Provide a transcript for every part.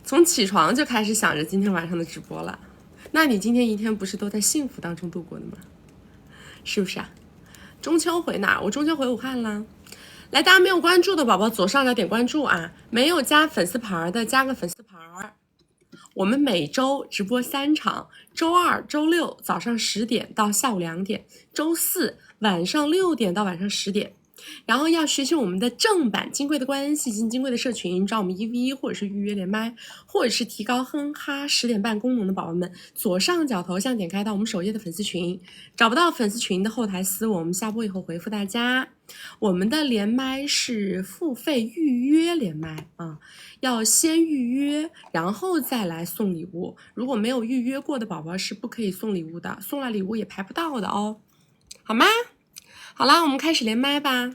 从起床就开始想着今天晚上的直播了。那你今天一天不是都在幸福当中度过的吗？是不是啊？中秋回哪？我中秋回武汉啦。来，大家没有关注的宝宝，左上角点关注啊！没有加粉丝牌的，加个粉丝牌。我们每周直播3场，周二、周六早上10点到下午2点，周四晚上6点到晚上10点。然后要学习我们的正版金贵的关系进金贵的社群，找我们1v1或者是预约连麦，或者是提高哼哈10点半功能的宝宝们，左上角头像点开到我们首页的粉丝群，找不到粉丝群的后台私我们下播以后回复大家。我们的连麦是付费预约连麦啊，要先预约然后再来送礼物，如果没有预约过的宝宝是不可以送礼物的，送了礼物也排不到的哦，好吗？好啦，我们开始连麦吧。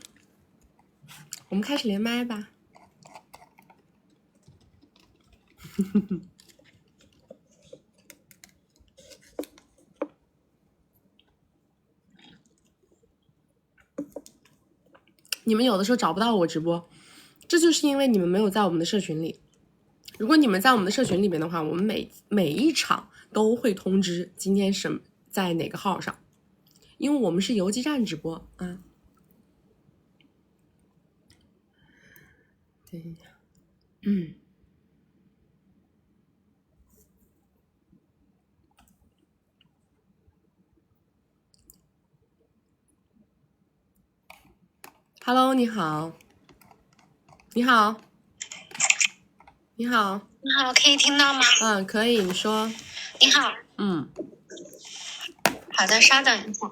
你们有的时候找不到我直播，这就是因为你们没有在我们的社群里。如果你们在我们的社群里面的话，我们每一场都会通知今天在哪个号上，因为我们是游击战直播啊。对，Hello， 你好，你好，可以听到吗？可以，你说。你好。好的，稍等一下。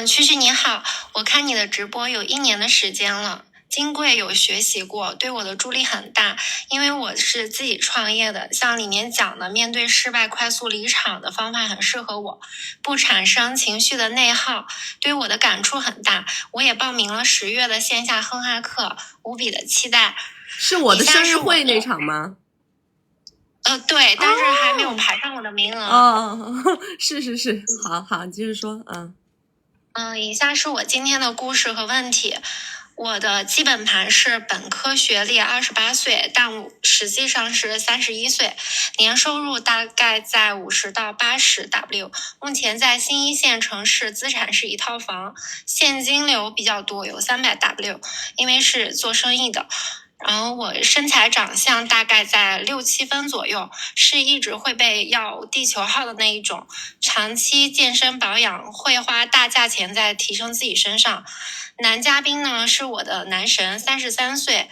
蛐蛐你好，我看你的直播有1年的时间了。金贵有学习过，对我的助力很大，因为我是自己创业的，像里面讲的面对失败快速离场的方法很适合我，不产生情绪的内耗，对我的感触很大。我也报名了10月的线下哼哈课，无比的期待。是我的生日会那场吗？对，但是还没有排上我的名额。是，好，继续说。以下是我今天的故事和问题。我的基本盘是本科学历，28岁，但我实际上是31岁，年收入大概在50到80W，目前在新一线城市，资产是1套房，现金流比较多，有300W，因为是做生意的。然后我身材长相大概在6、7分左右，是一直会被要地球号的那一种，长期健身保养，会花大价钱在提升自己身上。男嘉宾呢是我的男神，33岁，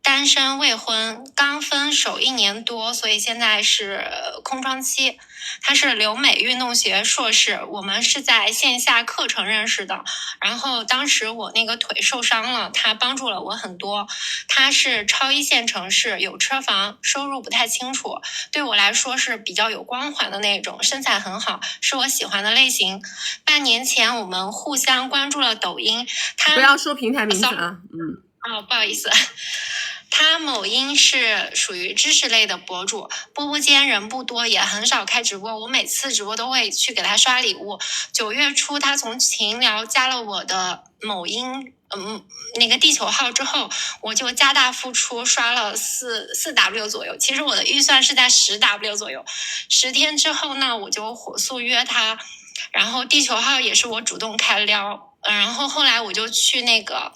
单身未婚，刚分手1年多，所以现在是空窗期。他是留美运动学硕士，我们是在线下课程认识的。然后当时我那个腿受伤了，他帮助了我很多。他是超1线城市，有车房，收入不太清楚，对我来说是比较有光环的那种，身材很好，是我喜欢的类型。半年前我们互相关注了抖音，他不要说平台名字啊。不好意思。他某音是属于知识类的博主，播播间人不多，也很少开直播。我每次直播都会去给他刷礼物。9月初，他从群聊加了我的某音那个地球号之后，我就加大付出，刷了4W 左右。其实我的预算是在10W 左右。10天之后呢，我就火速约他，然后地球号也是我主动开撩，然后后来我就去那个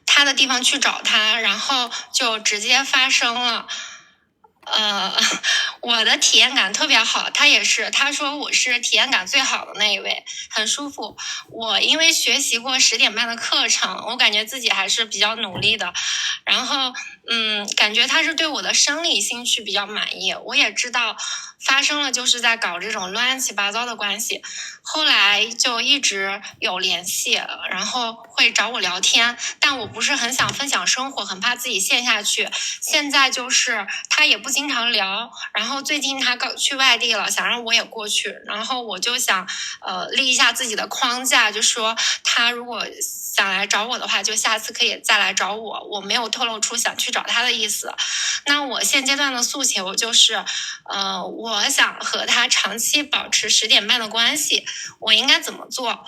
他的地方去找他，然后就直接发生了。我的体验感特别好，他也是，他说我是体验感最好的那一位，很舒服。我因为学习过10点半的课程，我感觉自己还是比较努力的，然后感觉他是对我的生理兴趣比较满意。我也知道发生了就是在搞这种乱七八糟的关系，后来就一直有联系，然后会找我聊天，但我不是很想分享生活，很怕自己陷下去。现在就是他也不经常聊，然后最近他去外地了，想让我也过去，然后我就想立一下自己的框架，就说他如果想来找我的话，就下次可以再来找我，我没有透露出想去找他的意思。那我现阶段的诉求就是我想和他长期保持10点半的关系，我应该怎么做？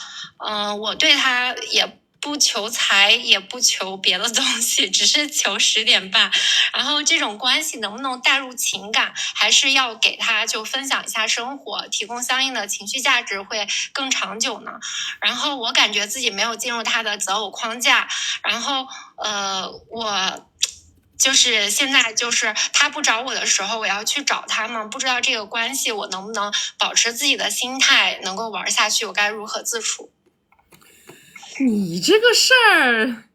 我对他也不求财，也不求别的东西，只是求10点半。然后这种关系能不能带入情感，还是要给他就分享一下生活，提供相应的情绪价值会更长久呢？然后我感觉自己没有进入他的择偶框架，然后我就是现在就是他不找我的时候，我要去找他嘛，不知道这个关系我能不能保持自己的心态能够玩下去，我该如何自处？你这个事儿，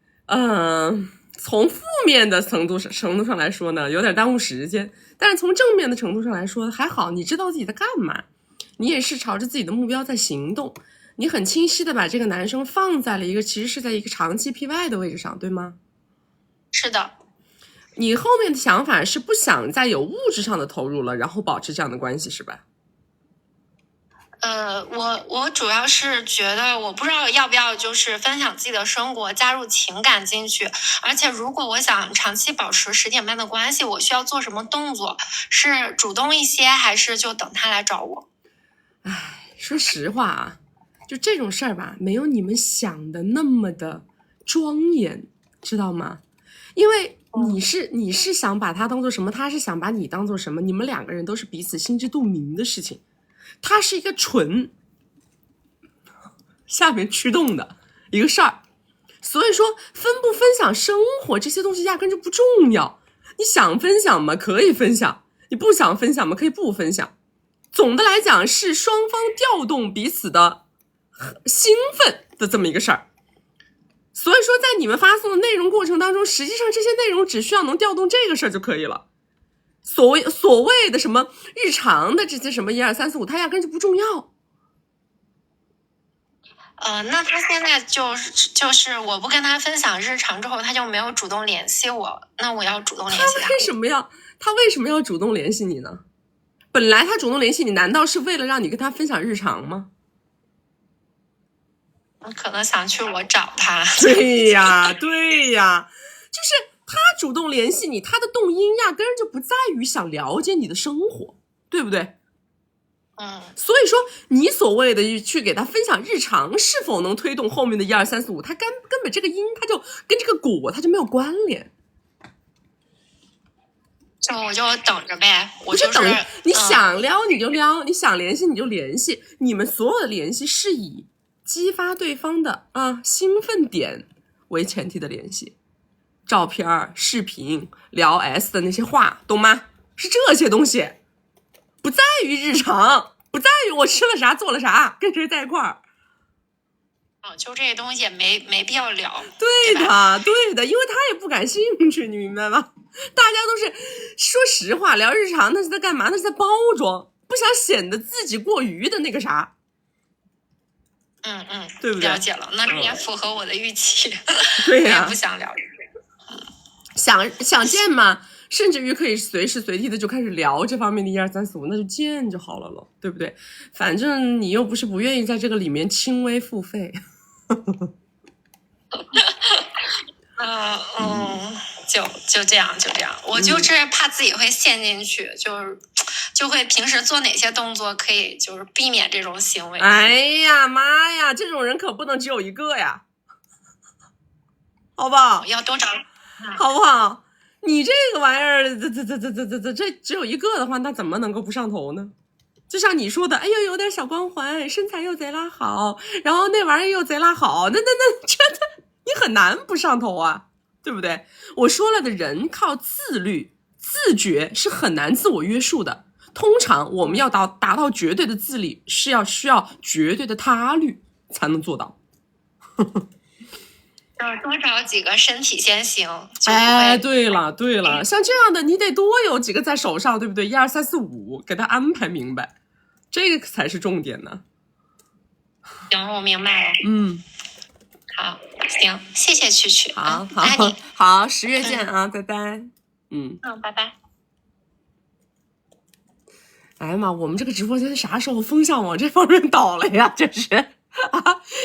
从负面的程度上来说呢，有点耽误时间，但是从正面的程度上来说，还好，你知道自己在干嘛，你也是朝着自己的目标在行动，你很清晰的把这个男生放在了一个其实是在一个长期 PY 的位置上，对吗？是的。你后面的想法是不想再有物质上的投入了，然后保持这样的关系是吧？我主要是觉得我不知道要不要就是分享自己的生活，加入情感进去。而且如果我想长期保持10点半的关系，我需要做什么动作？是主动一些，还是就等他来找我？唉，说实话啊，就这种事儿吧，没有你们想的那么的庄严，知道吗？因为你是想把他当做什么，他是想把你当做什么，你们两个人都是彼此心知肚明的事情。它是一个纯下面驱动的一个事儿，所以说分不分享生活这些东西压根就不重要。你想分享吗？可以分享；你不想分享吗？可以不分享。总的来讲是双方调动彼此的兴奋的这么一个事儿。所以说在你们发送的内容过程当中，实际上这些内容只需要能调动这个事儿就可以了。所谓的什么日常的这些什么1、2、3、4、5，它压根就不重要。那他现在就是我不跟他分享日常之后，他就没有主动联系我，那我要主动联系他。他为什么要主动联系你呢？本来他主动联系你，难道是为了让你跟他分享日常吗？可能想去我找他。对呀，就是他主动联系你，他的动因压根就不在于想了解你的生活，对不对？所以说你所谓的去给他分享日常，是否能推动后面的1、2、3、4、5，他根本这个因他就跟这个果他就没有关联。我就等着呗，我就等着你想撩你就撩，你想联系你就联系，你们所有的联系是以激发对方的兴奋点为前提的联系，照片、视频、聊 S 的那些话，懂吗？是这些东西，不在于日常，不在于我吃了啥做了啥，跟谁在一块儿。就这些东西也没必要聊。对的，因为他也不感兴趣，你明白吗？大家都是说实话聊日常，那是在干嘛？那是在包装，不想显得自己过于的那个啥。对不对？了解了，那也符合我的预期。对呀，也不想聊。想见吗？甚至于可以随时随地的就开始聊这方面的1、2、3、4、5，那就见就好了，对不对？反正你又不是不愿意在这个里面轻微付费。就这样，我就是怕自己会陷进去，就会平时做哪些动作可以就是避免这种行为。哎呀妈呀，这种人可不能只有一个呀，好不好？要多找，好不好？你这个玩意儿，这只有一个的话，那怎么能够不上头呢？就像你说的，哎呦，有点小光环，身材又贼拉好，然后那玩意儿又贼拉好，那你很难不上头啊，对不对？我说了的人靠自律、自觉是很难自我约束的。通常我们要达到绝对的自律，是需要绝对的他律才能做到。多找几个身体先行。哎，对了，像这样的你得多有几个在手上，对不对？1、2、3、4、5，给他安排明白，这个才是重点呢。行，我明白了。好，行，谢谢曲曲。好，10月见啊，拜拜。拜拜。哎呀妈，我们这个直播间啥时候风向往这方面倒了呀？这是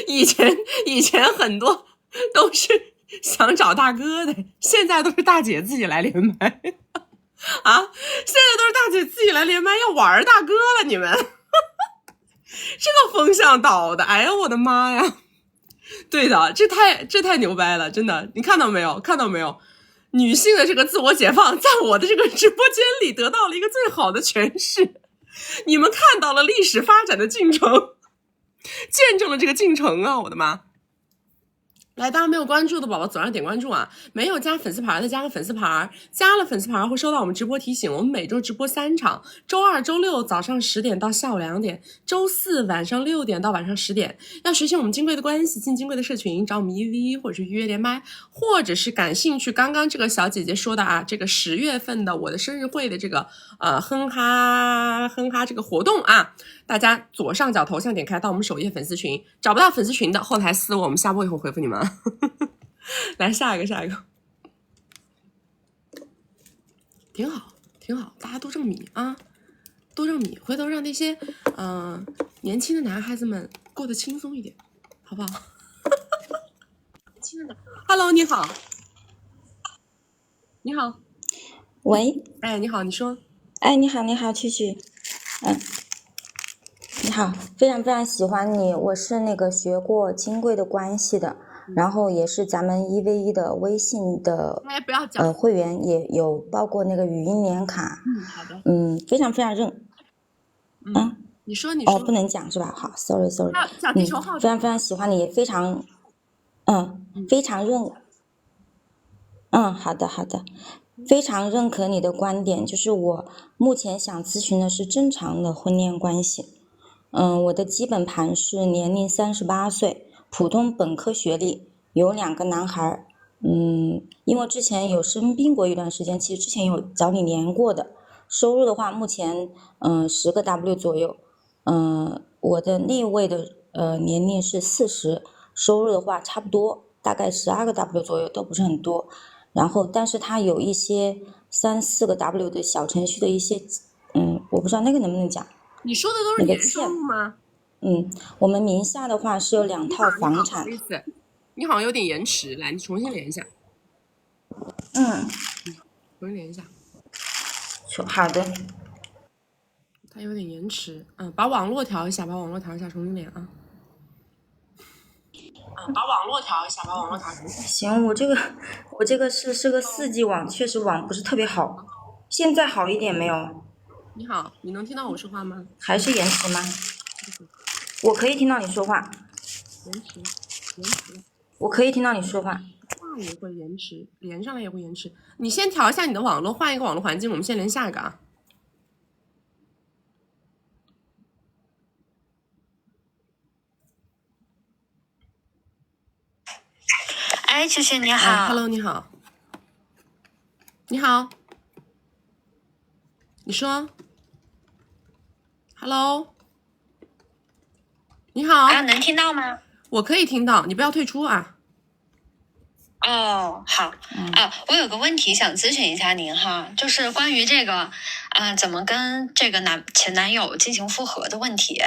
以前很多都是想找大哥的，现在都是大姐自己来连麦现在都是大姐自己来连麦，要玩大哥了，你们这个风向倒的，哎呀我的妈呀！对的，这太牛掰了，真的，你看到没有？看到没有？女性的这个自我解放，在我的这个直播间里得到了一个最好的诠释。你们看到了历史发展的进程，见证了这个进程啊！我的妈！来，大家没有关注的宝宝左上点关注啊！没有加粉丝牌的加个粉丝牌，加了粉丝牌会收到我们直播提醒。我们每周直播3场，周二、周六早上10点到下午2点，周四晚上6点到晚上10点。要学习我们金贵的关系，进金贵的社群，找我们1v1或者是预约连麦，或者是感兴趣刚刚这个小姐姐说的啊，这个10月份的我的生日会的这个哼哈这个活动啊，大家左上角头像点开到我们首页粉丝群，找不到粉丝群的后台私我们下播以后回复你们。来下一个，挺好，大家都这么迷啊，都这么迷，回头让那些年轻的男孩子们过得轻松一点，好不好？Hello， 你好，喂，哎，你好，你说，哎，你好，曲曲，你好，非常喜欢你，我是那个学过金贵的关系的。然后也是咱们1v1的微信的不要讲会员，也有包括那个语音连卡。好的。非常认。你说。哦，不能讲是吧？好 ，sorry。讲地球号。非常喜欢你，也非常认。好的。非常认可你的观点，就是我目前想咨询的是正常的婚恋关系。我的基本盘是年龄38岁。普通本科学历，有2个男孩。因为之前有生病过一段时间，其实之前有找你连过的。收入的话，目前10个 W 左右。我的那位的年龄是40，收入的话差不多，大概12个 W 左右，都不是很多。然后，但是他有一些3、4个 W 的小程序的一些，我不知道那个能不能讲。你说的都是年收入吗？我们名下的话是有2套房产。你好像有点延迟，来，你重新连一下。重新连一下。好的。它有点延迟，把网络调一下，重新连啊。把网络调一下。行，我这个是个4G 网，确实网不是特别好。现在好一点没有？你好，你能听到我说话吗？还是延迟吗？我可以听到你说话。延迟。我可以听到你说话。话也会延迟，连上来也会延迟。你先调一下你的网络，换一个网络环境，我们先连下一个啊。哎，曲曲你好。Hello， 你好。你好。你说。Hello。你好。能听到吗？我可以听到，你不要退出啊。哦，好。我有个问题想咨询一下您哈，就是关于这个，怎么跟这个前男友进行复合的问题。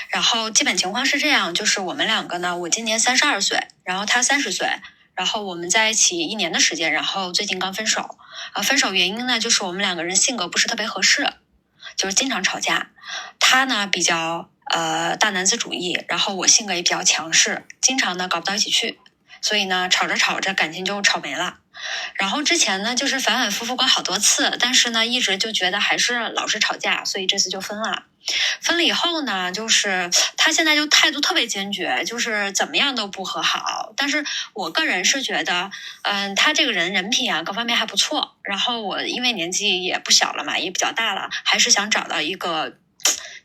然后基本情况是这样，就是我们2个呢，我今年32岁，然后他30岁，然后我们在一起1年的时间，然后最近刚分手。分手原因呢，就是我们2个人性格不是特别合适，就是经常吵架。他呢比较大男子主义，然后我性格也比较强势，经常呢搞不到一起去。所以呢，吵着感情就吵没了。然后之前呢，就是反复过好多次，但是呢，一直就觉得还是老是吵架，所以这次就分了。分了以后呢，就是他现在就态度特别坚决，就是怎么样都不和好。但是我个人是觉得，他这个人品啊，各方面还不错。然后我因为年纪也不小了嘛，也比较大了，还是想找到一个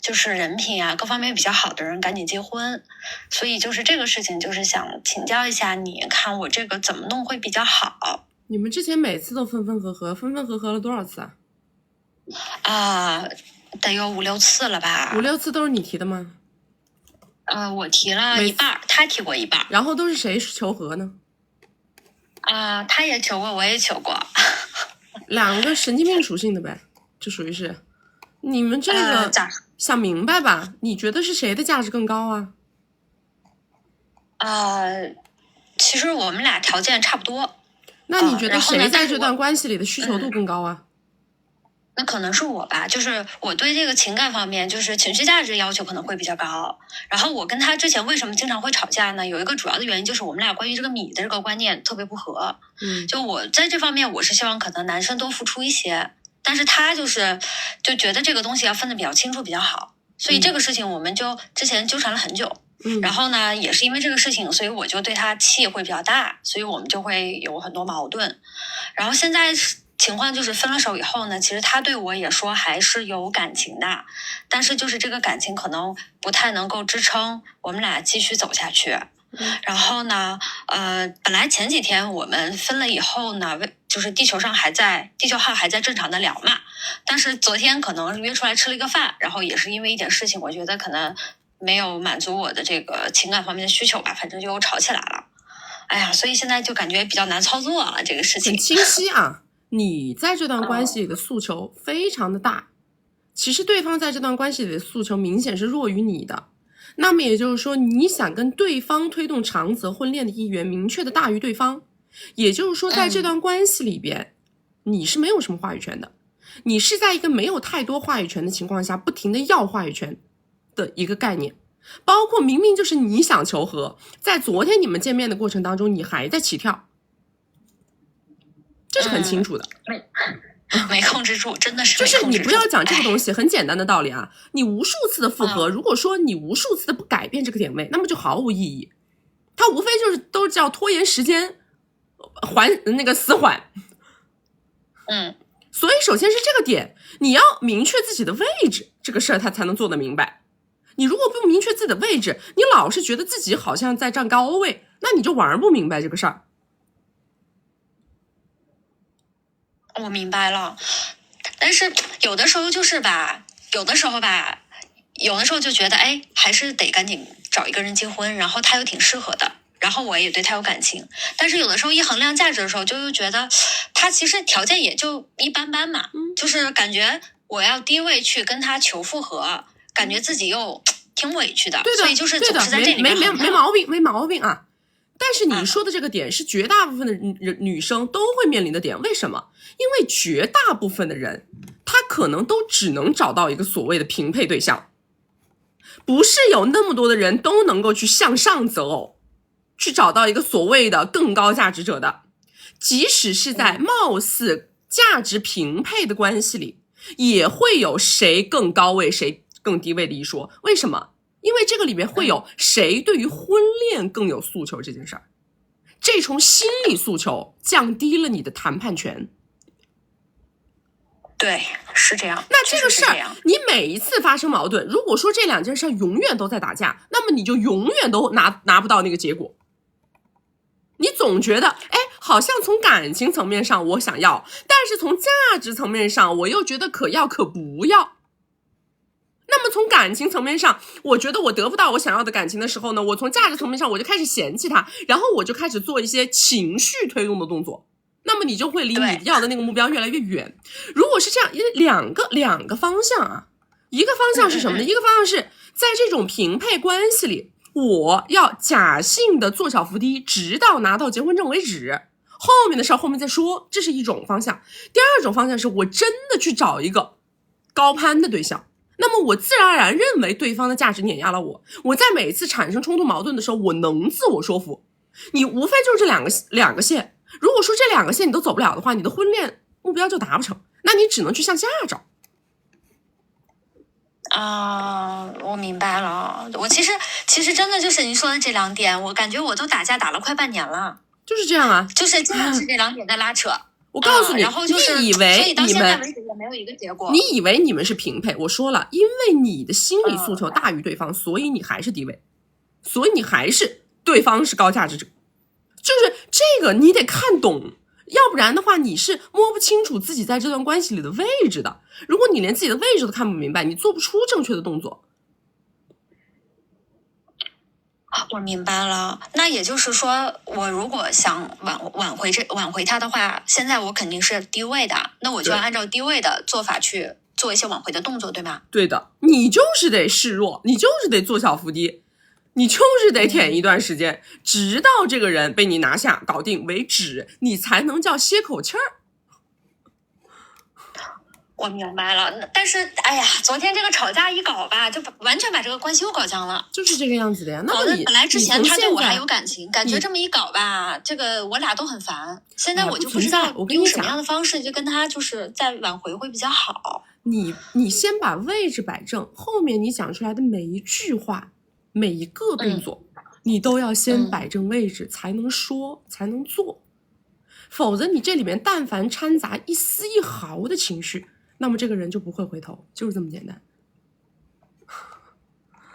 就是人品啊各方面比较好的人赶紧结婚。所以就是这个事情，就是想请教一下你，看我这个怎么弄会比较好。你们之前每次都分合合了多少次啊？得有5、6次了吧。5、6次都是你提的吗？我提了一半，他提过一半。然后都是谁求和呢？他也求过，我也求过。2个神经病属性的呗，就属于是。你们这个想明白吧？你觉得是谁的价值更高啊？其实我们俩条件差不多。那你觉得谁在这段关系里的需求度更高啊？那可能是我吧，就是我对这个情感方面，就是情绪价值要求可能会比较高。然后我跟他之前为什么经常会吵架呢？有一个主要的原因就是我们俩关于这个米的这个观念特别不合。就我在这方面我是希望可能男生多付出一些，但是他就觉得这个东西要分得比较清楚比较好，所以这个事情我们就之前纠缠了很久。然后呢，也是因为这个事情，所以我就对他气会比较大，所以我们就会有很多矛盾。然后现在情况就是分了手以后呢，其实他对我也说还是有感情的，但是就是这个感情可能不太能够支撑我们俩继续走下去。然后呢，本来前几天我们分了以后呢，就是地球号还在正常的聊嘛，但是昨天可能约出来吃了一个饭，然后也是因为一点事情，我觉得可能没有满足我的这个情感方面的需求吧，反正就吵起来了。哎呀，所以现在就感觉比较难操作了，这个事情很清晰啊。你在这段关系里的诉求非常的大，其实对方在这段关系里的诉求明显是弱于你的。那么也就是说，你想跟对方推动长则婚恋的意愿明确的大于对方，也就是说在这段关系里边，你是没有什么话语权的，你是在一个没有太多话语权的情况下不停的要话语权的一个概念。包括明明就是你想求和，在昨天你们见面的过程当中你还在起跳，这是很清楚的。没控制住，真的是就是你不要讲这个东西，很简单的道理啊。你无数次的复合，如果说你无数次的不改变这个点位，那么就毫无意义。它无非就是都叫拖延时间，死缓。所以首先是这个点，你要明确自己的位置，这个事儿他才能做得明白。你如果不明确自己的位置，你老是觉得自己好像在占高位，那你就玩不明白这个事儿。我明白了，但是有的时候就觉得，哎，还是得赶紧找一个人结婚，然后他又挺适合的，然后我也对他有感情，但是有的时候一衡量价值的时候，就又觉得他其实条件也就一般般嘛，就是感觉我要低位去跟他求复合，感觉自己又挺委屈的，对的，所以就是总是在这里面没毛病啊。但是你说的这个点是绝大部分的女生都会面临的点，为什么？因为绝大部分的人他可能都只能找到一个所谓的平配对象，不是有那么多的人都能够去向上择偶，去找到一个所谓的更高价值者的。即使是在貌似价值平配的关系里，也会有谁更高位谁更低位的一说。为什么？因为这个里面会有谁对于婚恋更有诉求这件事儿，这从心理诉求降低了你的谈判权。对，是这样。那这个事儿，你每一次发生矛盾，如果说这两件事永远都在打架，那么你就永远都拿不到那个结果。你总觉得，哎，好像从感情层面上我想要，但是从价值层面上我又觉得可要可不要。那么从感情层面上，我觉得我得不到我想要的感情的时候呢，我从价值层面上我就开始嫌弃它，然后我就开始做一些情绪推动的动作，那么你就会离你要的那个目标越来越远。如果是这样，两个方向啊，一个方向是什么呢？一个方向是在这种平配关系里，我要假性的做小伏低，直到拿到结婚证为止，后面的事后面再说，这是一种方向。第二种方向是我真的去找一个高攀的对象，那么我自然而然认为对方的价值碾压了我，我在每次产生冲突矛盾的时候，我能自我说服。你无非就是这两个线，如果说这两个线你都走不了的话，你的婚恋目标就达不成，那你只能去向下找。我明白了。我其实真的就是您说的这两点，我感觉我都打架打了快半年了。就是这样啊，就是经常是这两点在拉扯。我告诉你，然后就是你以为所以到现在为止也没有一个结果。你以为你们是平配，我说了，因为你的心理诉求大于对方，所以你还是低位，所以你还是对方是高价值者。就是这个你得看懂，要不然的话你是摸不清楚自己在这段关系里的位置的。如果你连自己的位置都看不明白，你做不出正确的动作。我明白了，那也就是说，我如果想挽回他的话，现在我肯定是低位的，那我就要按照低位的做法去做一些挽回的动作，对吗？对的，你就是得示弱，你就是得做小伏低，你就是得舔一段时间，直到这个人被你拿下搞定为止，你才能叫歇口气儿。我明白了，但是哎呀，昨天这个吵架一搞吧，就完全把这个关系又搞僵了。就是这个样子的呀。那搞么你得本来之前你从他对我现在还有感情，感觉这么一搞吧，这个我俩都很烦。现在我就不知道不存在我跟你讲用什么样的方式就跟他就是再挽回会比较好。你先把位置摆正，后面你讲出来的每一句话、每一个动作，你都要先摆正位置，才能说，才能做。否则你这里面但凡掺杂一丝一毫的情绪，那么这个人就不会回头，就是这么简单。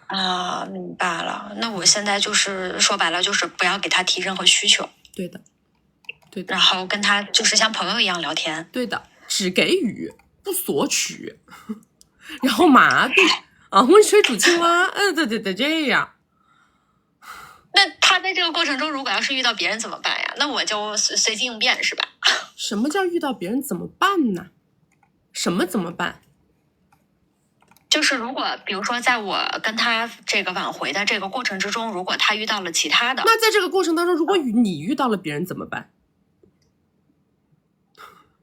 啊，明白了。那我现在就是说白了，就是不要给他提任何需求，对的，对的然，后跟他就是像朋友一样聊天。对的，只给予不索取，然后麻痹啊，温水煮青蛙，对，这样。那他在这个过程中，如果要是遇到别人怎么办呀？那我就随机应变是吧？什么叫遇到别人怎么办呢？什么怎么办？就是如果比如说在我跟他这个挽回的这个过程之中，如果他遇到了其他的，那在这个过程当中，如果你遇到了别人怎么办？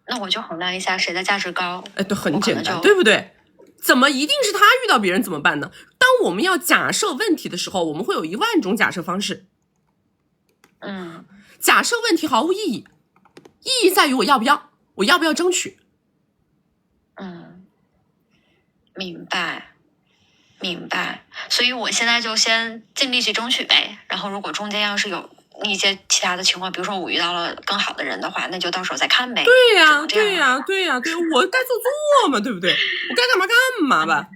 那我就衡量一下谁的价值高。哎，对，很简单，我可能就对不对？怎么一定是他遇到别人怎么办呢？当我们要假设问题的时候，我们会有10000种假设方式。假设问题毫无意义，意义在于我要不要争取。明白。所以我现在就先尽力去争取呗。然后如果中间要是有一些其他的情况，比如说我遇到了更好的人的话，那就到时候再看呗。对呀，我该做嘛，对不对？我该干嘛干嘛吧，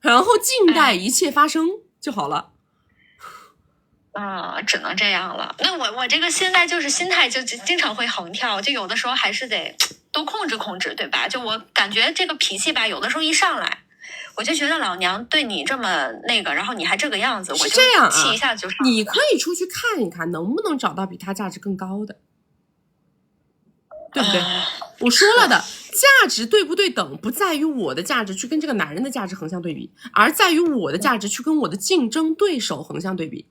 然后静待一切发生就好了。只能这样了。那我这个现在就是心态就经常会横跳，就有的时候还是得多控制，对吧？就我感觉这个脾气吧，有的时候一上来，我就觉得老娘对你这么那个，然后你还这个样子，我就这样啊，气一下就上。你可以出去看一看，能不能找到比他价值更高的，对不对？我说了的，价值对不对等，不在于我的价值去跟这个男人的价值横向对比，而在于我的价值去跟我的竞争对手横向对比。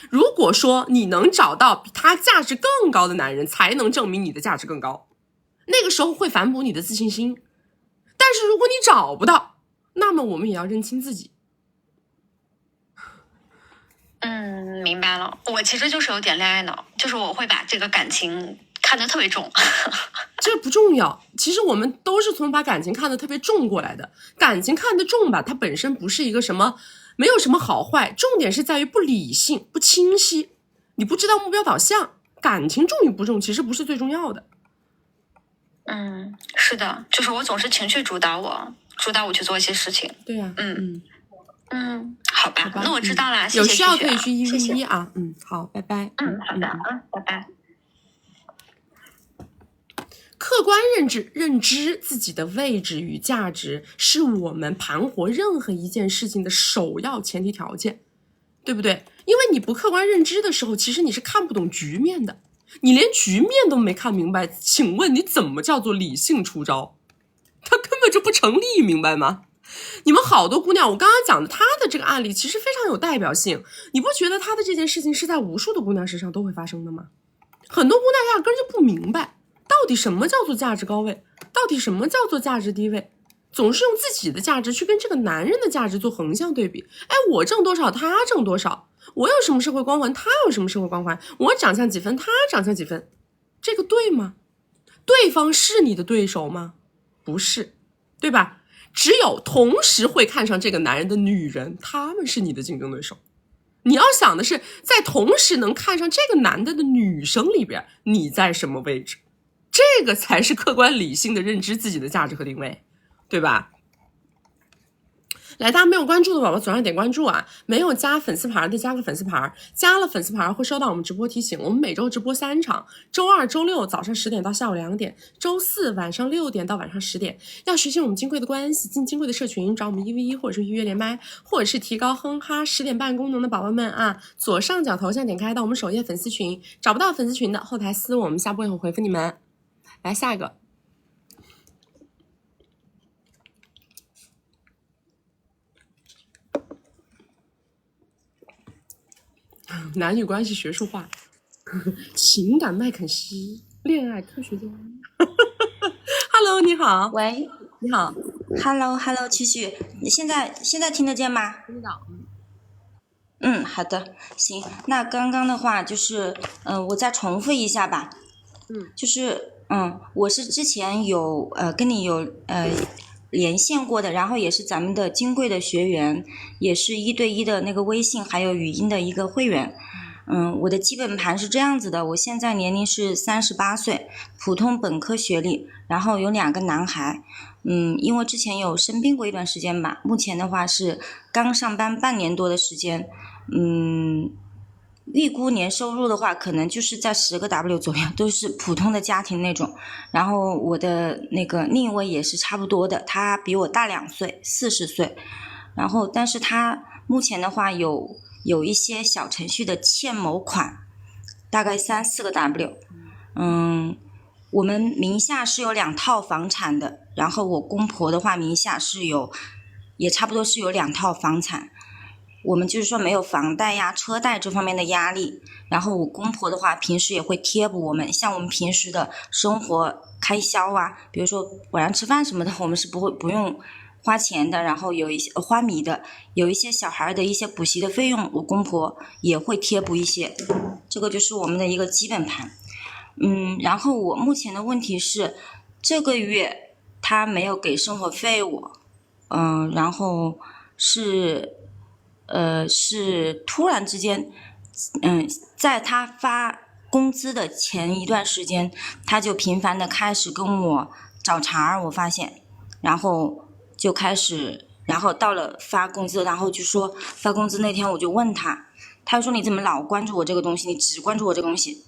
如果说你能找到比他价值更高的男人，才能证明你的价值更高，那个时候会反哺你的自信心。但是如果你找不到，那么我们也要认清自己。明白了。我其实就是有点恋爱脑，就是我会把这个感情看得特别重。这不重要，其实我们都是从把感情看得特别重过来的。感情看得重吧，它本身不是一个什么，没有什么好坏，重点是在于不理性、不清晰，你不知道目标导向。感情重与不重其实不是最重要的。是的，就是我总是情绪主导我去做一些事情。对呀，好吧，那我知道了，有需要谢谢可以去谢谢111啊。好，拜拜。好的，拜拜。客观认知自己的位置与价值，是我们盘活任何一件事情的首要前提条件，对不对？因为你不客观认知的时候，其实你是看不懂局面的，你连局面都没看明白，请问你怎么叫做理性出招？它根本就不成立，明白吗？你们好多姑娘，我刚刚讲的她的这个案例其实非常有代表性，你不觉得她的这件事情是在无数的姑娘身上都会发生的吗？很多姑娘压根就不明白到底什么叫做价值高位，到底什么叫做价值低位，总是用自己的价值去跟这个男人的价值做横向对比。哎，我挣多少他挣多少，我有什么社会光环他有什么社会光环，我长相几分他长相几分，这个对吗？对方是你的对手吗？不是，对吧？只有同时会看上这个男人的女人，她们是你的竞争对手。你要想的是，在同时能看上这个男的的女生里边，你在什么位置？这个才是客观理性的认知自己的价值和定位，对吧？来，大家没有关注的宝宝左上点关注啊！没有加粉丝牌的加个粉丝牌，加了粉丝牌会收到我们直播提醒。我们每周直播3场，周二、周六早上10点到下午2点，周四晚上6点到晚上10点。要学习我们金贵的关系，进金贵的社群，找我们1v1或者是预约连麦，或者是提高哼哈10点半功能的宝宝们啊，左上角头像点开到我们首页粉丝群，找不到粉丝群的后台私我们下播以后回复你们。来下一个。男女关系学术化，情感麦肯锡，恋爱科学家。Hello， 你好。喂，你好。Hello，曲曲，你现在听得见吗？听到。好的，行。那刚刚的话就是，我再重复一下吧。就是，我是之前有跟你有连线过的，然后也是咱们的金贵的学员，也是1对1的那个微信还有语音的一个会员。我的基本盘是这样子的，我现在年龄是38岁，普通本科学历，然后有2个男孩。因为之前有生病过一段时间吧，目前的话是刚上班半年多的时间。预估年收入的话，可能就是在10个 W 左右，都是普通的家庭那种。然后我的那个另一位也是差不多的，他比我大2岁，40岁。然后，但是他目前的话有一些小程序的欠某款，大概3、4个 W。我们名下是有2套房产的，然后我公婆的话名下也差不多是有2套房产。我们就是说没有房贷呀、车贷这方面的压力，然后我公婆的话平时也会贴补我们，像我们平时的生活开销啊，比如说晚上吃饭什么的，我们是不用花钱的，然后有一些花米的，有一些小孩的一些补习的费用，我公婆也会贴补一些，这个就是我们的一个基本盘。然后我目前的问题是这个月他没有给生活费我，然后是突然之间，在他发工资的前一段时间，他就频繁的开始跟我找茬儿，我发现，然后就开始，然后到了发工资，然后就说发工资那天我就问他，他就说你怎么老关注我这个东西，你只关注我这个东西。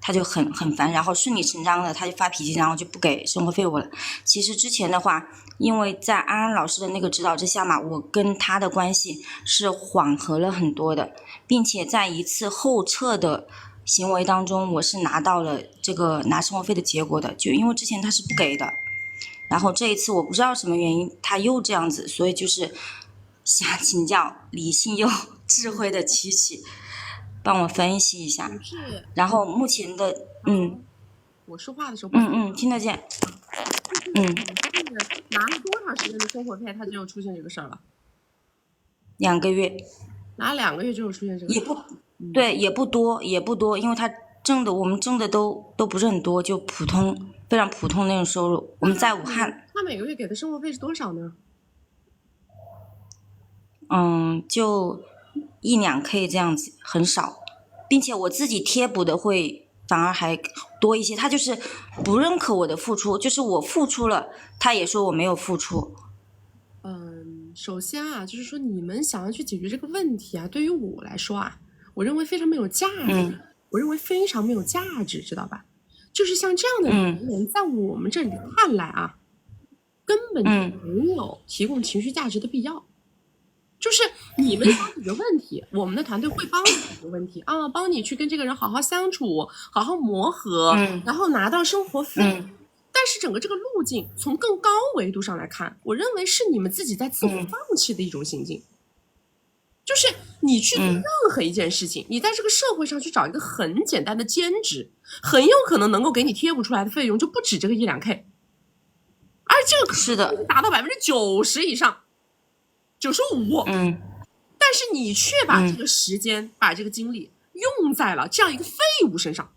他就很烦，然后顺理成章的他就发脾气，然后就不给生活费我了。其实之前的话，因为在安安老师的那个指导之下嘛，我跟他的关系是缓和了很多的，并且在一次后撤的行为当中，我是拿到了这个拿生活费的结果的，就因为之前他是不给的，然后这一次我不知道什么原因他又这样子，所以就是想请教理性又智慧的琪琪帮我分析一下。然后目前的我说话的时候听得见。拿了多长时间的生活费他就出现这个事儿了？2个月。拿2个月就出现这个事儿？对，也不多，因为他我们挣的都不是很多，就非常普通那种收入。我们在武汉。他每个月给的生活费是多少呢？就1、2 K 这样子，很少，并且我自己贴补的会反而还多一些。他就是不认可我的付出，就是我付出了，他也说我没有付出。首先啊，就是说你们想要去解决这个问题啊，对于我来说啊，我认为非常没有价值。我认为非常没有价值，知道吧？就是像这样的人，在我们这里看来啊，根本就没有提供情绪价值的必要。就是你们想解决问题，我们的团队会帮你解决问题啊，帮你去跟这个人好好相处，好好磨合，然后拿到生活费。但是整个这个路径从更高维度上来看，我认为是你们自己在自我放弃的一种行径。就是你去做任何一件事情，你在这个社会上去找一个很简单的兼职，很有可能能够给你贴补出来的费用就不止这个1、2 K， 而这个是的，达到90%以上，95%。但是你却把这个时间、把这个精力用在了这样一个废物身上。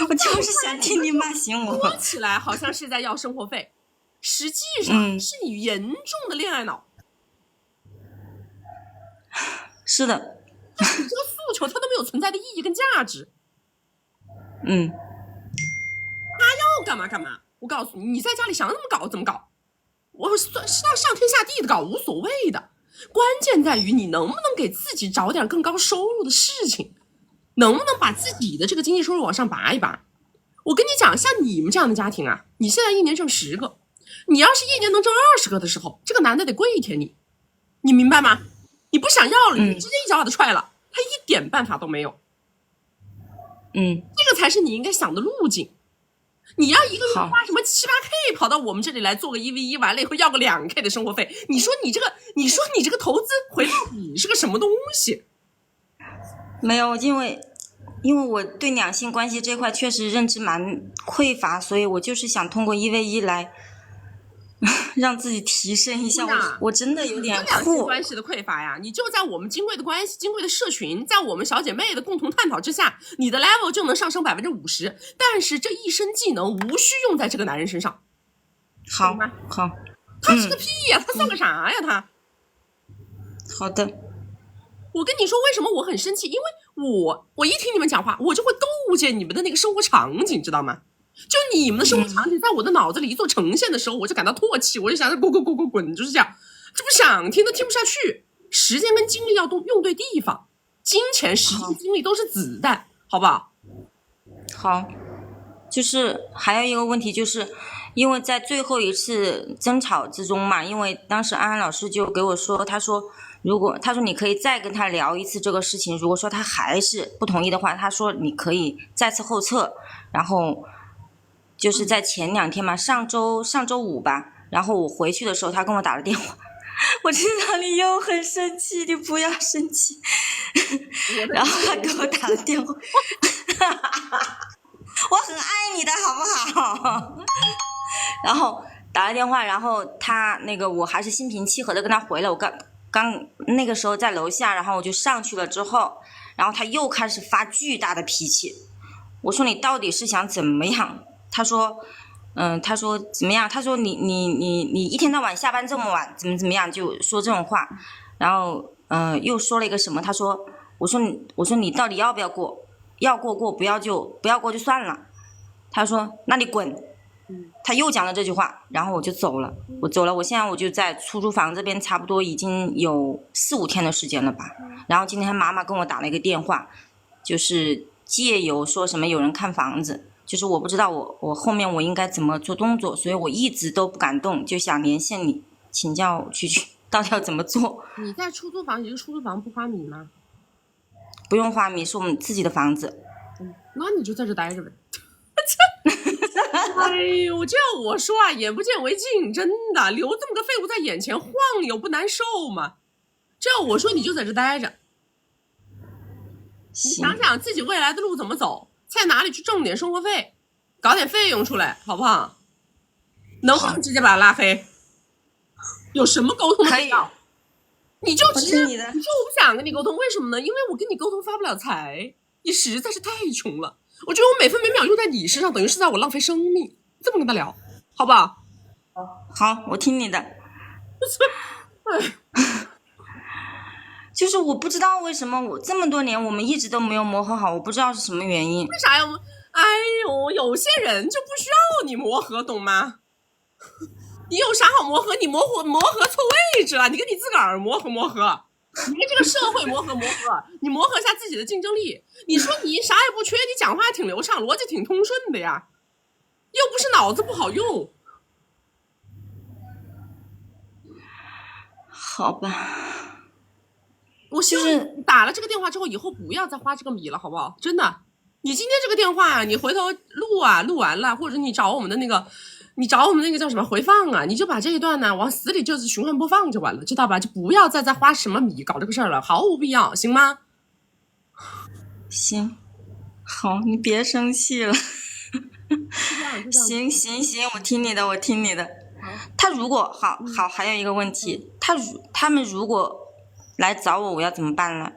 我就是想听你骂醒我。说起来好像是在要生活费，实际上是你严重的恋爱脑。是的。你这个诉求它都没有存在的意义跟价值。他要干嘛干嘛。我告诉你，你在家里想怎么搞怎么搞，我是要上天下地的搞，无所谓的。关键在于你能不能给自己找点更高收入的事情，能不能把自己的这个经济收入往上拔一拔。我跟你讲，像你们这样的家庭啊，你现在1年挣10个，你要是1年能挣20个的时候，这个男的得跪舔你，你明白吗？你不想要了，你直接一脚把他踹了，他一点办法都没有。这个才是你应该想的路径。你要一个月花什么7、8 K 跑到我们这里来做个1v1，完了以后要个2 K 的生活费，你说你这个投资回报比是个什么东西？没有，因为因为我对两性关系这块确实认知蛮匮乏，所以我就是想通过1v1来让自己提升一下。我真的有点两性关系的匮乏呀，你就在我们金贵的关系、金贵的社群，在我们小姐妹的共同探讨之下，你的 level 就能上升50%。但是这一身技能无需用在这个男人身上。好，他是个屁呀，他算个啥呀他？好的。我跟你说，为什么我很生气？因为我一听你们讲话，我就会构建你们的那个生活场景，知道吗？就你们的生活场景在我的脑子里一做呈现的时候，我就感到唾弃，我就想着滚，就是这样，这不想听都听不下去。时间跟精力要用对地方，金钱、时间、精力都是子弹，好不好？好，就是还有一个问题，就是因为在最后一次争吵之中嘛，因为当时安安老师就给我说，他说你可以再跟他聊一次这个事情，如果说他还是不同意的话，他说你可以再次后撤，然后就是在前2天嘛，上周五吧，然后我回去的时候，他跟我打了电话，我知道你又很生气，你不要生气。然后他给我打了电话，我很爱你的好不好？然后打了电话，然后他我还是心平气和的跟他回了，我刚那个时候在楼下，然后我就上去了之后，然后他又开始发巨大的脾气。我说你到底是想怎么样？他说怎么样？他说你一天到晚下班这么晚，怎么样？就说这种话，然后又说了一个什么？他说我说你到底要不要过？要过，不要过就算了。他说那你滚。他又讲了这句话，然后我就走了。我现在我就在出租房这边，差不多已经有4-5天的时间了吧。然后今天他妈妈跟我打了一个电话，就是借由说什么有人看房子，就是我不知道我后面我应该怎么做动作，所以我一直都不敢动，就想连线你请教蛐蛐到底要怎么做。你在出租房，你这个出租房不花米吗？不用花米，是我们自己的房子。那你就在这待着呗。哎呦，这要我说啊，眼不见为净，真的留这么个废物在眼前晃悠不难受吗？这要我说，你就在这待着，你想想自己未来的路怎么走，在哪里去挣点生活费，搞点费用出来，好不好？能不能直接把他拉黑？有什么沟通的必要？你就直接，你说我不想跟你沟通，为什么呢？因为我跟你沟通发不了财，你实在是太穷了。我觉得我每分每秒用在你身上，等于是在我浪费生命。这么跟他聊，好不好？好，我听你的。就是我不知道为什么我这么多年我们一直都没有磨合好，我不知道是什么原因。为啥呀？哎呦，有些人就不需要你磨合，懂吗？你有啥好磨合？你磨合错位置了，你跟你自个儿磨合，你跟这个社会磨合，你磨合一下自己的竞争力。你说你啥也不缺，你讲话还挺流畅，逻辑挺通顺的呀，又不是脑子不好用。好吧，我希望打了这个电话之后，以后不要再花这个米了，好不好？真的，你今天这个电话，你回头录完了，或者你找我们的那个叫什么回放啊，你就把这一段呢往死里就是循环播放就完了，知道吧？就不要再花什么米搞这个事儿了，毫无必要，行吗？行，好，你别生气了。行，我听你的。他如果好，还有一个问题，他们如果来找我要怎么办呢？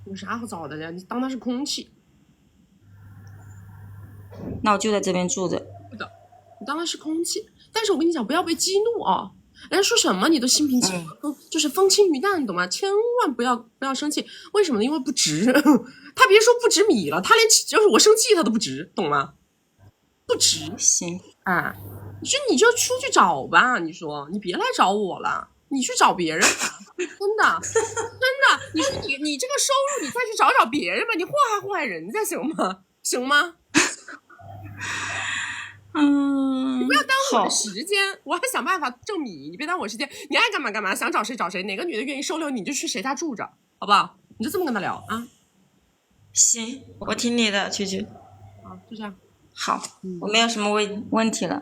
有啥好找的呀？你当他是空气。那我就在这边住着。是的，你当他是空气。但是我跟你讲，不要被激怒啊！人家说什么你都心平气和，就是风轻云淡，懂吗？千万不要生气。为什么呢？因为不值。他别说不值米了，他连就是我生气他都不值，懂吗？不值。行啊，你就出去找吧。你说你别来找我了，你去找别人吧。真的，你说你这个收入，你再去找别人吧，你祸害人家行吗？你不要耽误我的时间，我还想办法挣米，你别耽误我时间。你爱干嘛，想找谁找谁，哪个女的愿意收留你就去谁家住着，好不好？你就这么跟他聊啊。行，我听你的，蛐蛐。好，就这样。好，我没有什么问题了。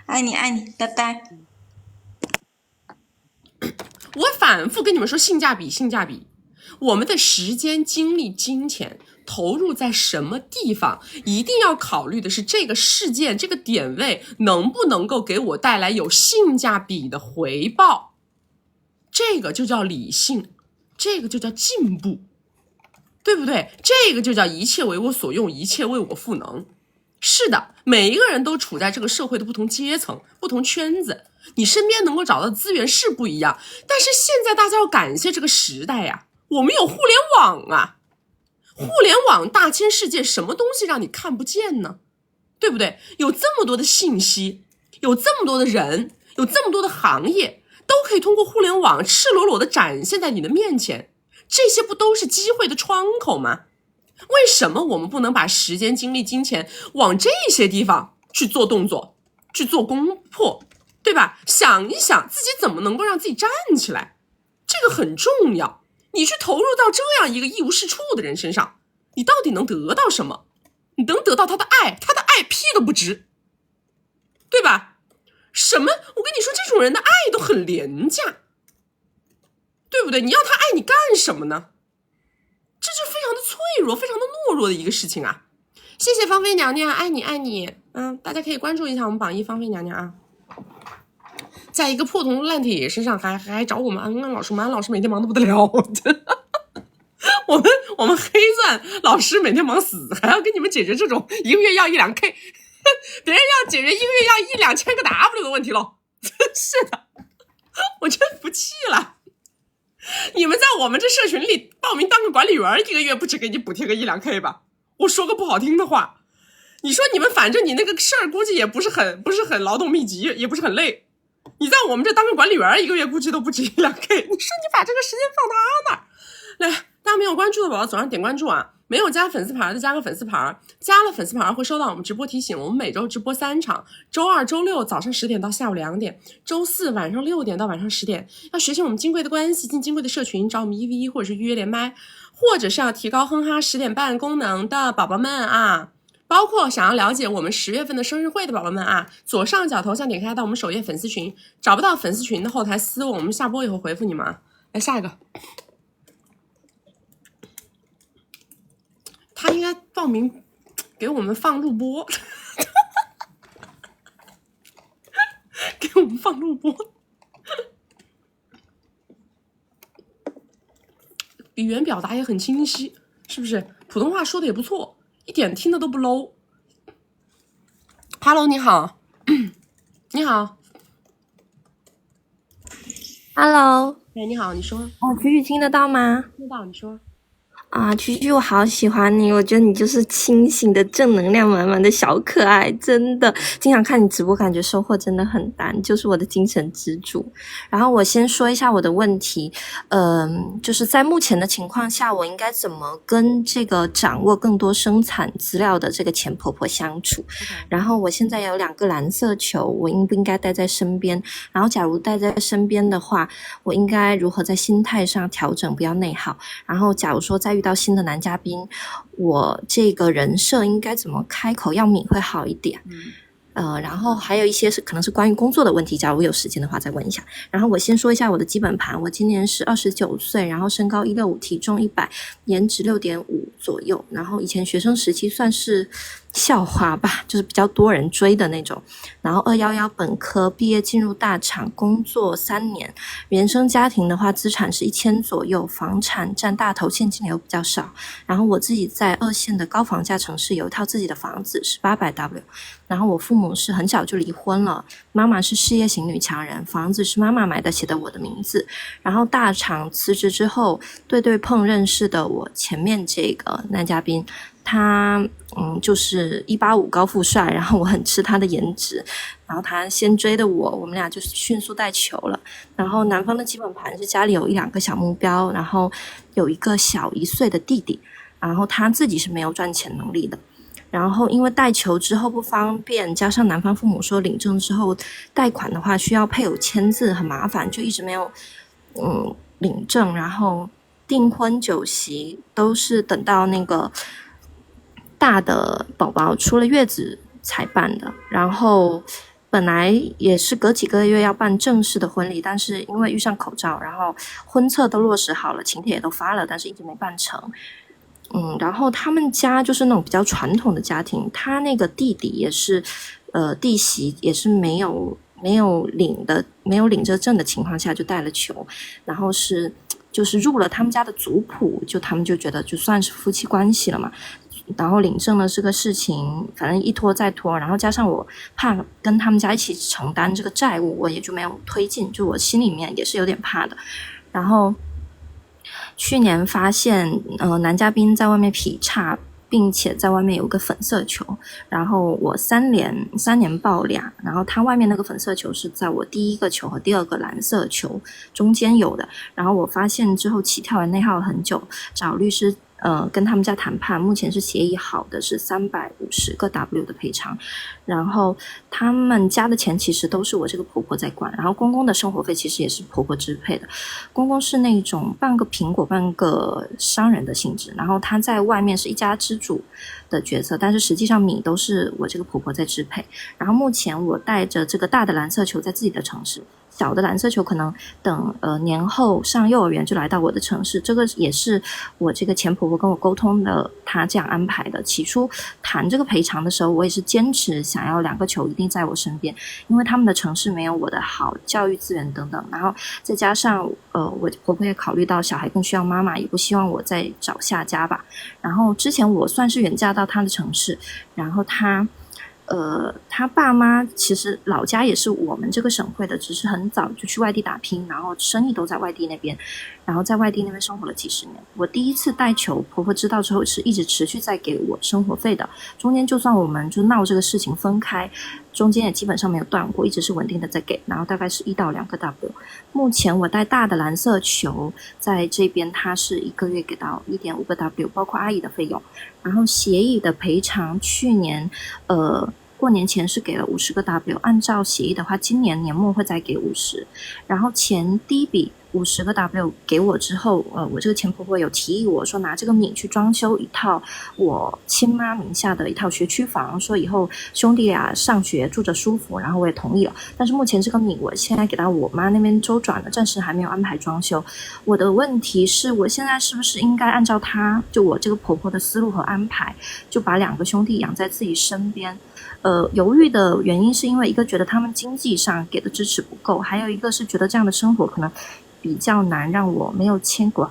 爱你，拜拜。我反复跟你们说性价比，我们的时间、精力、金钱投入在什么地方，一定要考虑的是这个事件、这个点位能不能够给我带来有性价比的回报。这个就叫理性，这个就叫进步，对不对？这个就叫一切为我所用，一切为我赋能。是的，每一个人都处在这个社会的不同阶层、不同圈子，你身边能够找到的资源是不一样。但是现在大家要感谢这个时代呀，我们有互联网啊，互联网大千世界，什么东西让你看不见呢？对不对？有这么多的信息，有这么多的人，有这么多的行业，都可以通过互联网赤裸裸的展现在你的面前，这些不都是机会的窗口吗？为什么我们不能把时间、精力、金钱往这些地方去做动作，去做攻破，对吧？想一想自己怎么能够让自己站起来，这个很重要。你去投入到这样一个一无是处的人身上，你到底能得到什么？你能得到他的爱，他的爱屁都不值，对吧？什么？我跟你说，这种人的爱都很廉价，对不对？你要他爱你干什么呢？这是非常的脆弱、非常的懦弱的一个事情啊！谢谢芳菲娘娘，爱你爱你。大家可以关注一下我们榜一芳菲娘娘啊。在一个破铜烂铁身上还找我们安安老师，我们安老师每天忙得不得了。我们黑钻老师每天忙死，还要给你们解决这种一个月要1-2K， 别人要解决一个月要1-2千个 W 的问题咯。真是的，我真服气了。你们在我们这社群里报名当个管理员，一个月不止给你补贴个1-2K 吧？我说个不好听的话，你说你们反正你那个事儿估计也不是很劳动密集，也不是很累，你在我们这当个管理员，一个月估计都不止1-2K。你说你把这个时间放他那儿来，大家没有关注的宝宝左上点关注啊！没有加粉丝牌的加个粉丝牌，加了粉丝牌会收到我们直播提醒。我们每周直播3场，周2、周6早上10点到下午2点，周4晚上6点到晚上10点。要学习我们金贵的关系，进金贵的社群，找我们1v1或者是预约连麦，或者是要提高哼哈10点半功能的宝宝们啊，包括想要了解我们10月份的生日会的宝宝们啊，左上角头像点开到我们首页粉丝群，找不到粉丝群的后台私我们下播以后回复你们啊。来下一个。他应该报名给我们放录播，给我们放录播。语言表达也很清晰，是不是？普通话说的也不错，一点听的都不 low。Hello， 你好，你好。Hello， 哎，你好，你说。曲曲听得到吗？听得到，你说。曲曲，我好喜欢你，我觉得你就是清醒的正能量满满的小可爱，真的，经常看你直播，感觉收获真的很大，你就是我的精神支柱。然后我先说一下我的问题，就是在目前的情况下，我应该怎么跟这个掌握更多生产资料的这个钱婆婆相处？然后我现在有2个蓝色球，我应不应该带在身边？然后假如带在身边的话，我应该如何在心态上调整，不要内耗？然后假如说在遇到新的男嘉宾，我这个人设应该怎么开口要抿会好一点？然后还有一些可能是关于工作的问题，假如有时间的话再问一下。然后我先说一下我的基本盘，我今年是29岁，然后身高165，体重100，颜值6.5左右，然后以前学生时期算是校花吧，就是比较多人追的那种。然后211本科毕业进入大厂工作3年，原生家庭的话资产是1000左右，房产占大头，现金流比较少。然后我自己在2线的高房价城市有一套自己的房子，是800W。然后我父母是很小就离婚了，妈妈是事业型女强人，房子是妈妈买的，写的我的名字。然后大厂辞职之后，对碰认识的我前面这个男嘉宾，他就是185高富帅，然后我很吃他的颜值，然后他先追的我们俩就迅速带球了。然后男方的基本盘是家里有1-2个小目标，然后有一个小1岁的弟弟，然后他自己是没有赚钱能力的。然后因为带球之后不方便，加上男方父母说领证之后贷款的话需要配偶签字，很麻烦，就一直没有领证。然后订婚酒席都是等到那个大的宝宝出了月子才办的。然后本来也是隔几个月要办正式的婚礼，但是因为遇上口罩，然后婚册都落实好了，请帖也都发了，但是一直没办成。然后他们家就是那种比较传统的家庭，他那个弟弟也是，弟媳也是没有领着证的情况下就带了球，然后就是入了他们家的族谱，就他们就觉得就算是夫妻关系了嘛。然后领证的这个事情，反正一拖再拖，然后加上我怕跟他们家一起承担这个债务，我也就没有推进，就我心里面也是有点怕的。然后去年发现男嘉宾在外面劈叉，并且在外面有个粉色球，然后我三年爆俩，然后他外面那个粉色球是在我第一个球和第二个蓝色球中间有的，然后我发现之后起跳完内耗很久，找律师跟他们家谈判，目前是协议好的是350个 W 的赔偿，然后他们家的钱其实都是我这个婆婆在管，然后公公的生活费其实也是婆婆支配的，公公是那种半个苹果半个商人的性质，然后他在外面是一家之主的角色，但是实际上米都是我这个婆婆在支配，然后目前我带着这个大的蓝色球在自己的城市，小的蓝色球可能等年后上幼儿园就来到我的城市，这个也是我这个前婆婆跟我沟通的，她这样安排的。起初谈这个赔偿的时候，我也是坚持想要2个球一定在我身边，因为他们的城市没有我的好，教育资源等等，然后再加上我婆婆也考虑到小孩更需要妈妈，也不希望我再找下家吧。然后之前我算是远嫁到她的城市，然后他爸妈其实老家也是我们这个省会的，只是很早就去外地打拼，然后生意都在外地那边，然后在外地那边生活了几十年。我第一次带球，婆婆知道之后是一直持续在给我生活费的，中间就算我们就闹这个事情分开，中间也基本上没有断过，一直是稳定的在给，然后大概是1到2个 W。目前我带大的蓝色球在这边，它是1个月给到1.5个 W， 包括阿姨的费用，然后协议的赔偿去年过年前是给了50个 W， 按照协议的话今年年末会再给50，然后前第一笔50个 W 给我之后，我这个前婆婆有提议我说拿这个米去装修一套我亲妈名下的一套学区房，说以后兄弟俩上学住着舒服，然后我也同意了。但是目前这个米我现在给到我妈那边周转了，暂时还没有安排装修。我的问题是我现在是不是应该按照她就我这个婆婆的思路和安排，就把2个兄弟养在自己身边？犹豫的原因是因为一个觉得他们经济上给的支持不够，还有一个是觉得这样的生活可能比较难让我没有牵挂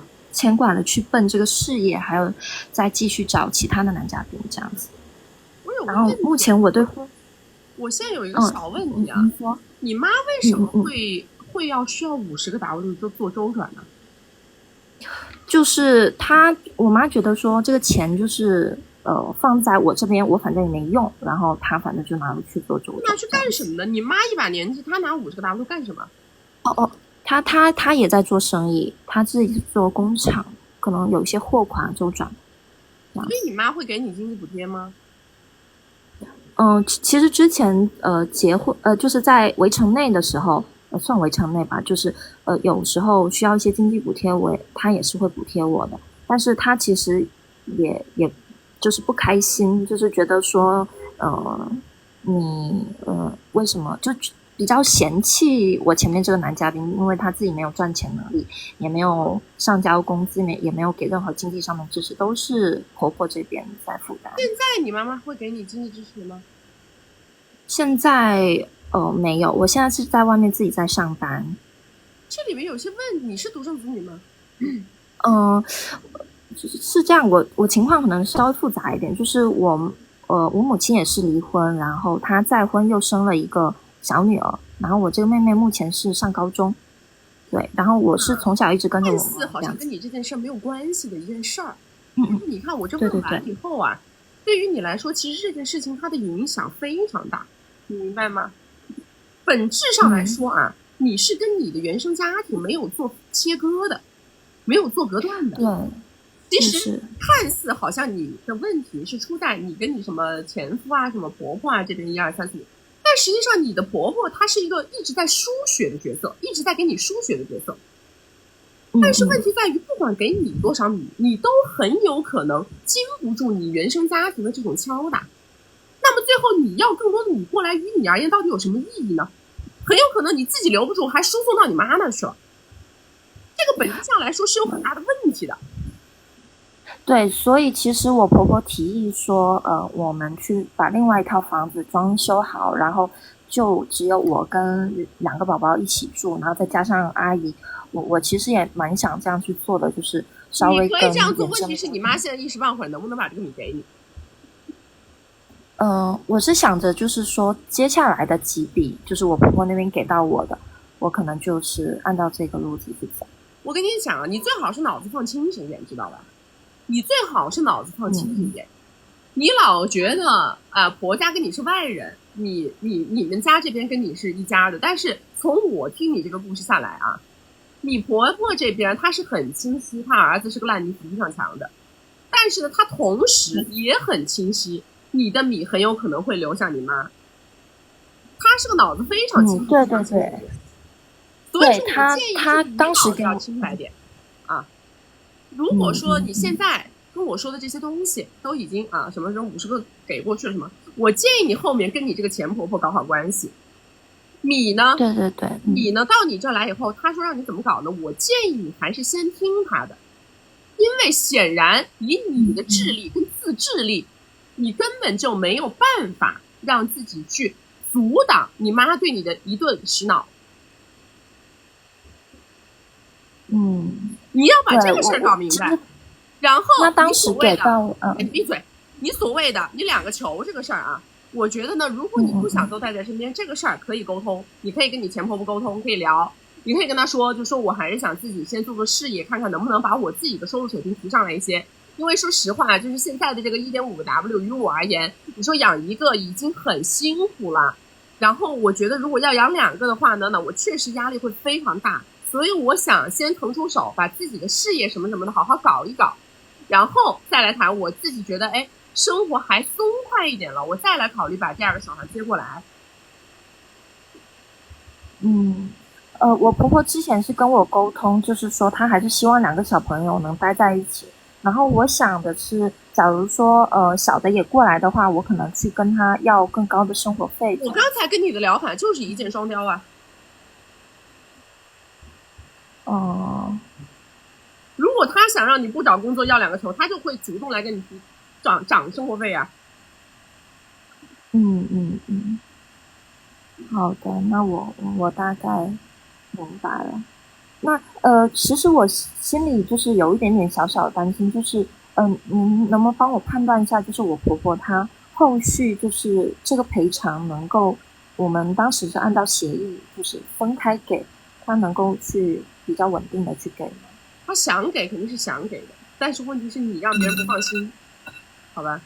的去奔这个事业，还有再继续找其他的男嘉宾这样子。然后目前我现在有一个小问题啊，你妈为什么会需要50个 W 就做周转呢？就是我妈觉得说这个钱就是放在我这边，我反正也没用，然后她反正就拿去做周转。拿去干什么呢？你妈一把年纪，她拿50个 W 干什么？他也在做生意，他自己做工厂，可能有一些货款周转。所以你妈会给你经济补贴吗？其实之前结婚就是在围城内的时候，算围城内吧，就是有时候需要一些经济补贴，他也是会补贴我的，但是他其实也就是不开心，就是觉得说你为什么就比较嫌弃我前面这个男嘉宾，因为他自己没有赚钱能力，也没有上交工资，也没有给任何经济上面支持，都是婆婆这边在负担。现在你妈妈会给你经济支持吗？现在没有，我现在是在外面自己在上班。这里面有些问题，你是独生子女吗？是这样，我情况可能稍微复杂一点，就是我母亲也是离婚，然后她再婚又生了一个小女儿，然后我这个妹妹目前是上高中，对，然后我是从小一直跟着我妈，看似好像跟你这件事没有关系的一件事儿。你看我这问完以后啊，对于你来说，其实这件事情它的影响非常大，你明白吗？本质上来说啊，你是跟你的原生家庭没有做切割的，没有做隔断的。对。其实看似好像你的问题是出在你跟你什么前夫啊、什么婆婆啊这边1、2、3、4，但实际上你的婆婆她是一个一直在输血的角色，一直在给你输血的角色。但是问题在于，不管给你多少米，你都很有可能经不住你原生家庭的这种敲打。那么最后你要更多的米过来，于你而言到底有什么意义呢？很有可能你自己留不住，还输送到你妈那去了。这个本质上来说是有很大的问题的。对，所以其实我婆婆提议说，我们去把另外一套房子装修好，然后就只有我跟2个宝宝一起住，然后再加上阿姨。我其实也蛮想这样去做的，就是稍微你可以这样做，跟问题是你妈现在一时半会儿能不能把这个米给你？我是想着就是说接下来的几笔就是我婆婆那边给到我的，我可能就是按照这个路子去走。我跟你讲啊，你最好是脑子放清醒一点，知道吧？你最好是脑子放清醒一点。你老觉得婆家跟你是外人，你们家这边跟你是一家的，但是从我听你这个故事下来啊，你婆婆这边她是很清晰，她儿子是个烂泥扶不上墙的，但是呢，她同时也很清晰，你的米很有可能会流向你妈。她是个脑子非常清楚的人，对对，所以他当时要清白点啊。如果说你现在跟我说的这些东西都已经什么50个给过去了什么，我建议你后面跟你这个前婆婆搞好关系。米呢？对，米呢？到你这来以后，他说让你怎么搞呢？我建议你还是先听他的，因为显然以你的智力跟自制力，你根本就没有办法让自己去阻挡你妈对你的一顿洗脑。你要把这个事儿搞明白。然后那当时给到闭嘴！你所谓的你2个球这个事儿啊，我觉得呢，如果你不想都带在身边，这个事儿可以沟通，你可以跟你前婆婆沟通，可以聊，你可以跟她说，就说我还是想自己先做个事业，看看能不能把我自己的收入水平提上来一些。因为说实话，就是现在的这个1.5个 W 于我而言，你说养一个已经很辛苦了，然后我觉得如果要养2个的话呢，那我确实压力会非常大。所以我想先腾出手，把自己的事业什么什么的好好搞一搞，然后再来谈我自己觉得生活还松快一点了，我再来考虑把第2个小孩接过来。我婆婆之前是跟我沟通，就是说她还是希望2个小朋友能待在一起。然后我想的是，假如说小的也过来的话，我可能去跟她要更高的生活费。我刚才跟你的聊法就是一箭双雕啊。如果他想让你不找工作要2个球，他就会主动来跟你提涨生活费啊。好的，那我大概明白了。那其实我心里就是有一点点小小的担心，就是您能不能帮我判断一下，就是我婆婆她后续就是这个赔偿能够，我们当时是按照协议就是分开给，她能够去比较稳定的去给吗？他想给肯定是想给的，但是问题是你让别人不放心，好吧？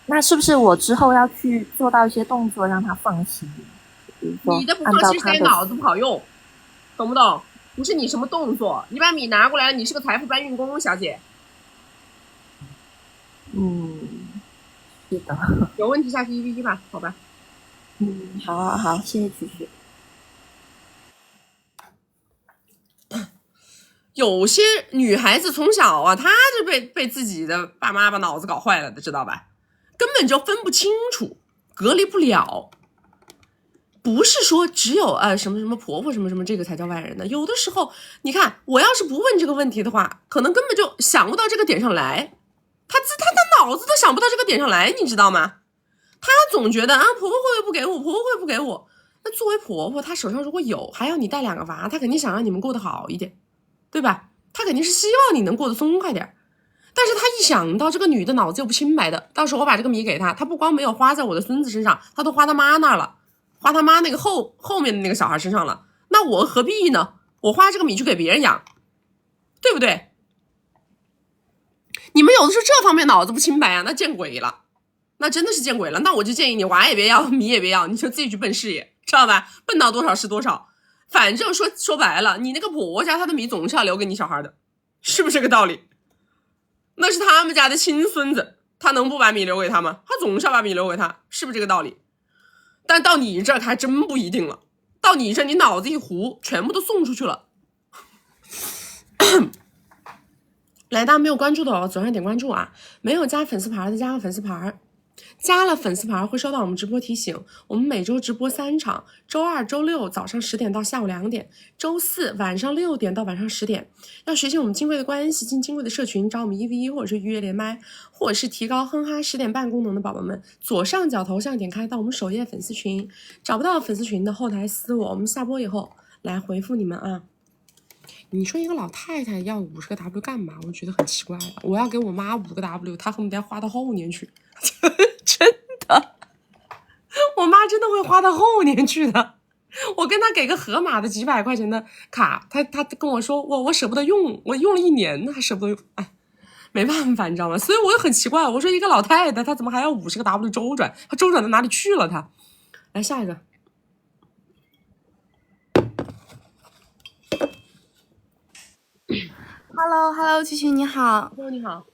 那是不是我之后要去做到一些动作让他放心？比如说你的不放心是你脑子不好用，懂不懂？不是你什么动作，你把米拿过来，你是个财富搬运工，小姐。是的。有问题下去1v1吧，好吧？好，谢谢曲曲。有些女孩子从小啊，她就被自己的爸妈把脑子搞坏了的，知道吧？根本就分不清楚，隔离不了。不是说只有什么什么婆婆什么什么这个才叫外人的，有的时候你看，我要是不问这个问题的话，可能根本就想不到这个点上来，他脑子都想不到这个点上来，你知道吗？他总觉得婆婆会不会不给我，婆婆会不给我。那作为婆婆，她手上如果有，还要你带2个娃，她肯定想让你们过得好一点，对吧？她肯定是希望你能过得松快点。但是她一想到这个女的脑子又不清白的，到时候我把这个米给她，她不光没有花在我的孙子身上，她都花她妈那儿了，花她妈那个后面的那个小孩身上了，那我何必呢？我花这个米去给别人养，对不对？你们有的时候这方面脑子不清白啊，那见鬼了，那真的是见鬼了。那我就建议你娃也别要，米也别要，你就自己去奔事业，知道吧？奔到多少是多少。反正说白了，你那个婆婆家她的米总是要留给你小孩的，是不是这个道理？那是他们家的亲孙子，他能不把米留给他吗？他总是要把米留给他，是不是这个道理？但到你这儿还真不一定了，到你这儿你脑子一糊，全部都送出去了。来，大家没有关注的左上点关注啊，没有加粉丝牌的加个粉丝牌。加了粉丝牌会收到我们直播提醒，我们每周直播3场，周二、周六早上10点到下午2点，周四晚上6点到晚上10点。要学习我们金贵的关系，进金贵的社群，找我们1v1或者是预约连麦，或者是提高哼哈10点半功能的宝宝们，左上角头像点开到我们首页粉丝群，找不到粉丝群的后台私我们下播以后来回复你们啊。你说一个老太太要50个 W 干嘛？我觉得很奇怪的。我要给我妈5个 W， 她恨不得要花到后年去，真的，我妈真的会花到后年去的。我跟她给个盒马的几百块钱的卡，她跟我说我舍不得用，我用了1年呢还舍不得用，哎，没办法，你知道吗？所以我就很奇怪，我说一个老太太她怎么还要50个 W 周转？她周转到哪里去了？她来下一个。Hello，曲曲你好。你好。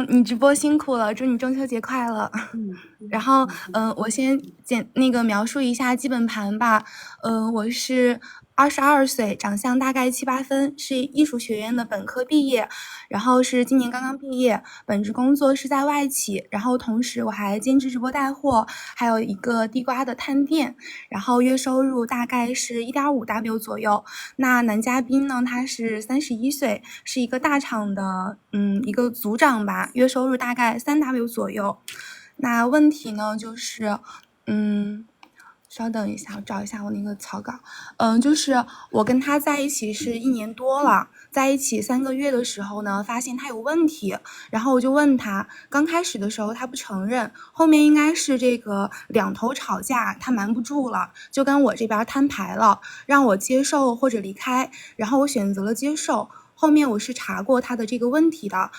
你直播辛苦了，祝你中秋节快乐。然后我先描述一下基本盘吧。我是22岁，长相大概7、8分，是艺术学院的本科毕业，然后是今年刚刚毕业，本职工作是在外企，然后同时我还兼职直播带货，还有一个地瓜的探店，然后月收入大概是1.5 W 左右。那男嘉宾呢，他是31岁，是一个大厂的一个组长吧，月收入大概3 W 左右。那问题呢就是稍等一下，我找一下我那个草稿。就是我跟他在一起是1年多了，在一起3个月的时候呢，发现他有问题，然后我就问他，刚开始的时候他不承认，后面应该是这个两头吵架，他瞒不住了，就跟我这边摊牌了，让我接受或者离开，然后我选择了接受。后面我是查过他的这个问题的，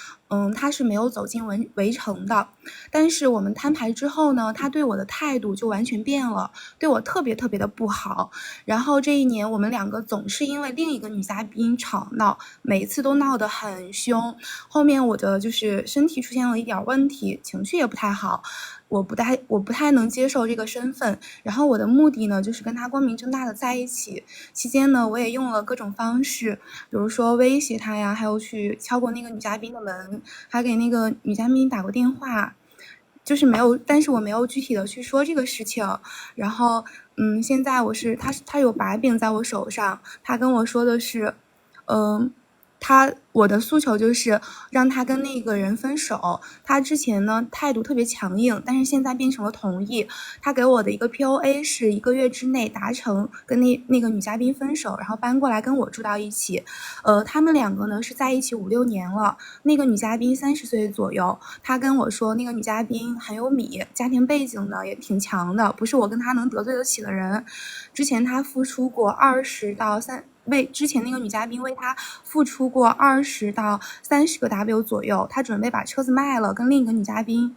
他是没有走进围城的，但是我们摊牌之后呢，他对我的态度就完全变了，对我特别特别的不好。然后这1年我们2个总是因为另一个女嘉宾吵闹，每次都闹得很凶。后面我的就是身体出现了一点问题，情绪也不太好。我不太能接受这个身份，然后我的目的呢，就是跟他光明正大的在一起。期间呢，我也用了各种方式，比如说威胁他呀，还有去敲过那个女嘉宾的门，还给那个女嘉宾打过电话，就是但是我没有具体的去说这个事情。然后，现在他有把柄在我手上，他跟我说的是，我的诉求就是让他跟那个人分手。他之前呢态度特别强硬，但是现在变成了同意。他给我的一个 POA 是1个月之内达成跟那个女嘉宾分手，然后搬过来跟我住到一起。他们2个呢是在一起5、6年了。那个女嘉宾30岁左右，他跟我说那个女嘉宾很有米，家庭背景呢也挺强的，不是我跟他能得罪得起的人。之前他付出过之前那个女嘉宾为他付出过20到30个 W 左右，他准备把车子卖了，跟另一个女嘉宾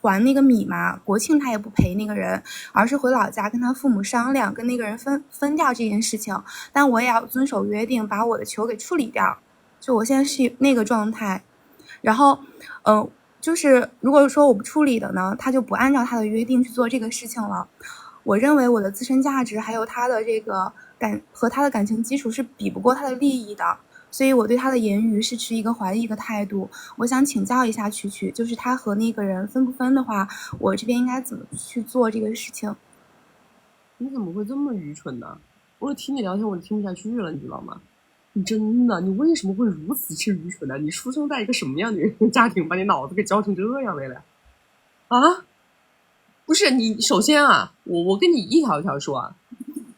还那个米嘛。国庆他也不陪那个人，而是回老家跟他父母商量，跟那个人分掉这件事情。但我也要遵守约定，把我的球给处理掉。就我现在是那个状态，然后就是如果说我不处理的呢，他就不按照他的约定去做这个事情了。我认为我的自身价值还有他的这个和他的感情基础是比不过他的利益的，所以我对他的言语是持一个怀疑的态度。我想请教一下曲曲，就是他和那个人分不分的话，我这边应该怎么去做这个事情？你怎么会这么愚蠢呢？我听你聊天我听不下去了，你知道吗？你真的，你为什么会如此之愚蠢呢？你出生在一个什么样的家庭，把你脑子给教成这样的了？啊？不是你，首先啊，我跟你一条一条说啊，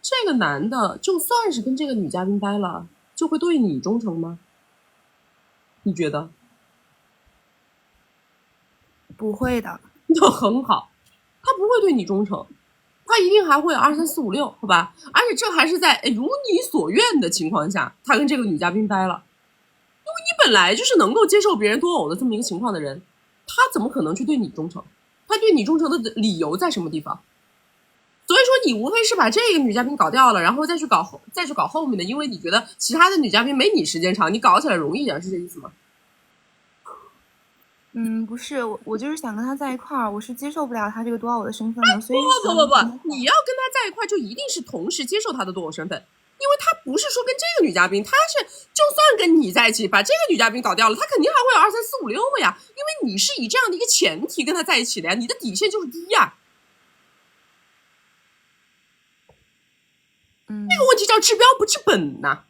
这个男的就算是跟这个女嘉宾待了，就会对你忠诚吗？你觉得？不会的。那很好，他不会对你忠诚，他一定还会有2、3、4、5、6，好吧？而且这还是在如你所愿的情况下，他跟这个女嘉宾待了。因为你本来就是能够接受别人多偶的这么一个情况的人，他怎么可能去对你忠诚？他对你忠诚的理由在什么地方？所以说你无非是把这个女嘉宾搞掉了，然后再去搞后面的，因为你觉得其他的女嘉宾没你时间长，你搞起来容易一点，是这意思吗？不是，我就是想跟他在一块儿，我是接受不了他这个多偶的身份的，所以不，你要跟他在一块就一定是同时接受他的多偶身份，因为为他不是说跟这个女嘉宾，他是就算跟你在一起把这个女嘉宾搞掉了，他肯定还会有2、3、4、5、6个呀，因为你是以这样的一个前提跟他在一起的呀，你的底线就是低呀。这个问题叫治标不治本呐。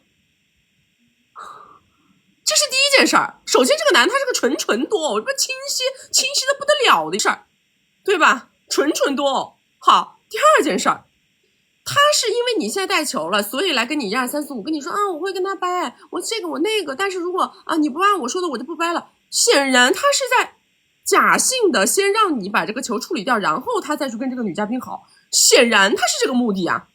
这是第一件事儿。首先，这个男的他是个纯多，我这清晰的不得了的事儿，对吧？纯多。好，第二件事儿，他是因为你现在带球了，所以来跟你1、2、3、4、5跟你说啊，我会跟他掰，我这个我那个，但是如果啊你不按我说的，我就不掰了。显然他是在假性的先让你把这个球处理掉，然后他再去跟这个女嘉宾好。显然他是这个目的啊。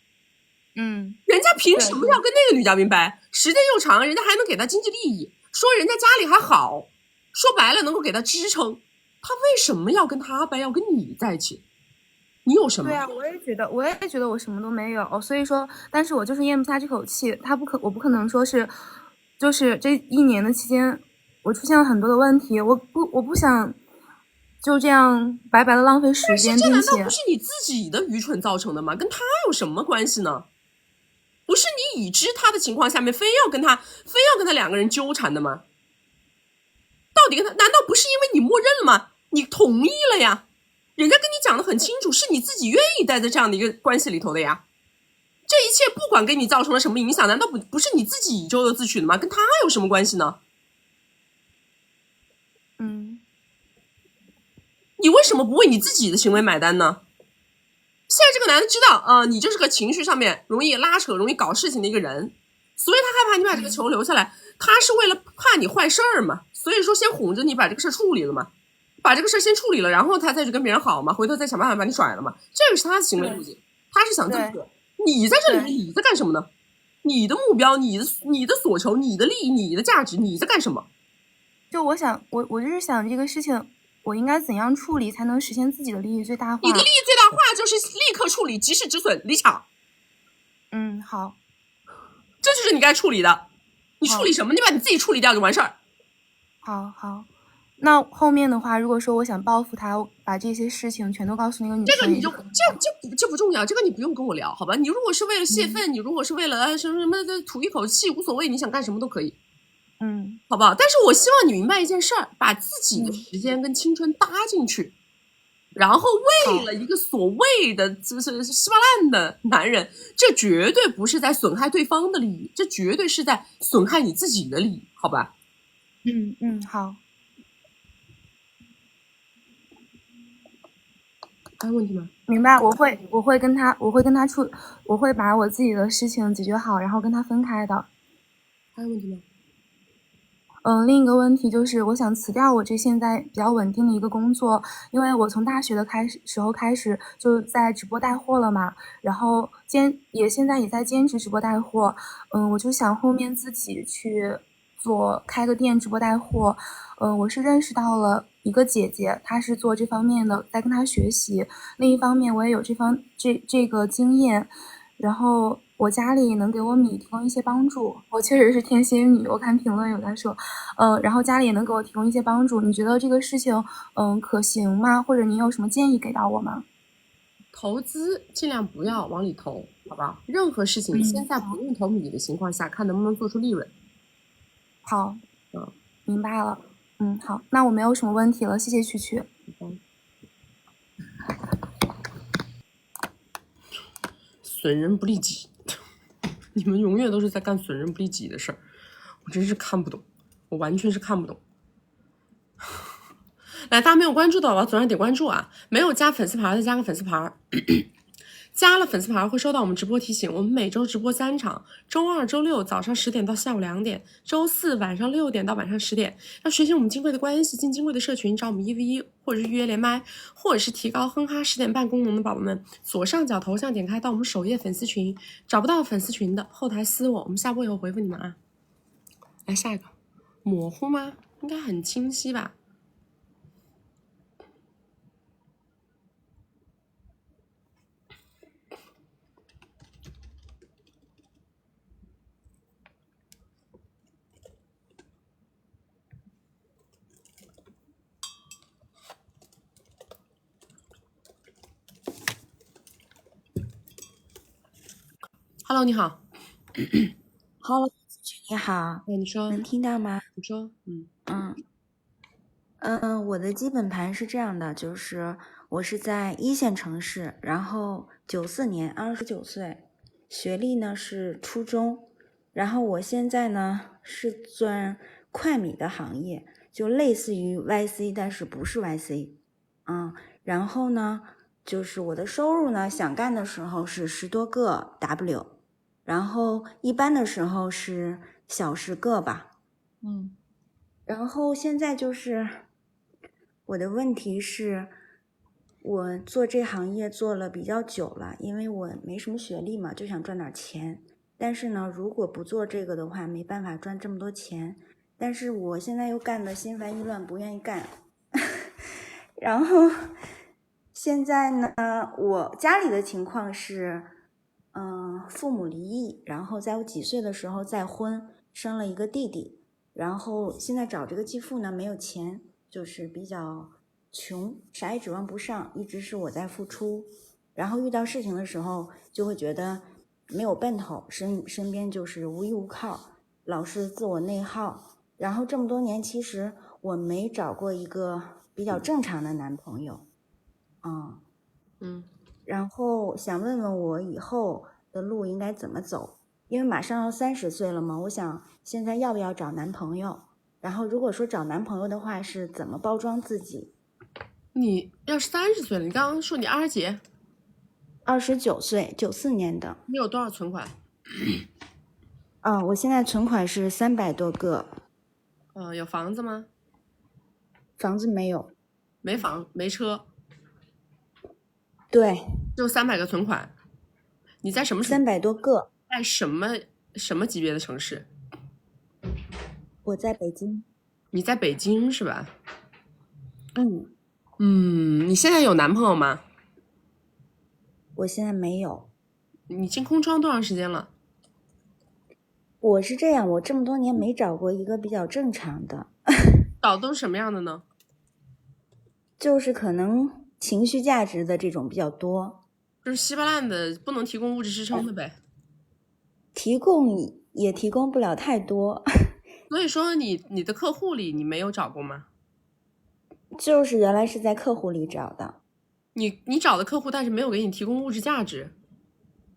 人家凭什么要跟那个女嘉宾掰？时间又长，人家还能给他经济利益，说人家家里还好，说白了能够给他支撑，他为什么要跟他掰，要跟你在一起？你有什么？对啊，我也觉得我什么都没有，所以说，但是我就是咽不下这口气，我不可能说是，就是这1年的期间，我出现了很多的问题，我不想就这样白白的浪费时间，这难道不是你自己的愚蠢造成的吗？跟他有什么关系呢？不是你已知他的情况下面非要跟他2个人纠缠的吗？到底跟他难道不是因为你默认了吗？你同意了呀，人家跟你讲的很清楚，是你自己愿意待在这样的一个关系里头的呀。这一切不管给你造成了什么影响，难道不是你自己咎由自取的吗？跟他有什么关系呢？你为什么不为你自己的行为买单呢？现在这个男的知道你就是个情绪上面容易拉扯容易搞事情的一个人，所以他害怕你把这个球留下来，他是为了怕你坏事儿嘛，所以说先哄着你把这个事处理了嘛，把这个事先处理了，然后他再去跟别人好嘛，回头再想办法把你甩了嘛，这个是他的行为路径，他是想这么做。你在这里你在干什么呢？你的目标你的所求你的利益你的价值你在干什么？就我就是想这个事情我应该怎样处理才能实现自己的利益最大化？你的利益最大化就是立刻处理，及时止损，离场。好，这就是你该处理的。你处理什么？你把你自己处理掉就完事儿。好。那后面的话，如果说我想报复他，把这些事情全都告诉那个女生，这个你就这不重要，这个你不用跟我聊，好吧？你如果是为了泄愤，你如果是为了什么的吐一口气，无所谓，你想干什么都可以。好不好？但是我希望你明白一件事儿，把自己的时间跟青春搭进去，然后为了一个所谓的就是稀巴烂的男人，这绝对不是在损害对方的利益，这绝对是在损害你自己的利益，好吧？好。还有问题吗？明白，我会跟他我会把我自己的事情解决好，然后跟他分开的。还有问题吗？另一个问题就是我想辞掉我这现在比较稳定的一个工作，因为我从大学的时候开始就在直播带货了嘛，然后现在也在兼职直播带货，我就想后面自己去开个店直播带货，我是认识到了一个姐姐，她是做这方面的，在跟她学习，另一方面我也有这个经验，然后我家里能给我米提供一些帮助，我确实是天蝎女，我看评论有在说，然后家里也能给我提供一些帮助，你觉得这个事情可行吗？或者你有什么建议给到我吗？投资尽量不要往里投，好吧？任何事情先在不用投米的情况下，看能不能做出利润。好，明白了。好，那我没有什么问题了，谢谢曲曲。损人不利己，你们永远都是在干损人不利己的事儿，我真是看不懂，我完全是看不懂。来，大家没有关注的，我要左上点关注啊！没有加粉丝牌的加个粉丝牌。加了粉丝牌会收到我们直播提醒，我们每周直播3场，周2、周6早上10点到下午2点，周4晚上6点到晚上10点。要学习我们金贵的关系，进金贵的社群，找我们1v1，或者是预约连麦，或者是提高哼哈10点半功能的宝宝们，左上角头像点开到我们首页粉丝群，找不到粉丝群的后台私我们下播以后回复你们啊。来下一个，模糊吗？应该很清晰吧。Hello， 你好。Hello，你好，你说，能听到吗？你说，我的基本盘是这样的，就是我是在1线城市，然后94年29岁，学历呢是初中，然后我现在呢是做快米的行业，就类似于 YC，但是不是 YC，然后呢就是我的收入呢，想干的时候是10多个 W，然后一般的时候是小10个吧，然后现在就是我的问题是，我做这行业做了比较久了，因为我没什么学历嘛，就想赚点钱。但是呢，如果不做这个的话，没办法赚这么多钱。但是我现在又干得心烦意乱，不愿意干。然后现在呢，我家里的情况是，父母离异，然后在我几岁的时候再婚，生了一个弟弟。然后现在找这个继父呢，没有钱，就是比较穷，啥也指望不上，一直是我在付出。然后遇到事情的时候，就会觉得没有奔头，身边就是无依无靠，老是自我内耗。然后这么多年，其实我没找过一个比较正常的男朋友，然后想问问我以后的路应该怎么走，因为马上要30岁了嘛，我想现在要不要找男朋友，然后如果说找男朋友的话是怎么包装自己。你要是30岁了，你刚刚说你20几29岁，94年的。你有多少存款？我现在存款是300多个。有房子吗？房子没有。没房没车。对，就300个存款。你在什么300多个。在什么级别的城市？我在北京。你在北京是吧？你现在有男朋友吗？我现在没有。你进空窗多长时间了？我是这样，我这么多年没找过一个比较正常的。找都是什么样的呢？就是可能情绪价值的这种比较多。就是稀巴烂的，不能提供物质支撑的呗。提供也提供不了太多。所以说你的客户里你没有找过吗？就是原来是在客户里找的。你找的客户，但是没有给你提供物质价值。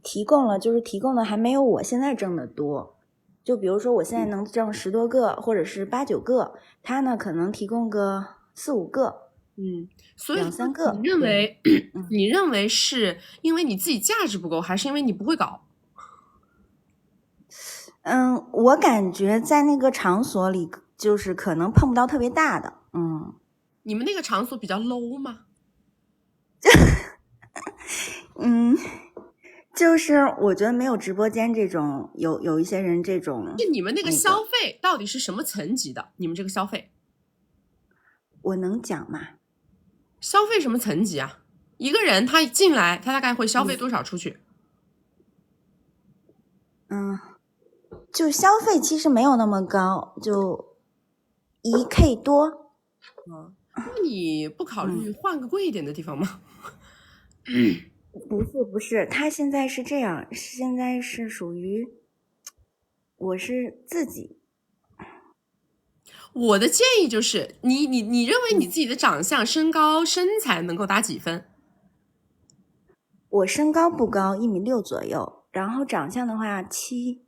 提供了，就是提供的还没有我现在挣的多。就比如说我现在能挣10多个，或者是8、9个，他呢可能提供个4、5个。所以2、3个。你认为是因为你自己价值不够，还是因为你不会搞？我感觉在那个场所里，就是可能碰不到特别大的。你们那个场所比较 low 吗？就是我觉得没有直播间这种，有一些人这种。就你们那个消费到底是什么层级的？你们这个消费，我能讲吗？消费什么层级啊？一个人他进来，他大概会消费多少出去？就消费其实没有那么高，就1K 多。那你不考虑换个贵一点的地方吗？不是，他现在是这样，现在是属于我是自己。我的建议就是，你认为你自己的长相、身高、身材能够打几分？我身高不高，1.6米左右，然后长相的话7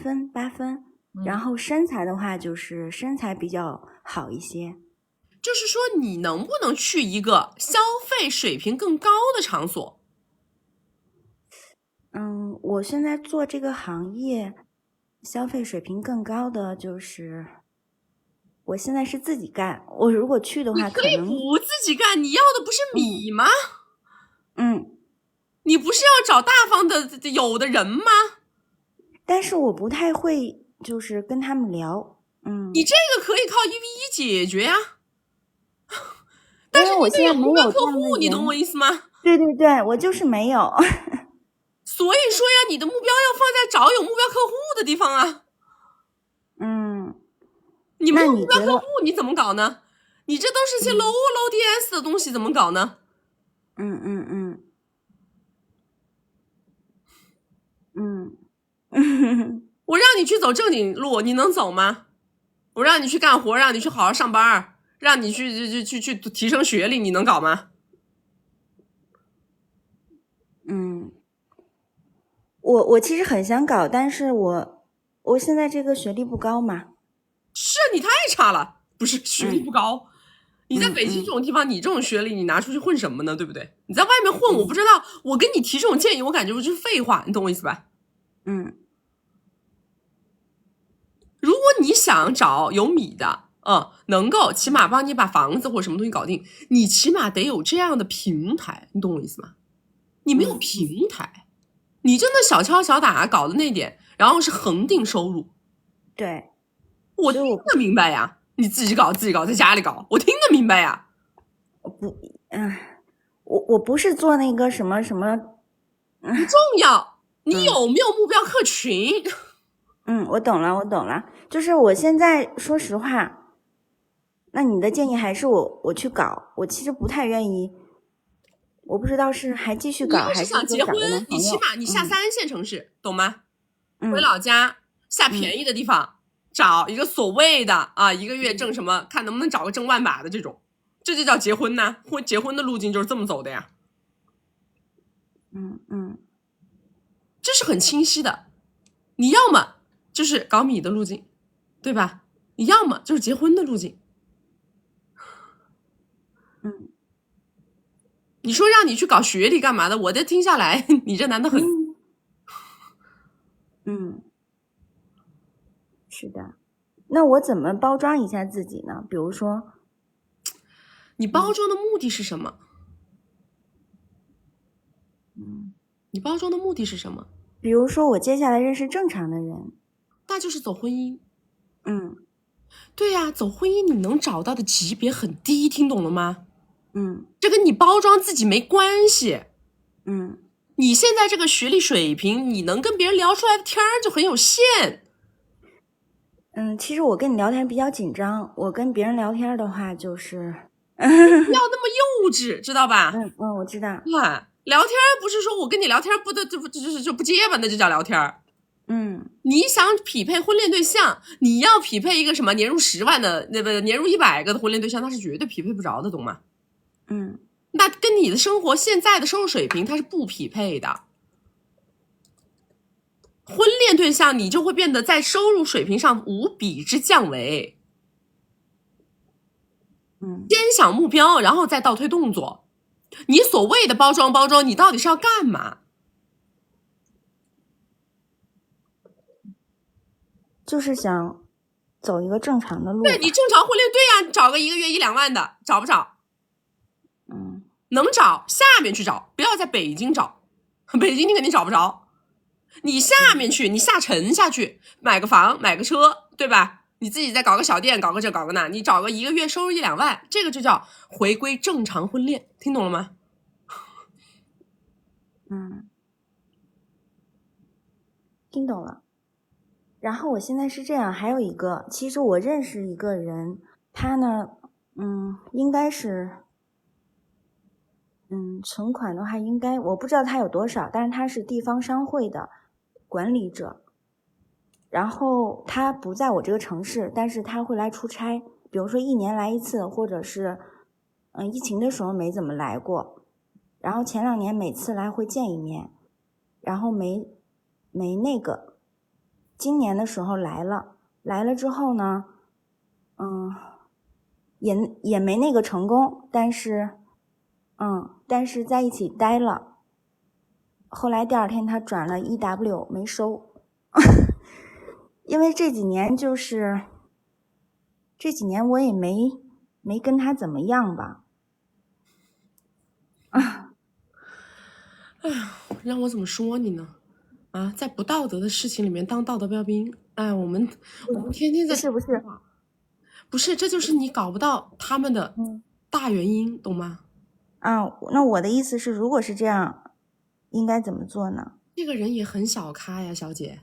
分8分，然后身材的话就是身材比较好一些。就是说，你能不能去一个消费水平更高的场所？我现在做这个行业，消费水平更高的就是我现在是自己干。我如果去的话，你可以不自己干，你要的不是米吗？你不是要找大方的有的人吗？但是我不太会，就是跟他们聊。你这个可以靠1v1解决呀。但是我现在没有目标客户，你懂我意思吗？对对对，我就是没有。所以说呀，你的目标要放在找有目标客户的地方啊。你没有目标客户，你怎么搞呢？你这都是些 low DS 的东西，怎么搞呢？你去走正经路，你能走吗？我让你去干活，让你去好好上班，让你去提升学历，你能搞吗？我其实很想搞，但是我现在这个学历不高嘛。是你太差了，不是学历不高。你在北京这种地方，你这种学历，你拿出去混什么呢？对不对？你在外面混，我不知道。我跟你提这种建议，我感觉就是废话，你懂我意思吧？如果你想找有米的，能够起码帮你把房子或者什么东西搞定，你起码得有这样的平台，你懂我意思吗？你没有平台，你就那小敲小打搞的那点，然后是恒定收入。对，我听得明白呀，你自己搞，在家里搞，我听得明白呀。我不是做那个什么什么，不重要，你有没有目标客群？我懂了，就是我现在说实话，那你的建议还是我去搞，我其实不太愿意，我不知道是还继续搞还是想结婚，你起码你下3线城市，懂吗？回老家下便宜的地方，找一个所谓的一个月挣什么，看能不能找个挣万把的这种，这就叫结婚呢。结婚的路径就是这么走的呀。这是很清晰的。你要么就是搞米的路径，对吧？你要么就是结婚的路径。你说让你去搞学历干嘛的？我这听下来，你这男的很。是的。那我怎么包装一下自己呢？比如说，你包装的目的是什么？你包装的目的是什么？比如说我接下来认识正常的人，那就是走婚姻。对呀，走婚姻你能找到的级别很低，听懂了吗？这跟你包装自己没关系。你现在这个学历水平，你能跟别人聊出来的天就很有限。其实我跟你聊天比较紧张，我跟别人聊天的话就是不要那么幼稚，知道吧？我知道。聊天不是说我跟你聊天就不结巴，那就叫聊天。你想匹配婚恋对象，你要匹配一个什么年入10万的，年入100个的婚恋对象，他是绝对匹配不着的，懂吗？那跟你的生活现在的收入水平，它是不匹配的。婚恋对象你就会变得在收入水平上无比之降维。先想目标，然后再倒推动作。你所谓的包装，你到底是要干嘛？就是想走一个正常的路。对，你正常婚恋，对呀，找个1个月1-2万的，找不找？能找，下面去找，不要在北京找。北京你肯定找不着。你下面去，你下沉下去，买个房，买个车，对吧？你自己再搞个小店，搞个这搞个那，你找个1个月收入1-2万，这个就叫回归正常婚恋，听懂了吗？听懂了。然后我现在是这样，还有一个，其实我认识一个人，他呢，应该是，存款的话应该，我不知道他有多少，但是他是地方商会的管理者。然后他不在我这个城市，但是他会来出差，比如说1年来1次，或者是，疫情的时候没怎么来过，然后前2年每次来会见一面，然后没那个。今年的时候来了之后呢，也没那个成功，但是在一起待了。后来第2天他转了1W 没收，因为这几年我也没跟他怎么样吧。哎呀，让我怎么说你呢？在不道德的事情里面当道德标兵，我们天天在不是，这就是你搞不到他们的大原因，懂吗？那我的意思是，如果是这样，应该怎么做呢？这个人也很小咖呀，小姐。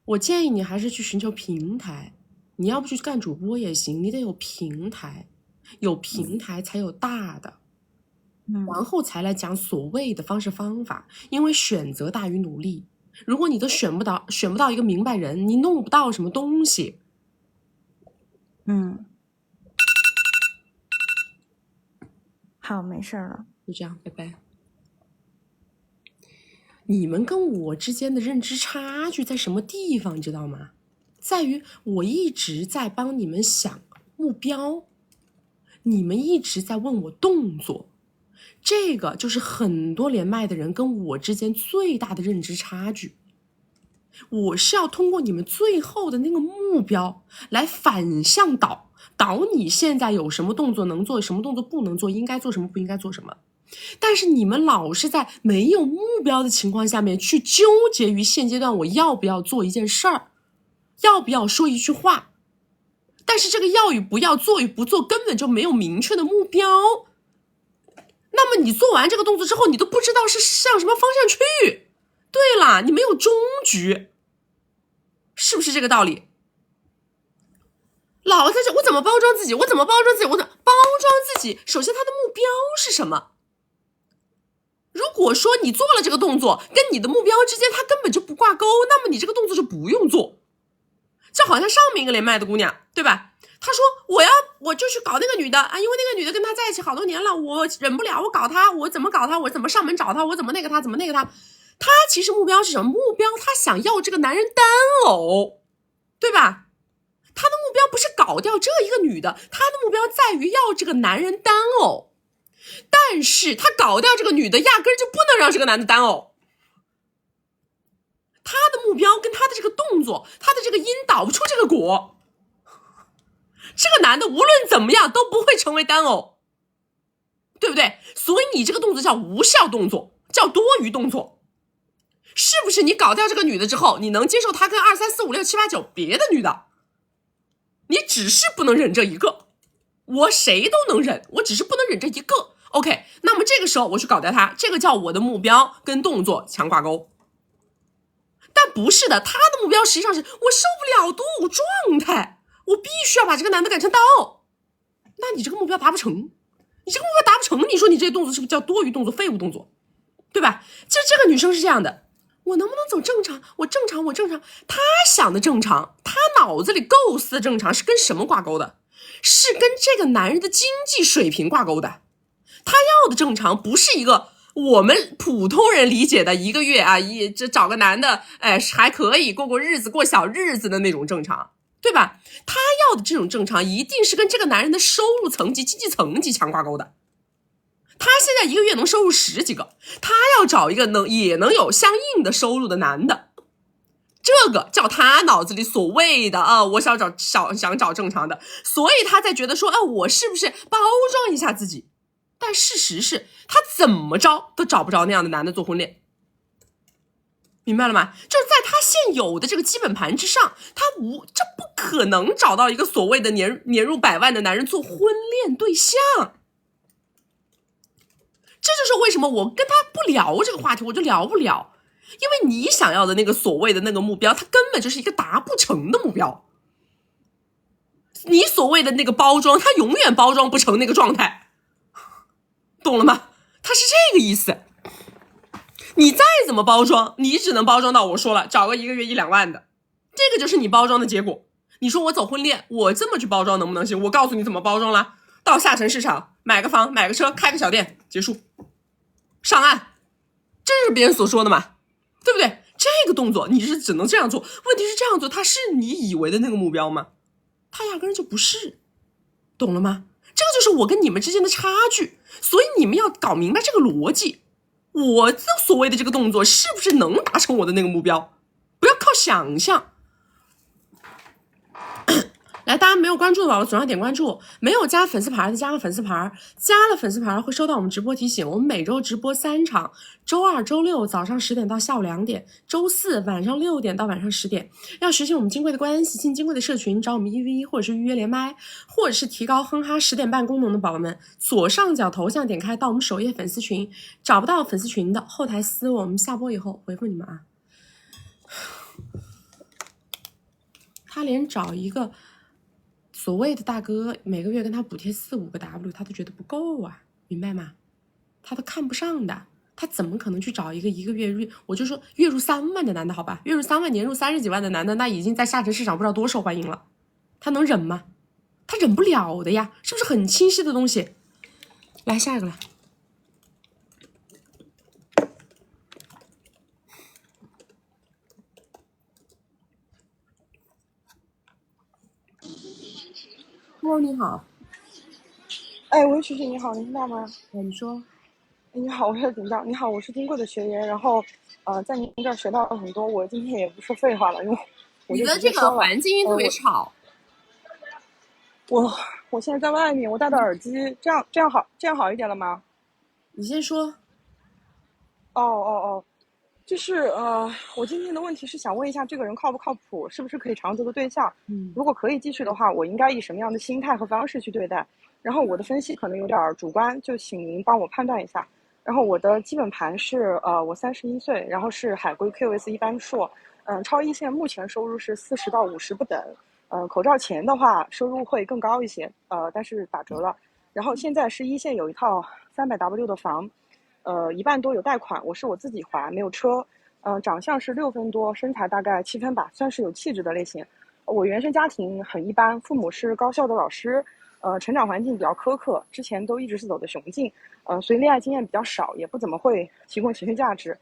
我建议你还是去寻求平台，你要不去干主播也行，你得有平台，有平台才有大的。然后才来讲所谓的方式方法，因为选择大于努力。如果你都选不到一个明白人，你弄不到什么东西。好，没事了。就这样，拜拜。你们跟我之间的认知差距在什么地方，你知道吗？在于我一直在帮你们想目标，你们一直在问我动作，这个就是很多连麦的人跟我之间最大的认知差距。我是要通过你们最后的那个目标来反向导你现在有什么动作能做，什么动作不能做，应该做什么，不应该做什么。但是你们老是在没有目标的情况下面去纠结于现阶段我要不要做一件事儿，要不要说一句话，但是这个要与不要，做与不做根本就没有明确的目标。那么你做完这个动作之后，你都不知道是向什么方向去。对了，你没有终局，是不是这个道理？老在这，我怎么包装自己？我怎么包装自己？我怎么包装自己？首先，他的目标是什么？如果说你做了这个动作，跟你的目标之间它根本就不挂钩，那么你这个动作就不用做。就好像上面一个连麦的姑娘，对吧？她说我就去搞那个女的啊，因为那个女的跟他在一起好多年了，我忍不了，我搞她，我怎么搞她？我怎么上门找她？我怎么那个她？怎么那个她？她其实目标是什么？目标她想要这个男人单偶，对吧？她的目标不是搞掉这一个女的，她的目标在于要这个男人单偶。但是他搞掉这个女的，压根就不能让这个男的单偶。他的目标跟他的这个动作，他的这个因导不出这个果。这个男的无论怎么样都不会成为单偶，对不对？所以你这个动作叫无效动作，叫多余动作。是不是你搞掉这个女的之后，你能接受他跟2、3、4、5、6、7、8、9别的女的？你只是不能忍这一个。我谁都能忍，我只是不能忍这一个。OK， 那么这个时候我去搞掉它，这个叫我的目标跟动作强挂钩。但不是的，他的目标实际上是我受不了多偶状态，我必须要把这个男的改成单偶。那你这个目标达不成，你说你这些动作是不是叫多余动作、废物动作，对吧？这个女生是这样的，我能不能走正常？我正常。她想的正常，她脑子里构思的正常是跟什么挂钩的？是跟这个男人的经济水平挂钩的。他要的正常不是一个我们普通人理解的1个月啊，这找个男的，还可以过日子，过小日子的那种正常，对吧？他要的这种正常一定是跟这个男人的收入层级、经济层级强挂钩的。他现在1个月能收入10几个，他要找一个也能有相应的收入的男的，这个叫他脑子里所谓的我想找正常的，所以他在觉得说我是不是包装一下自己？但事实是他怎么着都找不着那样的男的做婚恋，明白了吗？就是在他现有的这个基本盘之上，这不可能找到一个所谓的年入100万的男人做婚恋对象。这就是为什么我跟他不聊这个话题，我就聊不了，因为你想要的那个所谓的那个目标，它根本就是一个达不成的目标。你所谓的那个包装，它永远包装不成那个状态。懂了吗？他是这个意思。你再怎么包装，你只能包装到我说了找个1个月1、2万的，这个就是你包装的结果。你说我走婚恋，我这么去包装能不能行？我告诉你怎么包装了，到下沉市场买个房买个车开个小店结束，上岸，这是别人所说的嘛，对不对？这个动作你是只能这样做，问题是这样做它是你以为的那个目标吗？它压根就不是，懂了吗？这个就是我跟你们之间的差距，所以你们要搞明白这个逻辑。我所谓的这个动作是不是能达成我的那个目标？不要靠想象。来，大家没有关注的宝宝左上点关注，没有加粉丝牌的加个粉丝牌，加了粉丝牌会收到我们直播提醒。我们每周直播3场，周2、周6早上10点到下午2点，周4晚上6点到晚上10点。要学习我们金贵的关系，进金贵的社群，找我们1v1或者是预约连麦，或者是提高哼哈10点半功能的宝宝们，左上角头像点开到我们首页粉丝群，找不到粉丝群的后台私我们下播以后回复你们啊。他连找一个所谓的大哥每个月跟他补贴4、5个 W 他都觉得不够啊，明白吗？他都看不上的，他怎么可能去找一个月我就说月入3万的男的，好吧，月入3万，年入30几万的男的，那已经在下沉市场不知道多受欢迎了，他能忍吗？他忍不了的呀，是不是很清晰的东西？来下一个来。Hello， 你好。哎，喂，曲曲你好，能听到吗？你说。你好，我有点紧张。你好，我是金贵的学员，然后在您这儿学到了很多。我今天也不说废话了，因为我就你的这个直接说了。环境音特别吵。我现在在外面，我戴的耳机，这样好一点了吗？你先说。就是我今天的问题是想问一下，这个人靠不靠谱，是不是可以长久的对象？如果可以继续的话，我应该以什么样的心态和方式去对待？然后我的分析可能有点主观，就请您帮我判断一下。然后我的基本盘是我31岁，然后是海归 QS 一般硕，超一线目前收入是40到50不等，口罩前的话收入会更高一些，但是打折了。然后现在是一线有一套300W 的房。1半多有贷款，我是我自己还，没有车。长相是6分多，身材大概7分吧，算是有气质的类型。我原生家庭很一般，父母是高校的老师，成长环境比较苛刻，之前都一直是走的雄竞，所以恋爱经验比较少，也不怎么会提供情绪价值。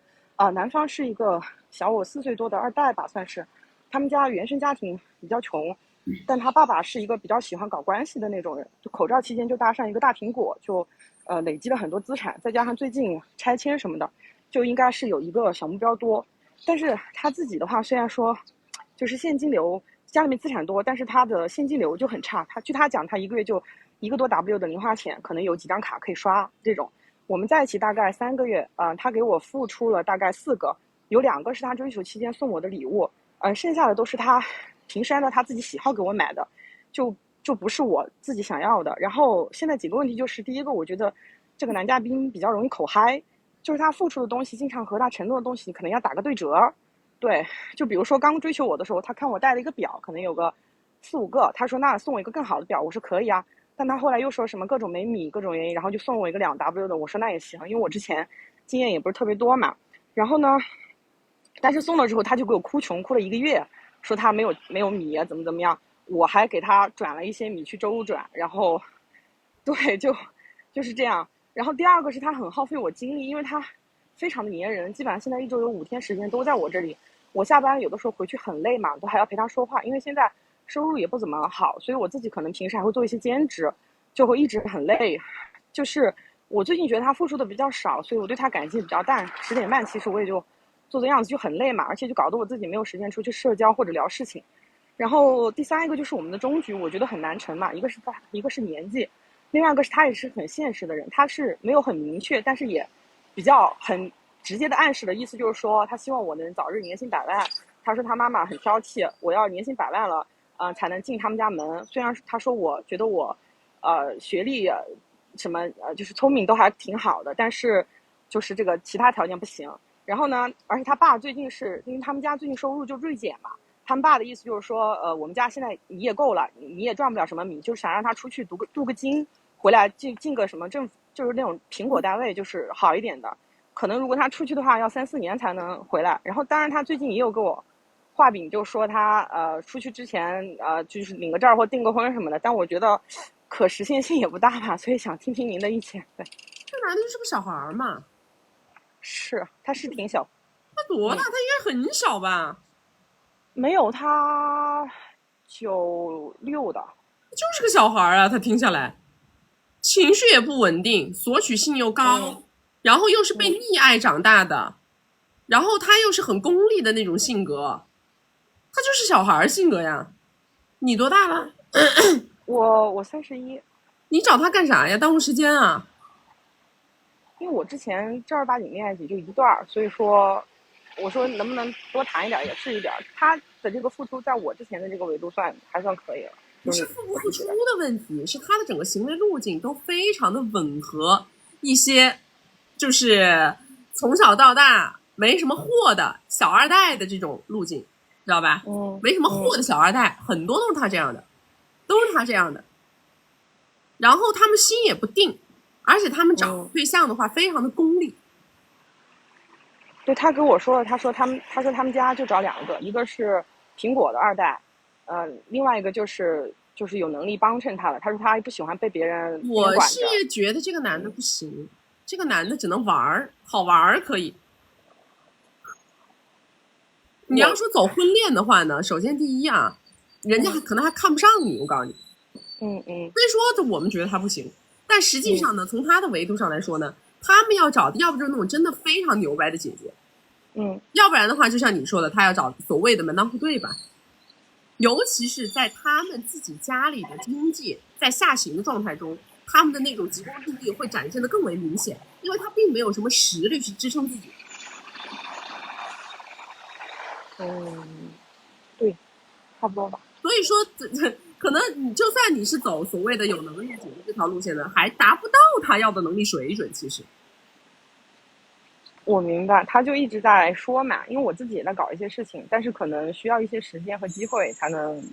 男方是一个小我4岁多的2代吧，算是。他们家原生家庭比较穷，但他爸爸是一个比较喜欢搞关系的那种人，就口罩期间就搭上一个大苹果，就累积了很多资产，再加上最近拆迁什么的，就应该是有一个小目标多。但是他自己的话，虽然说就是现金流家里面资产多，但是他的现金流就很差。据他讲，他一个月就1个多 W 的零花钱，可能有几张卡可以刷这种。我们在一起大概3个月，他给我付出了大概4个，有2个是他追求期间送我的礼物，剩下的都是他平时按照他自己喜好给我买的，就不是我自己想要的。然后现在几个问题就是，第一个，我觉得这个男嘉宾比较容易口嗨，就是他付出的东西经常和他承诺的东西可能要打个对折。对，就比如说刚追求我的时候，他看我戴了一个表，可能有个4、5个，他说那送我一个更好的表，我说可以啊。但他后来又说什么各种没米各种原因，然后就送我一个2W 的，我说那也行，因为我之前经验也不是特别多嘛。然后呢，但是送了之后他就给我哭穷，哭了1个月，说他没有米啊，怎么样。我还给他转了一些米去周转，然后对，就是这样。然后第二个是他很耗费我精力，因为他非常的粘人，基本上现在1周有5天时间都在我这里。我下班有的时候回去很累嘛，都还要陪他说话，因为现在收入也不怎么好，所以我自己可能平时还会做一些兼职，就会一直很累。就是我最近觉得他付出的比较少，所以我对他感情比较淡。10点半其实我也就做的样子就很累嘛，而且就搞得我自己没有时间出去社交或者聊事情。然后第3个就是我们的终局，我觉得很难成嘛，一个是年纪，另外一个是他也是很现实的人，他是没有很明确，但是也比较很直接的暗示的意思，就是说他希望我能早日年薪100万。他说他妈妈很挑剔，我要年薪100万了，才能进他们家门。虽然他说我觉得我，学历什么就是聪明都还挺好的，但是就是这个其他条件不行。然后呢，而且他爸最近是因为他们家最近收入就锐减嘛。他们爸的意思就是说，我们家现在你也够了，你也赚不了什么米，就是想让他出去镀个金，回来进个什么政府，就是那种苹果单位，就是好一点的。可能如果他出去的话，要3、4年才能回来。然后，当然他最近也有给我画饼，就说他出去之前就是领个证或订个婚什么的。但我觉得可实现性也不大吧，所以想听听您的意见。对，这男的就是个小孩嘛。是，他是挺小。他多大？他应该很小吧？没有，他96的，就是个小孩啊！他听下来，情绪也不稳定，索取性又高，然后又是被溺爱长大的，然后他又是很功利的那种性格，他就是小孩性格呀。你多大了？我31。你找他干啥呀？耽误时间啊？因为我之前正儿八经恋爱也就1段，所以说我说能不能多谈一点也是一点。他的这个付出在我之前的这个维度还算可以了。不是付不付出的问题，是他的整个行为路径都非常的吻合一些就是从小到大没什么货的小2代的这种路径，知道吧？没什么货的小2代，很多都是他这样的，然后他们心也不定，而且他们找对象的话非常的功利，对，他跟我说了，他说他们家就找2个，一个是苹果的2代，另外一个就是有能力帮衬他的。他说他不喜欢被别人我管着。是觉得这个男的不行，这个男的只能玩儿，好玩儿可以。你要说走婚恋的话呢，首先第一啊，人家可能还看不上你，我告诉你。所以说我们觉得他不行，但实际上呢，从他的维度上来说呢，他们要找的要不就是那种真的非常牛掰的姐姐，要不然的话就像你说的，他要找所谓的门当户对吧。尤其是在他们自己家里的经济在下行的状态中，他们的那种急功近利会展现的更为明显，因为他并没有什么实力去支撑自己。对，差不多吧。所以说可能你就算你是走所谓的有能力姐姐这条路线的，还达不到他要的能力水准。其实我明白，他就一直在说嘛，因为我自己也在搞一些事情，但是可能需要一些时间和机会才能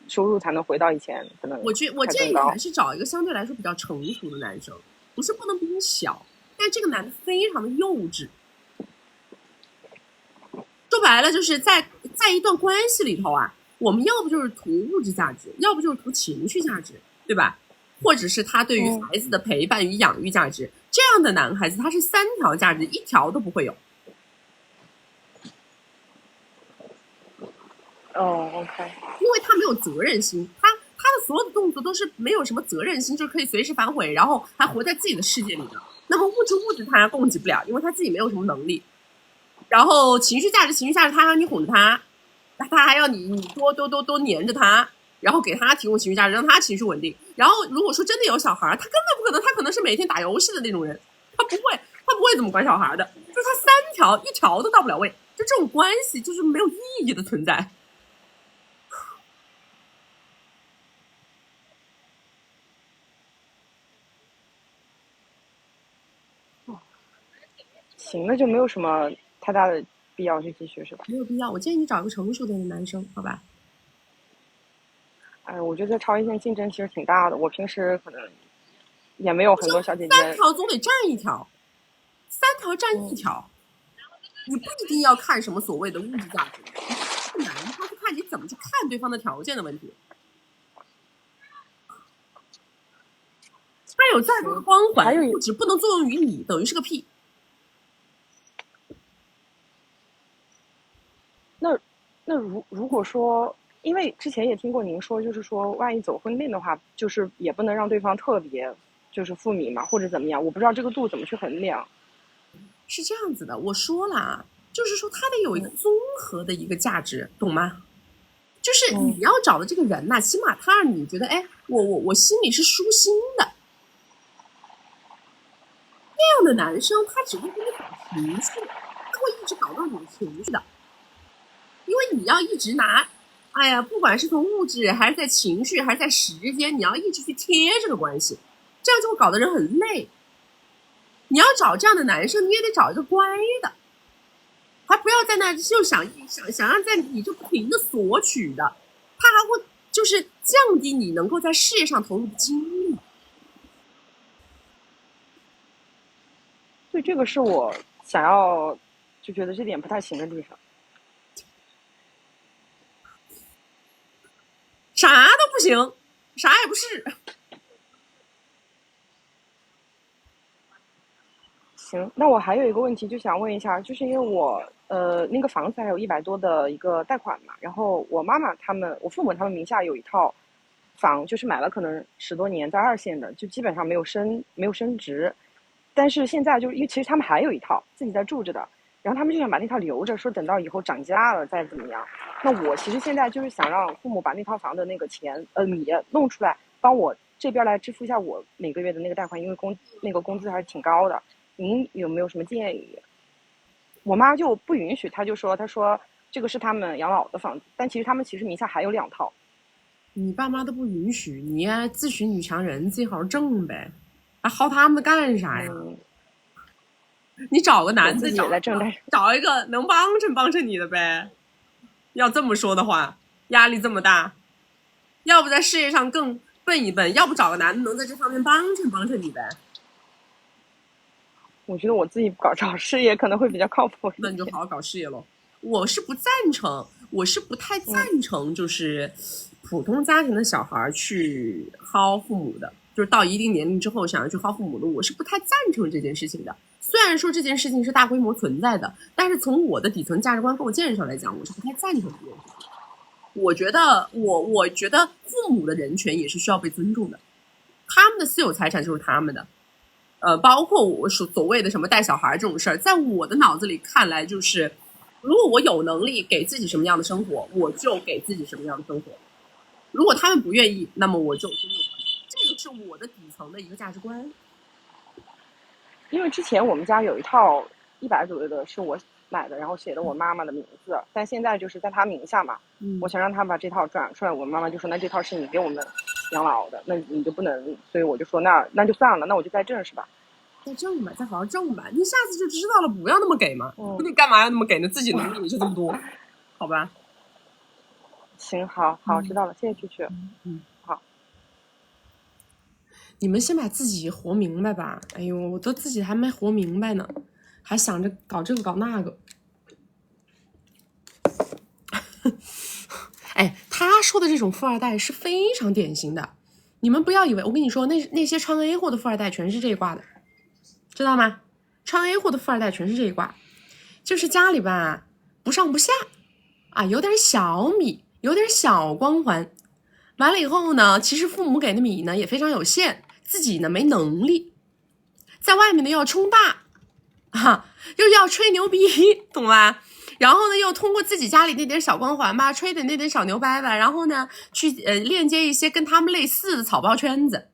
收入才能回到以前。可能我建议你还是找一个相对来说比较成熟的男生，不是不能比你小，但这个男的非常的幼稚。说白了就是在一段关系里头啊，我们要不就是图物质价值，要不就是图情绪价值，对吧？或者是他对于孩子的陪伴与养育价值，这样的男孩子他是3条价值1条都不会有。OK， 因为他没有责任心，他的所有的动作都是没有什么责任心，就可以随时反悔，然后还活在自己的世界里的。那么物质他供给不了，因为他自己没有什么能力。然后情绪价值他还要你哄着他还要你多黏着他，然后给他提供情绪价值，让他情绪稳定。然后如果说真的有小孩，他根本不可能，他可能是每天打游戏的那种人，他不会怎么管小孩的，就是他3条1条都到不了位，就这种关系就是没有意义的存在。行，那就没有什么太大的必要去继续，是吧？没有必要，我建议你找一个成熟点的男生，好吧？我觉得潮一线竞争其实挺大的，我平时可能也没有很多小姐姐。3条总得占1条，3条占1条，你不一定要看什么所谓的物质价值，不难，他是看你怎么去看对方的条件的问题。他有再多的光环，物质不能作用于你，等于是个屁。那如果说，因为之前也听过您说，就是说万一走婚恋的话，就是也不能让对方特别就是负你嘛，或者怎么样，我不知道这个度怎么去衡量。是这样子的，我说了，就是说他得有一个综合的一个价值，懂吗？就是你要找的这个人呐，起码他让你觉得，哎，我心里是舒心的。这样的男生，他只会跟你搞情绪，他会一直搞到你的情绪的。因为你要一直拿，哎呀，不管是从物质还是在情绪还是在时间，你要一直去贴这个关系，这样就会搞得人很累。你要找这样的男生，你也得找一个乖的，还不要在那就想让在你就不停的索取的，他还会就是降低你能够在事业上投入的精力。对，这个是我想要就觉得这点不太行的地方。啥都不行，啥也不是。行，那我还有一个问题就想问一下，就是因为我那个房子还有100多的一个贷款嘛，然后我妈妈我父母他们名下有一套房，就是买了可能10多年在2线的，就基本上没有升值，但是现在就是因为其实他们还有一套自己在住着的，然后他们就想把那套留着，说等到以后涨价了再怎么样。那我其实现在就是想让父母把那套房的那个钱米弄出来，帮我这边来支付一下我每个月的那个贷款，因为工资还是挺高的。您有没有什么建议？我妈就不允许，她说这个是他们养老的房子，但其实他们名下还有2套。你爸妈都不允许，你自诩女强人，自己好好挣呗，还薅他们的干啥呀？你找个男的，找一个能帮衬你的呗。要这么说的话，压力这么大，要不在事业上更笨一笨，要不找个男的能在这方面帮衬你呗。我觉得我自己找事业可能会比较靠谱一点。那你就好好搞事业咯。我是不太赞成就是普通家庭的小孩去薅父母的，就是到一定年龄之后想要去薅父母的，我是不太赞成这件事情的。虽然说这件事情是大规模存在的，但是从我的底层价值观构建上来讲，我是不太赞成这件事情。我觉得父母的人权也是需要被尊重的，他们的私有财产就是他们的。包括我所谓的什么带小孩这种事儿，在我的脑子里看来，就是如果我有能力给自己什么样的生活，我就给自己什么样的生活。如果他们不愿意，那么我就尊重他们。这个是我的底层的一个价值观。因为之前我们家有一套100左右的是我买的，然后写的我妈妈的名字，但现在就是在她名下嘛。我想让她把这套转出来，我妈妈就说那这套是你给我们养老的，那你就不能，所以我就说那就算了，那我就再挣是吧？再挣吧，再好好挣吧，你下次就知道了，不要那么给嘛。你干嘛要那么给呢？自己能力也就这么多，好吧？行，好，知道了，谢谢蛐蛐。好。你们先把自己活明白吧。哎呦，我都自己还没活明白呢，还想着搞这个搞那个。哎，他说的这种富二代是非常典型的，你们不要以为，我跟你说，那些穿 A 货的富二代全是这一挂的，知道吗？穿 A 货的富二代全是这一挂，就是家里吧不上不下啊，有点小米，有点小光环。完了以后呢，其实父母给的米呢也非常有限，自己呢没能力，在外面呢要冲大又要吹牛逼，懂吧？然后呢又通过自己家里那点小光环吧，吹的那点小牛掰吧，然后呢去链接一些跟他们类似的草包圈子，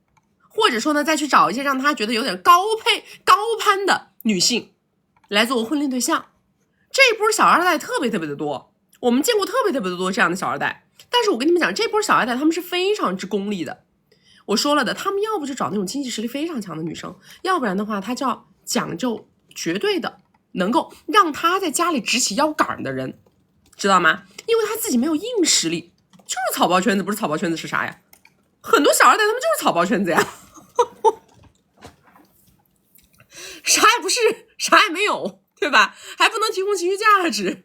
或者说呢再去找一些让他觉得有点高攀的女性来做婚恋对象。这一波小二代特别的多，我们见过特别多这样的小二代。但是我跟你们讲，这波小二代他们是非常之功利的。我说了的，他们要不就找那种经济实力非常强的女生，要不然的话他就要讲究绝对的能够让他在家里直起腰杆的人，知道吗？因为他自己没有硬实力，就是草包圈子，不是草包圈子是啥呀？很多小二代他们就是草包圈子呀啥也不是，啥也没有，对吧？还不能提供情绪价值。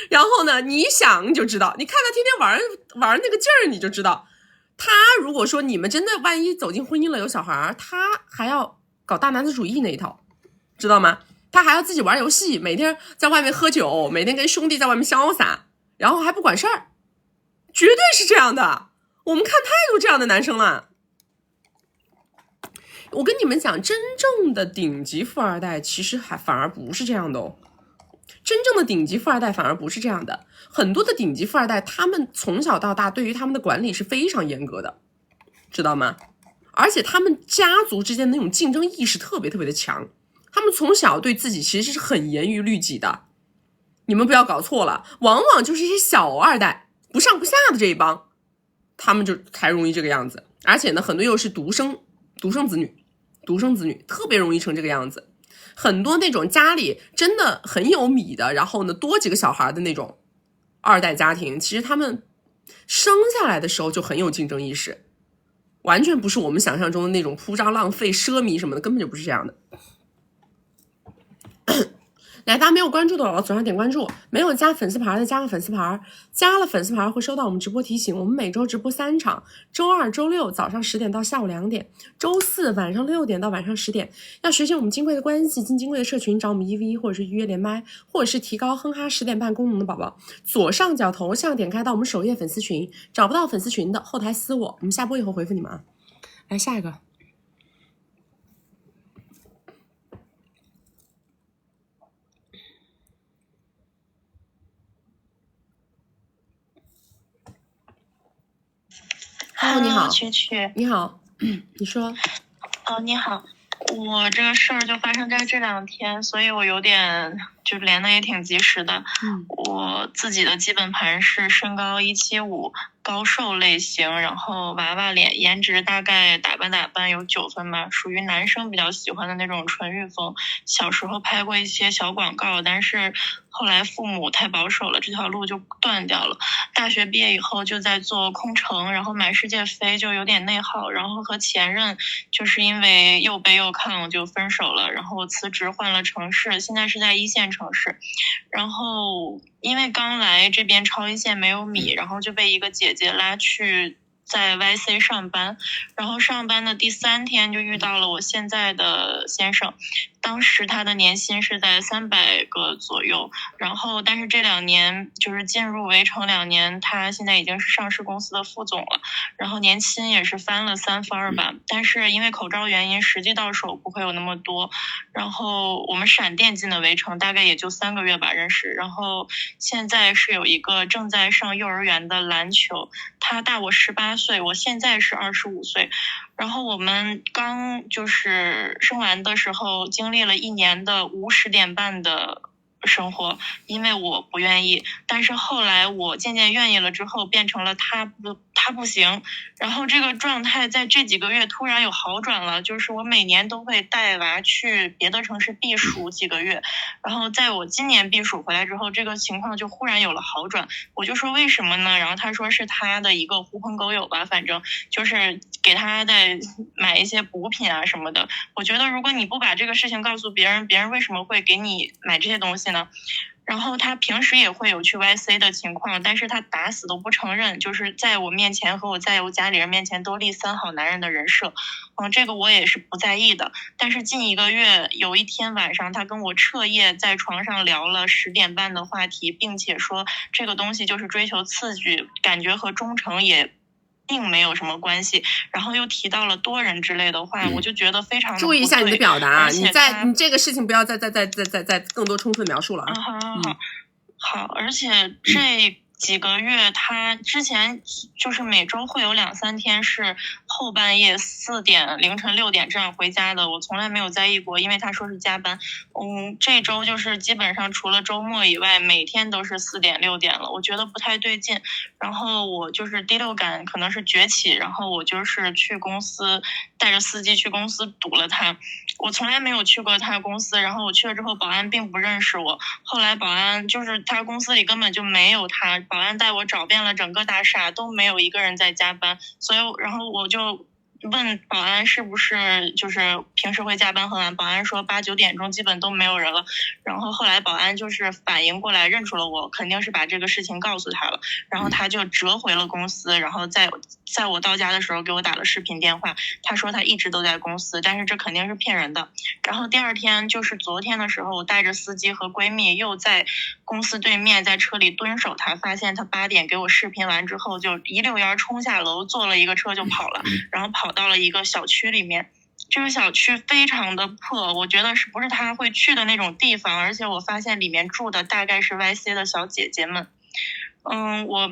然后呢，你想就知道，你看他天天玩那个劲儿，你就知道，他如果说你们真的万一走进婚姻了有小孩，他还要搞大男子主义那一套，知道吗？他还要自己玩游戏，每天在外面喝酒，每天跟兄弟在外面潇洒，然后还不管事儿，绝对是这样的。我们看太多这样的男生了。我跟你们讲，真正的顶级富二代其实反而不是这样的哦。真正的顶级富二代反而不是这样的，很多的顶级富二代他们从小到大对于他们的管理是非常严格的，知道吗？而且他们家族之间的那种竞争意识特别的强，他们从小对自己其实是很严于律己的。你们不要搞错了，往往就是一些小二代不上不下的这一帮，他们就才容易这个样子。而且呢，很多又是独生子女特别容易成这个样子。很多那种家里真的很有米的，然后呢多几个小孩的那种二代家庭，其实他们生下来的时候就很有竞争意识，完全不是我们想象中的那种铺张浪费奢靡什么的，根本就不是这样的。来，大家没有关注的往左上点关注，没有加粉丝牌的加个粉丝牌，加了粉丝牌会收到我们直播提醒。我们每周直播3场，周2、周6早上10点到下午2点，周4晚上6点到晚上10点。要学习我们金贵的关系，进金贵的社群，找我们1v1或者是预约连麦，或者是提高哼哈10点半功能的宝宝，左上角头像点开到我们首页粉丝群，找不到粉丝群的后台私我们下播以后回复你们啊。来下一个。你好，蛐蛐，你好，你说。你好，我这个事儿就发生在这2天，所以我有点就连的也挺及时的。我自己的基本盘是身高175，高瘦类型，然后娃娃脸，颜值大概打扮有9分吧，属于男生比较喜欢的那种纯欲风。小时候拍过一些小广告，但是后来父母太保守了，这条路就断掉了。大学毕业以后就在做空乘，然后买世界飞，就有点内耗，然后和前任就是因为又卑又亢就分手了，然后辞职换了城市，现在是在1线城市。然后因为刚来这边超一线没有米，然后就被一个姐姐拉去在 YC 上班，然后上班的第3天就遇到了我现在的先生，当时他的年薪是在300个左右，然后但是这2年就是进入围城2年，他现在已经是上市公司的副总了，然后年薪也是翻了3番儿吧，但是因为口罩原因，实际到手不会有那么多。然后我们闪电进的围城，大概也就3个月吧认识，然后现在是有一个正在上幼儿园的篮球，他大我18岁，我现在是25岁。然后我们刚就是生完的时候，经历了1年的无10点半的生活，因为我不愿意，但是后来我渐渐愿意了之后，变成了他不行，然后这个状态在这几个月突然有好转了，就是我每年都会带娃去别的城市避暑几个月，然后在我今年避暑回来之后，这个情况就忽然有了好转。我就说为什么呢？然后他说是他的一个狐朋狗友吧，反正就是给他在买一些补品啊什么的。我觉得如果你不把这个事情告诉别人，别人为什么会给你买这些东西呢？然后他平时也会有去 YC 的情况，但是他打死都不承认，就是在我面前和在我家里人面前都立3好男人的人设。这个我也是不在意的。但是近1个月有一天晚上，他跟我彻夜在床上聊了10点半的话题，并且说这个东西就是追求刺激，感觉和忠诚也并没有什么关系，然后又提到了多人之类的话，我就觉得非常的注意一下你的表达，你这个事情不要再更多充分描述了啊。好，而且这几个月他之前就是每周会有2、3天是后半夜4点、凌晨6点这样回家的，我从来没有在意过，因为他说是加班。这周就是基本上除了周末以外，每天都是4点、6点了，我觉得不太对劲。然后我就是第六感可能是崛起，然后我就是去公司带着司机去公司堵了他。我从来没有去过他公司，然后我去了之后，保安并不认识我。后来保安就是他公司里根本就没有他，保安带我找遍了整个大厦，都没有一个人在加班。所以然后我就问保安是不是就是平时会加班很晚，保安说8、9点钟基本都没有人了。然后后来保安就是反应过来认出了我，肯定是把这个事情告诉他了，然后他就折回了公司，然后在我到家的时候给我打了视频电话，他说他一直都在公司，但是这肯定是骗人的。然后第2天就是昨天的时候，我带着司机和闺蜜又在公司对面在车里蹲守他，发现他8点给我视频完之后，就一溜烟冲下楼，坐了一个车就跑了，然后跑到了一个小区里面。这个小区非常的破，我觉得是不是他会去的那种地方，而且我发现里面住的大概是 YC 的小姐姐们。我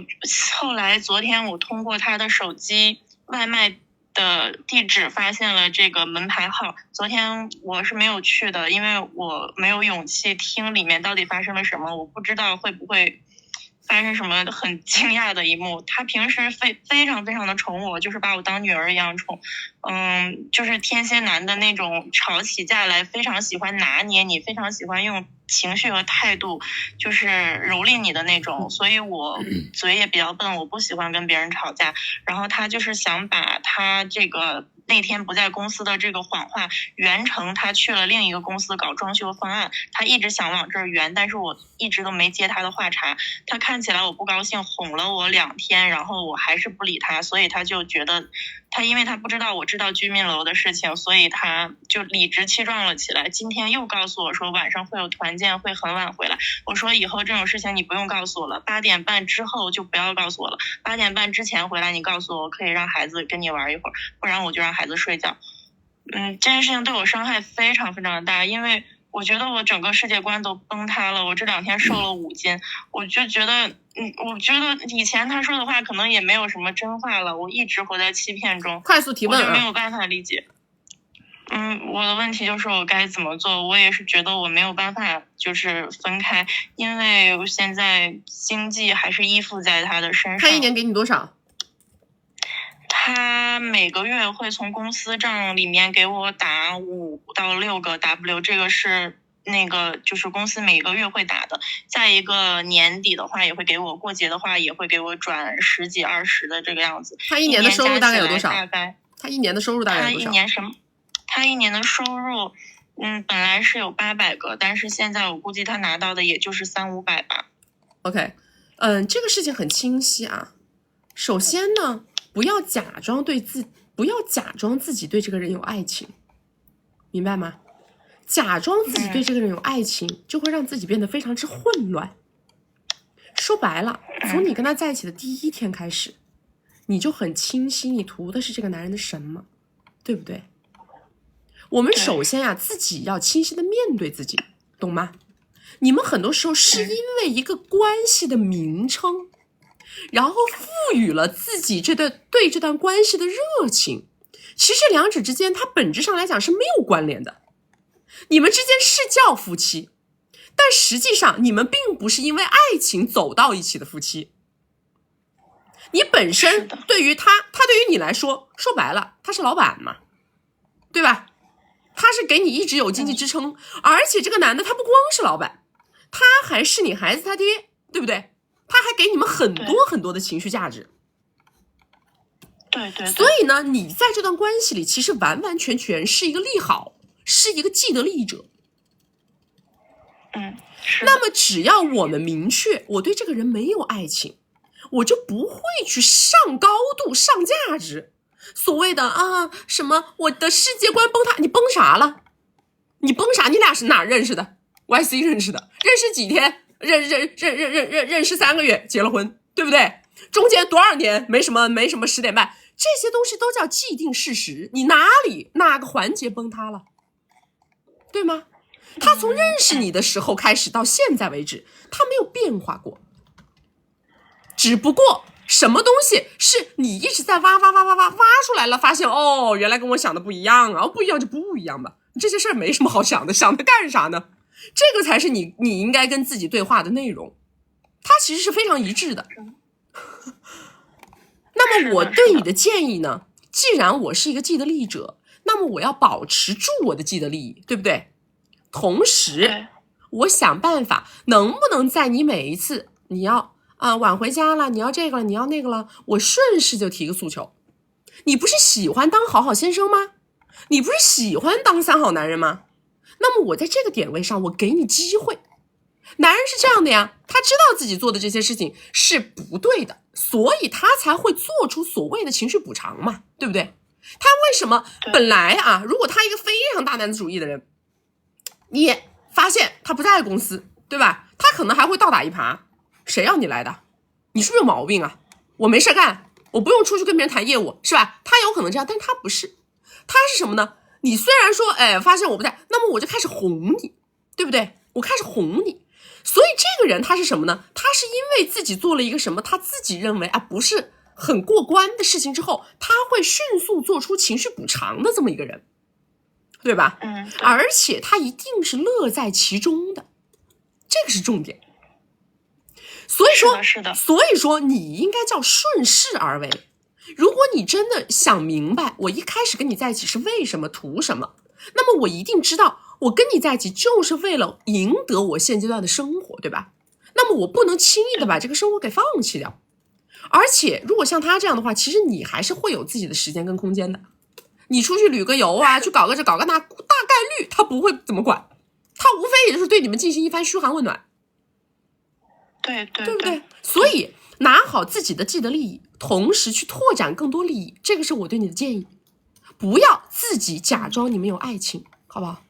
后来昨天我通过他的手机外卖的地址发现了这个门牌号，昨天我是没有去的，因为我没有勇气听里面到底发生了什么，我不知道会不会发生什么很惊讶的一幕。他平时非常非常的宠我，就是把我当女儿一样宠。就是天蝎男的那种吵起架来非常喜欢拿捏你，非常喜欢用情绪和态度就是蹂躏你的那种，所以我嘴也比较笨，我不喜欢跟别人吵架。然后他就是想把他这个那天不在公司的这个谎话圆成他去了另一个公司搞装修方案，他一直想往这儿圆，但是我一直都没接他的话茬。他看起来我不高兴，哄了我2天，然后我还是不理他，所以他就觉得因为他不知道我知道居民楼的事情，所以他就理直气壮了起来。今天又告诉我说晚上会有团建，会很晚回来。我说以后这种事情你不用告诉我了，8点半之后就不要告诉我了，8点半之前回来你告诉我，我可以让孩子跟你玩一会儿，不然我就让孩子睡觉。这件事情对我伤害非常非常的大，因为我觉得我整个世界观都崩塌了。我这2天瘦了5斤，我就觉得我觉得以前他说的话可能也没有什么真话了，我一直活在欺骗中。快速提问，我就没有办法理解。我的问题就是我该怎么做？我也是觉得我没有办法就是分开，因为我现在经济还是依附在他的身上。他1年给你多少？他每个月会从公司账里面给我打5到6个 W， 这个是那个就是公司每个月会打的，再一个年底的话也会给我，过节的话也会给我转10几20的这个样子。他一年的收入大概有多少？他一年的收入大概有多少？他一年的收入，本来是有800个，但是现在我估计他拿到的也就是300-500吧。OK， 这个事情很清晰啊。首先呢，不要假装自己对这个人有爱情，明白吗？假装自己对这个人有爱情，就会让自己变得非常之混乱。说白了，从你跟他在一起的第一天开始，你就很清晰你图的是这个男人的什么，对不对？我们首先啊，自己要清晰的面对自己，懂吗？你们很多时候是因为一个关系的名称，然后赋予了自己对这段关系的热情，其实两者之间它本质上来讲是没有关联的。你们之间是叫夫妻，但实际上你们并不是因为爱情走到一起的夫妻。你本身对于他对于你来说，说白了他是老板嘛，对吧？他是给你一直有经济支撑，而且这个男的他不光是老板，他还是你孩子他爹，对不对？他还给你们很多很多的情绪价值。对。所以呢，你在这段关系里其实完完全全是一个利好，是一个既得利益者。那么只要我们明确我对这个人没有爱情，我就不会去上高度上价值。所谓的什么我的世界观崩塌，你崩啥了？你崩啥？你俩是哪认识的？ YC 认识的，认识几天？认识3个月，结了婚，对不对？中间多少年没什么10点半，这些东西都叫既定事实。你哪个环节崩塌了，对吗？他从认识你的时候开始到现在为止，他没有变化过，只不过什么东西是你一直在挖出来了，发现原来跟我想的不一样啊，不一样就不一样吧，这些事儿没什么好想的，想它干啥呢？这个才是你应该跟自己对话的内容，它其实是非常一致的。那么我对你的建议呢，既然我是一个既得利益者，那么我要保持住我的既得利益，对不对？同时我想办法能不能在你每一次你要晚回家了，你要这个了，你要那个了，我顺势就提个诉求。你不是喜欢当好好先生吗？你不是喜欢当3好男人吗？那么我在这个点位上，我给你机会。男人是这样的呀，他知道自己做的这些事情是不对的，所以他才会做出所谓的情绪补偿嘛，对不对？他为什么本来如果他一个非常大男子主义的人，你发现他不在公司，对吧？他可能还会倒打一耙，谁让你来的？你是不是有毛病啊？我没事干，我不用出去跟别人谈业务，是吧？他有可能这样，但他不是。他是什么呢？你虽然说发现我不在，那么我就开始哄你，对不对？我开始哄你。所以这个人他是什么呢？他是因为自己做了一个什么他自己认为不是很过关的事情之后，他会迅速做出情绪补偿的这么一个人，对吧？而且他一定是乐在其中的，这个是重点。所以说你应该叫顺势而为。如果你真的想明白我一开始跟你在一起是为什么图什么，那么我一定知道我跟你在一起就是为了赢得我现阶段的生活，对吧？那么我不能轻易的把这个生活给放弃掉。而且如果像他这样的话，其实你还是会有自己的时间跟空间的。你出去旅个游去搞个这搞个那，大概率他不会怎么管，他无非也就是对你们进行一番嘘寒问暖，对不对？所以拿好自己的既得利益，同时去拓展更多利益，这个是我对你的建议。不要自己假装你们有爱情，好不好？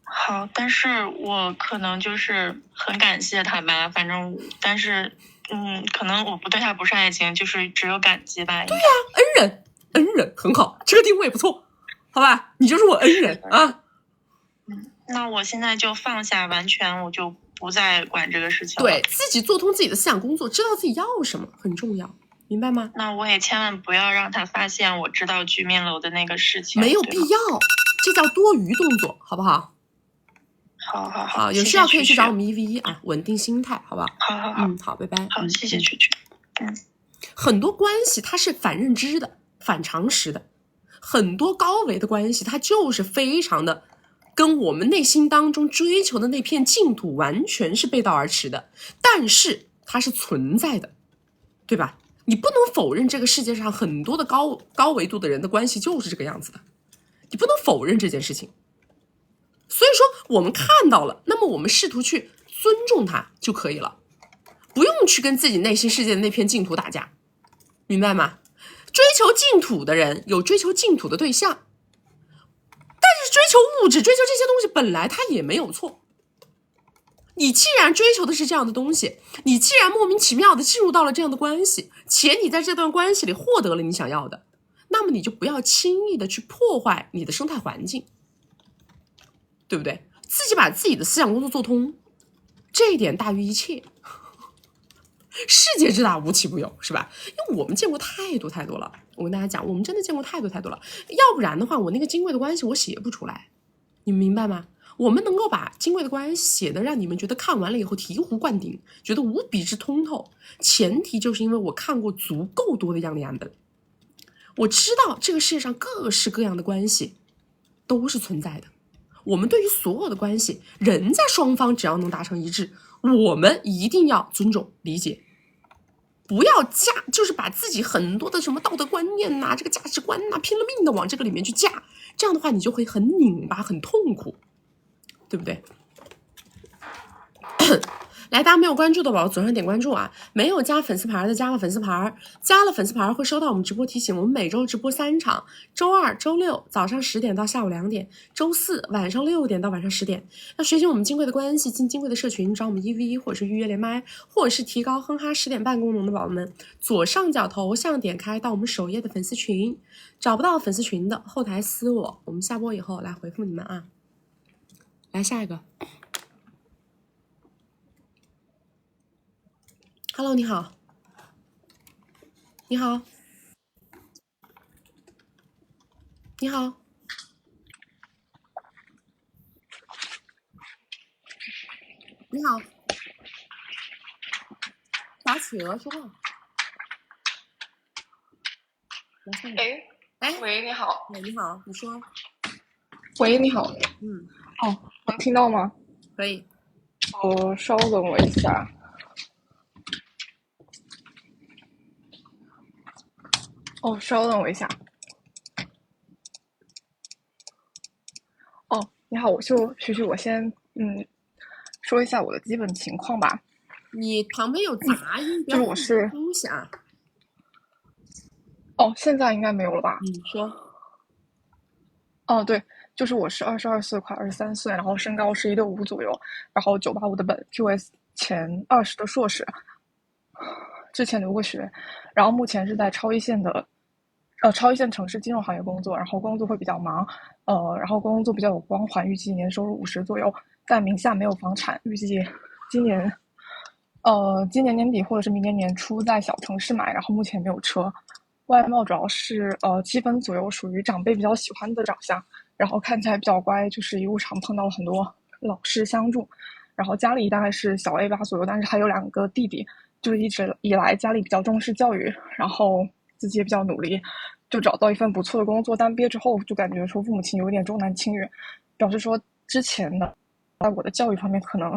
好，但是我可能就是很感谢他吧，反正但是可能我不对他不是爱情，就是只有感激吧。对呀，恩人很好，这个定位不错，好吧？你就是我恩人啊。那我现在就放下，完全我就不再管这个事情了。对，自己做通自己的思想工作，知道自己要什么很重要，明白吗？那我也千万不要让他发现我知道居民楼的那个事情，没有必要，这叫多余动作，好不好？好，有需要可以去找我们1v1稳定心态，好不好？好，好，拜拜。好，谢谢曲曲。很多关系它是反认知的、反常识的，很多高维的关系它就是非常的跟我们内心当中追求的那片净土完全是背道而驰的，但是它是存在的，对吧？你不能否认这个世界上很多的高维度的人的关系就是这个样子的，你不能否认这件事情。所以说我们看到了，那么我们试图去尊重它就可以了，不用去跟自己内心世界的那片净土打架，明白吗？追求净土的人有追求净土的对象，但是追求物质，追求这些东西本来它也没有错。你既然追求的是这样的东西，你既然莫名其妙的进入到了这样的关系，且你在这段关系里获得了你想要的，那么你就不要轻易的去破坏你的生态环境，对不对？自己把自己的思想工作做通，这一点大于一切。世界之大无奇不有，是吧？因为我们见过太多了，我跟大家讲，我们真的见过太多了，要不然的话我那个金贵的关系我写不出来，你们明白吗？我们能够把金贵的关系写的让你们觉得看完了以后醍醐灌顶，觉得无比之通透，前提就是因为我看过足够多的样例案本，我知道这个世界上各式各样的关系都是存在的。我们对于所有的关系，人在双方只要能达成一致，我们一定要尊重理解，不要就是把自己很多的什么道德观念这个价值观拼了命的往这个里面去架，这样的话你就会很拧巴很痛苦，对不对？来，大家没有关注的宝左上点关注啊！没有加粉丝牌的加个粉丝牌，加了粉丝牌会收到我们直播提醒。我们每周直播3场，周二、周六早上10点到下午2点，周四晚上6点到晚上10点。要学习我们金贵的关系，进金贵的社群，找我们1v1或者是预约连麦，或者是提高哼哈10点半功能的宝宝们，左上角头像点开到我们首页的粉丝群，找不到粉丝群的后台私我，我们下播以后来回复你们啊。来下一个。Hello， 你好，你好，你好，你好，小企鹅说话。哎，喂，你好。你好，你说。喂，你好。哦，能听到吗？可以。稍等我一下。稍等我一下。你好，我先说一下我的基本情况吧。你旁边有杂音，就是我是东西啊。现在应该没有了吧？说。对，就是我是22岁，快23岁，然后身高是165左右，然后985的本 ，QS 前20的硕士，之前留过学，然后目前是在超一线城市金融行业工作，然后工作会比较忙，然后工作比较有光环，预计年收入50左右，但名下没有房产，预计今年年底或者是明年年初在小城市买，然后目前没有车。外貌主要是7分左右，属于长辈比较喜欢的长相，然后看起来比较乖，就是一路上碰到了很多老师相助，然后家里大概是小 A8左右，但是还有2个弟弟，就是一直以来家里比较重视教育，然后自己也比较努力，就找到一份不错的工作，但毕业之后就感觉说父母亲有点重男轻女，表示说之前的在我的教育方面可能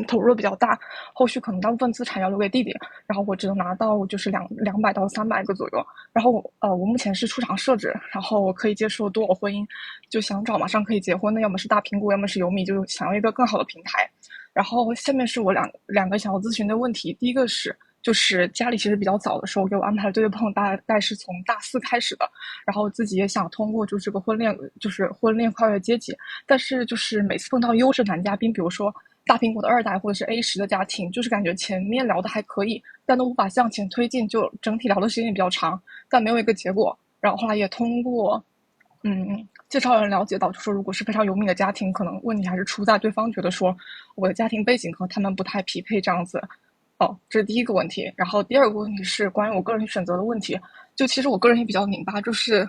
投入比较大，后续可能大部分资产要留给弟弟，然后我只能拿到就是200到300个左右，然后我目前是出厂设置，然后我可以接受多偶婚姻，就想找马上可以结婚的，要么是大苹果，要么是优米，就想要一个更好的平台。然后下面是我两个想要咨询的问题，第一个是就是家里其实比较早的时候给我安排了对碰，大概是从大4开始的，然后自己也想通过就是这个婚恋跨越阶级，但是就是每次碰到优质男嘉宾，比如说大苹果的2代或者是 A10 的家庭，就是感觉前面聊的还可以，但都无法向前推进，就整体聊的时间也比较长，但没有一个结果。然后后来也通过介绍人了解到，就说如果是非常有名的家庭，可能问题还是出在对方觉得说我的家庭背景和他们不太匹配这样子。这是第一个问题。然后第二个问题是关于我个人选择的问题，就其实我个人也比较拧巴，就是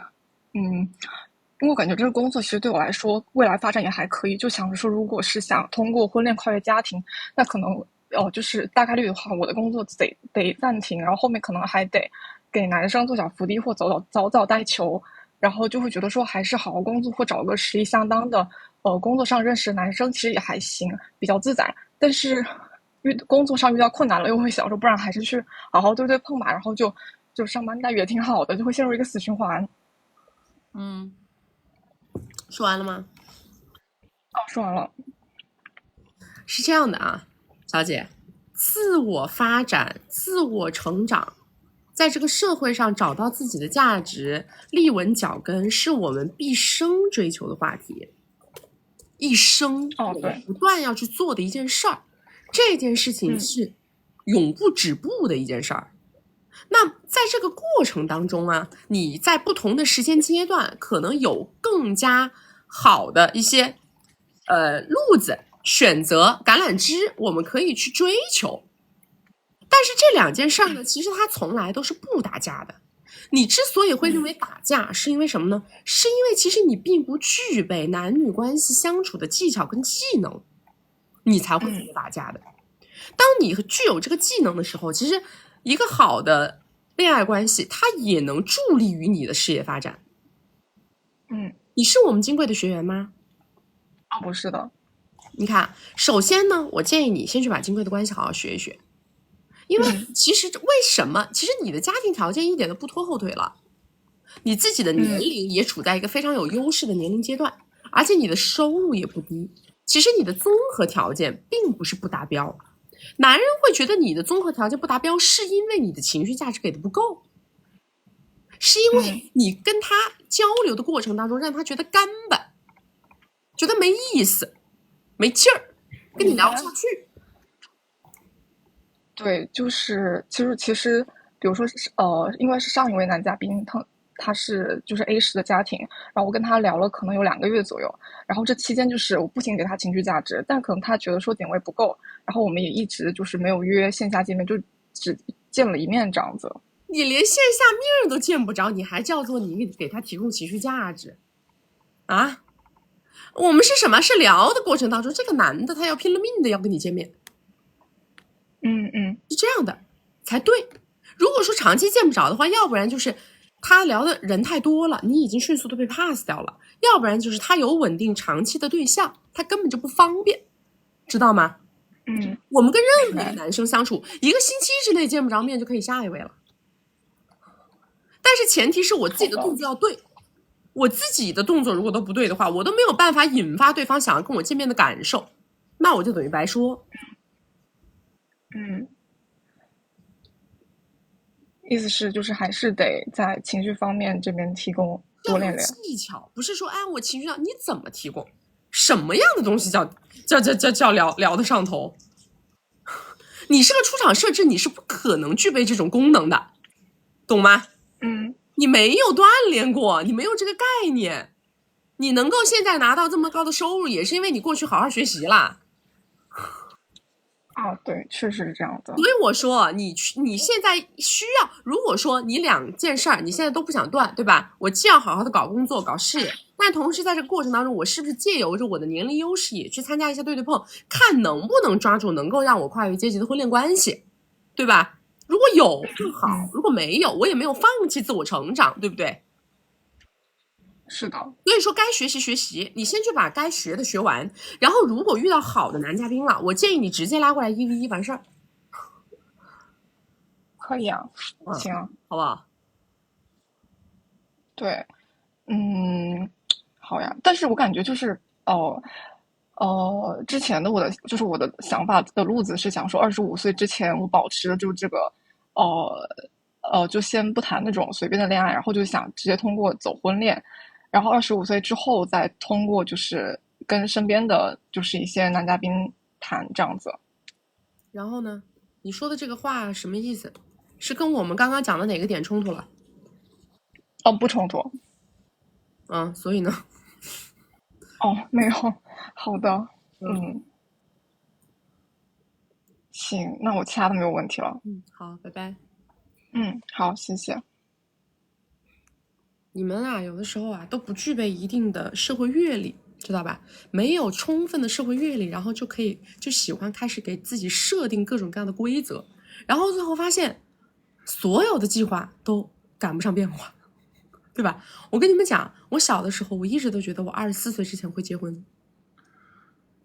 因为我感觉这个工作其实对我来说未来发展也还可以，就想着说如果是想通过婚恋跨越家庭，那可能就是大概率的话，我的工作得暂停，然后后面可能还得给男生做小伏低或早早带球，然后就会觉得说还是好好工作或找个实力相当的工作上认识的男生其实也还行，比较自在。但是工作上遇到困难了，又会想说，不然还是去好好对对碰吧，然后就上班待遇也挺好的，就会陷入一个死循环。说完了吗？说完了。是这样的啊，小姐，自我发展、自我成长，在这个社会上找到自己的价值、立稳脚跟，是我们毕生追求的话题，一生不断要去做的一件事儿。这件事情是永不止步的一件事儿。那在这个过程当中啊，你在不同的时间阶段，可能有更加好的一些路子。选择橄榄枝，我们可以去追求，但是这两件事呢，其实它从来都是不打架的。你之所以会认为打架，是因为什么呢？是因为其实你并不具备男女关系相处的技巧跟技能，你才会觉得打架的。当你具有这个技能的时候，其实一个好的恋爱关系，它也能助力于你的事业发展。你是我们金贵的学员吗？不是的。你看，首先呢，我建议你先去把金贵的关系好好学一学，因为其实为什么？其实你的家庭条件一点都不拖后腿了，你自己的年龄也处在一个非常有优势的年龄阶段，而且你的收入也不低。其实你的综合条件并不是不达标，男人会觉得你的综合条件不达标，是因为你的情绪价值给的不够，是因为你跟他交流的过程当中让他觉得干巴，觉得没意思。没劲儿，跟你聊不下去。对，就是其实，比如说因为是上一位男嘉宾，他是就是 A 市的家庭，然后我跟他聊了可能有2个月左右，然后这期间就是我不停给他情绪价值，但可能他觉得说点位不够，然后我们也一直就是没有约线下见面，就只见了一面这样子。你连线下面都见不着，你还叫做你给他提供情绪价值啊？我们是什么？是聊的过程当中，这个男的他要拼了命的要跟你见面，是这样的才对。如果说长期见不着的话，要不然就是他聊的人太多了，你已经迅速的被 pass 掉了；要不然就是他有稳定长期的对象，他根本就不方便，知道吗？我们跟任何一个男生相处，1个星期之内见不着面就可以下一位了，但是前提是我自己的动作要对。我自己的动作如果都不对的话，我都没有办法引发对方想要跟我见面的感受，那我就等于白说。意思是就是还是得在情绪方面这边提供多练练技巧，不是说我情绪上你怎么提供，什么样的东西叫聊得上头？你是个出厂设置，你是不可能具备这种功能的，懂吗？你没有锻炼过，你没有这个概念，你能够现在拿到这么高的收入，也是因为你过去好好学习啦。对，确实是这样的。所以我说你现在需要，如果说你2件事儿你现在都不想断，对吧？我既要好好的搞工作搞事业，但同时在这个过程当中，我是不是借由着我的年龄优势也去参加一下对对碰，看能不能抓住能够让我跨越阶级的婚恋关系，对吧？如果有更好，如果没有，我也没有放弃自我成长，对不对？是的。所以说该学习学习，你先去把该学的学完，然后如果遇到好的男嘉宾了，我建议你直接拉过来1v1完事儿。可以啊，行啊，好不好？对，好呀。但是我感觉就是之前的我的想法的路子是想说25岁之前我保持就这个就先不谈那种随便的恋爱，然后就想直接通过走婚恋，然后25岁之后再通过就是跟身边的就是一些男嘉宾谈这样子。然后呢，你说的这个话什么意思？是跟我们刚刚讲的哪个点冲突了？不冲突。所以呢？没有。好的。行，那我其他的没有问题了。好，拜拜。好，谢谢。你们啊，有的时候啊都不具备一定的社会阅历，知道吧？没有充分的社会阅历，然后就喜欢开始给自己设定各种各样的规则，然后最后发现所有的计划都赶不上变化，对吧？我跟你们讲，我小的时候我一直都觉得我24岁之前会结婚，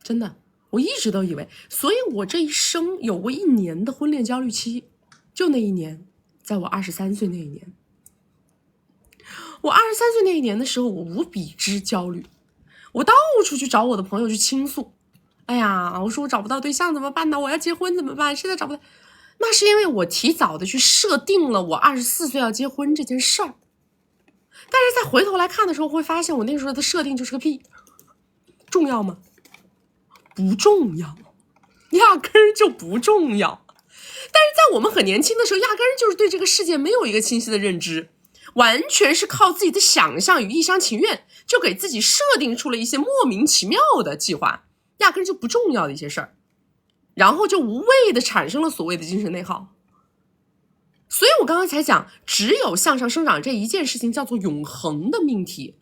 真的，我一直都以为，所以我这一生有过1年的婚恋焦虑期，就那一年，在我23岁那一年。我23岁那一年的时候，我无比之焦虑，我到处去找我的朋友去倾诉。哎呀，我说我找不到对象怎么办呢？我要结婚怎么办？现在找不到。那是因为我提早的去设定了我24岁要结婚这件事儿。但是再回头来看的时候，会发现我那时候的设定就是个屁。重要吗？不重要，压根儿就不重要。但是在我们很年轻的时候，压根儿就是对这个世界没有一个清晰的认知，完全是靠自己的想象与一厢情愿，就给自己设定出了一些莫名其妙的计划，压根儿就不重要的一些事儿，然后就无谓的产生了所谓的精神内耗。所以我刚刚才讲，只有向上生长这一件事情叫做永恒的命题。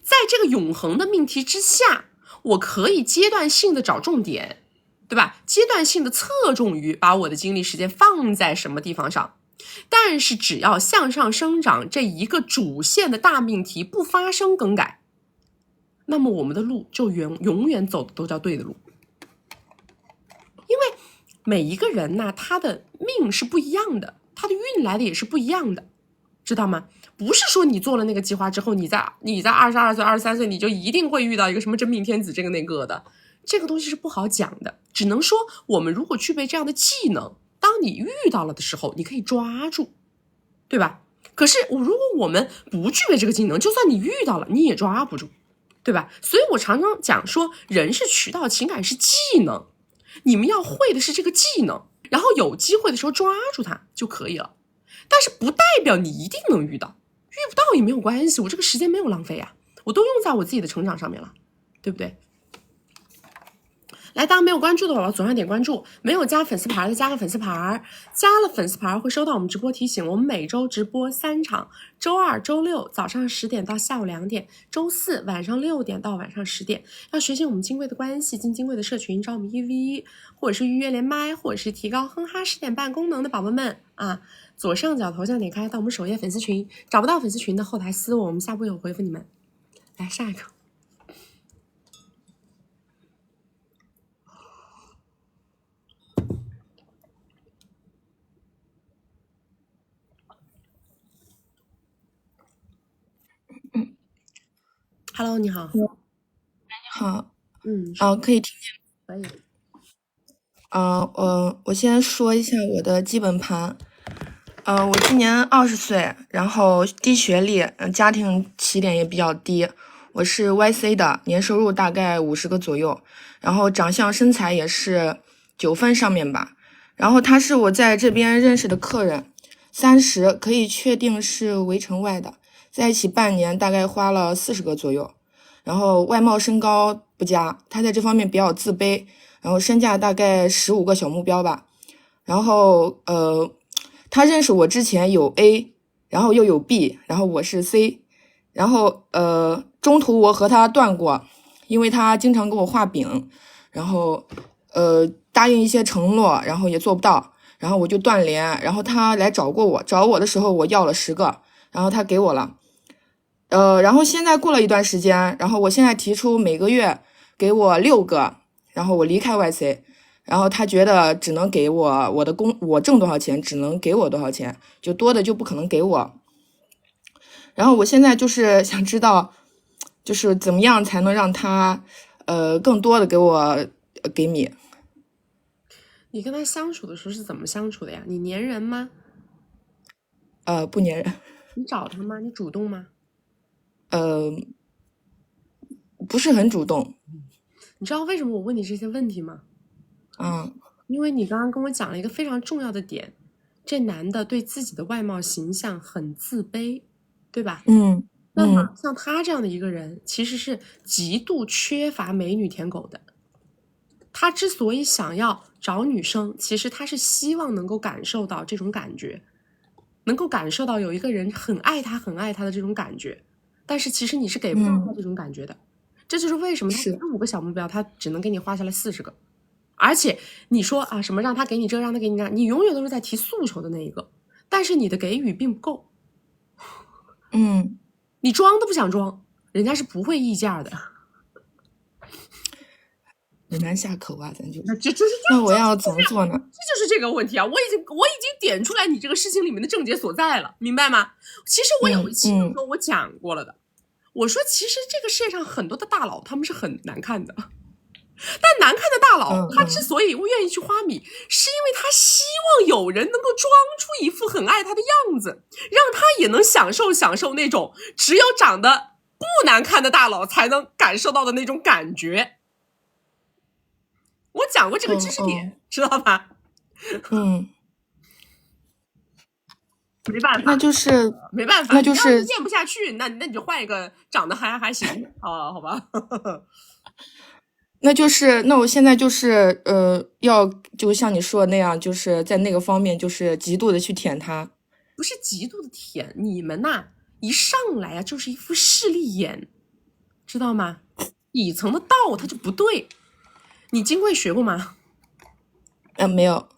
在这个永恒的命题之下，我可以阶段性的找重点，对吧？阶段性的侧重于把我的精力时间放在什么地方上。但是只要向上生长这一个主线的大命题不发生更改，那么我们的路就永远走的都叫对的路。因为每一个人呢，他的命是不一样的，他的运来的也是不一样的，知道吗？不是说你做了那个计划之后，你在22岁、23岁，你就一定会遇到一个什么真命天子这个那个的，这个东西是不好讲的。只能说我们如果具备这样的技能，当你遇到了的时候，你可以抓住，对吧？可是如果我们不具备这个技能，就算你遇到了，你也抓不住，对吧？所以我常常讲说，人是渠道，情感是技能，你们要会的是这个技能，然后有机会的时候抓住它就可以了。但是不代表你一定能遇到，遇不到也没有关系，我这个时间没有浪费啊，我都用在我自己的成长上面了，对不对？来，大家没有关注的宝宝左上点关注，没有加粉丝牌的加个粉丝牌，加了粉丝牌会收到我们直播提醒。我们每周直播3场，周二、周六早上10点到下午2点，周四晚上6点到晚上10点。要学习我们金贵的关系，进金贵的社群，找我们1v1，或者是预约连麦，或者是提高哼哈10点半功能的宝宝们啊，左上角头像点开到我们首页粉丝群，找不到粉丝群的后台私我们下播有回复你们。来下一个。Hello， 你好。你好。可以听见。可以。我先说一下我的基本盘。我今年20岁，然后低学历，家庭起点也比较低。我是 YC 的，年收入大概50个左右，然后长相身材也是9分上面吧。然后他是我在这边认识的客人，30，可以确定是围城外的。在一起半年，大概花了40个左右，然后外貌身高不佳，他在这方面比较自卑，然后身价大概15个小目标吧。然后他认识我之前有 A， 然后又有 B， 然后我是 C， 然后中途我和他断过，因为他经常给我画饼，然后答应一些承诺，然后也做不到，然后我就断联。然后他来找过我，找我的时候我要了10个，然后他给我了。然后现在过了一段时间，然后我现在提出每个月给我6个，然后我离开 YC， 然后他觉得只能给我挣多少钱只能给我多少钱，就多的就不可能给我。然后我现在就是想知道，就是怎么样才能让他更多的给米。你跟他相处的时候是怎么相处的呀？你粘人吗？不粘人。你找他吗？你主动吗？不是很主动。你知道为什么我问你这些问题吗？因为你刚刚跟我讲了一个非常重要的点，这男的对自己的外貌形象很自卑，对吧？那么像他这样的一个人，其实是极度缺乏美女舔狗的。他之所以想要找女生，其实他是希望能够感受到这种感觉，能够感受到有一个人很爱他很爱他的这种感觉。但是其实你是给不到他这种感觉的，这就是为什么他15个小目标他只能给你画下来40个。而且你说啊什么让他给你这让他给你那，你永远都是在提诉求的那一个，但是你的给予并不够。你装都不想装，人家是不会议价的。很难下口啊，咱就那我要怎么做呢？这就是这个问题啊！我已经点出来你这个事情里面的症结所在了，明白吗？其实我有一期的时候我讲过了的，我说其实这个世界上很多的大佬他们是很难看的，但难看的大佬他之所以愿意去花米，是因为他希望有人能够装出一副很爱他的样子，让他也能享受那种只有长得不难看的大佬才能感受到的那种感觉。我讲过这个知识点，知道吧？没办法，那就是没办法，那就是咽不下去，那你就换一个长得还行啊，好吧？那我现在就是要就像你说的那样，就是在那个方面就是极度的去舔他，不是极度的舔，你们呐一上来啊就是一副势利眼，知道吗？底层的道它就不对。你金贵学过吗？没有。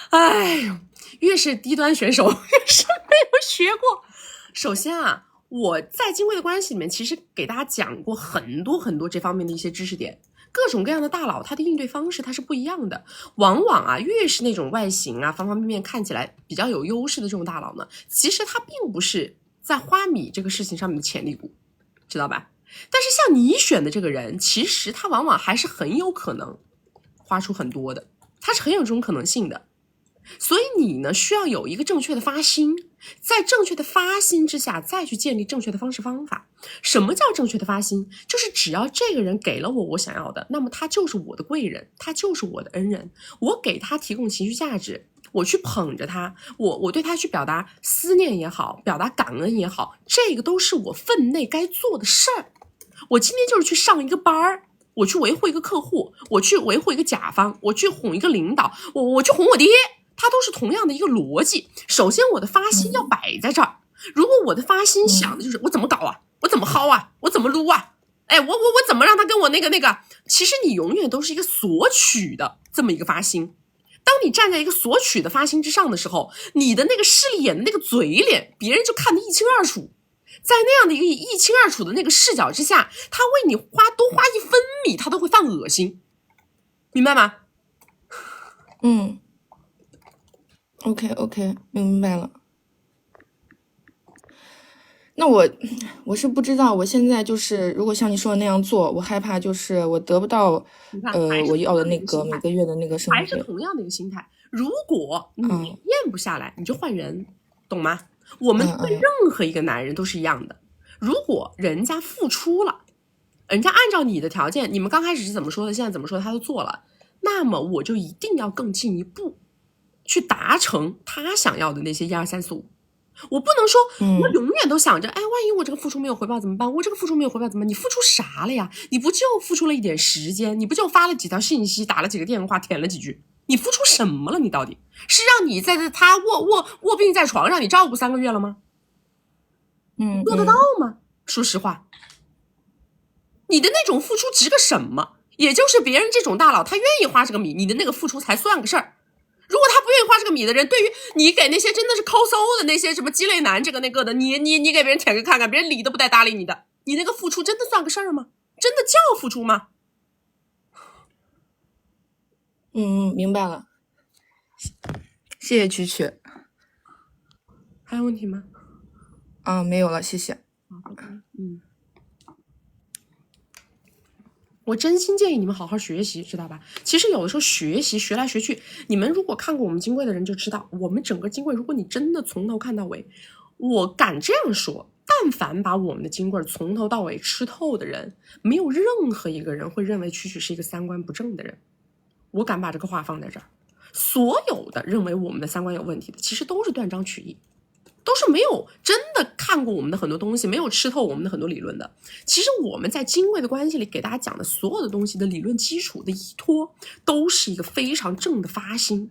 哎呦，越是低端选手越是没有学过。首先啊，我在金贵的关系里面其实给大家讲过很多这方面的一些知识点，各种各样的大佬他的应对方式他是不一样的，往往啊越是那种外形啊方方面面看起来比较有优势的这种大佬呢，其实他并不是在花米这个事情上面的潜力股，知道吧？但是像你选的这个人，其实他往往还是很有可能花出很多的，他是很有这种可能性的。所以你呢需要有一个正确的发心，在正确的发心之下再去建立正确的方式方法。什么叫正确的发心？就是只要这个人给了我想要的，那么他就是我的贵人，他就是我的恩人，我给他提供情绪价值，我去捧着他，我对他去表达思念也好，表达感恩也好，这个都是我分内该做的事儿。我今天就是去上一个班儿，我去维护一个客户，我去维护一个甲方，我去哄一个领导，我去哄我爹，它都是同样的一个逻辑。首先我的发心要摆在这儿，如果我的发心想的就是我怎么搞啊，我怎么薅啊，我怎么撸啊，哎，我怎么让他跟我那个，其实你永远都是一个索取的这么一个发心。当你站在一个索取的发心之上的时候，你的那个势利眼的那个嘴脸，别人就看得一清二楚。在那样的一个一清二楚的那个视角之下，他为你多花1分米，他都会犯恶心，明白吗？OK， 明白了。那我是不知道，我现在就是如果像你说的那样做，我害怕就是我得不到我要的那个每个月的那个生活费，还是同样的一个心态。如果你咽不下来，你就换人，懂吗？我们对任何一个男人都是一样的，如果人家付出了，人家按照你的条件，你们刚开始是怎么说的，现在怎么说的他都做了，那么我就一定要更进一步去达成他想要的那些1、2、3、4、5。我不能说我永远都想着，哎，万一我这个付出没有回报怎么办？我这个付出没有回报怎么办？你付出啥了呀？你不就付出了一点时间？你不就发了几条信息，打了几个电话，舔了几句？你付出什么了？你到底是让你在他卧病在床让你照顾3个月了吗？做得到吗？说实话，你的那种付出值个什么？也就是别人这种大佬，他愿意花这个米，你的那个付出才算个事儿。如果他不愿意花这个米的人，对于你给那些真的是抠搜的那些什么鸡肋男这个那个的，你给别人舔个看看，别人理都不带搭理你的，你那个付出真的算个事儿吗？真的叫付出吗？明白了，谢谢曲曲。还有问题吗？没有了，谢谢。我真心建议你们好好学习，知道吧？其实有的时候学来学去，你们如果看过我们金贵的人就知道，我们整个金贵，如果你真的从头看到尾，我敢这样说，但凡把我们的金贵从头到尾吃透的人，没有任何一个人会认为曲曲是一个三观不正的人。我敢把这个话放在这儿，所有的认为我们的三观有问题的，其实都是断章取义，都是没有真的看过我们的很多东西，没有吃透我们的很多理论的。其实我们在金贵的关系里给大家讲的所有的东西的理论基础的依托，都是一个非常正的发心，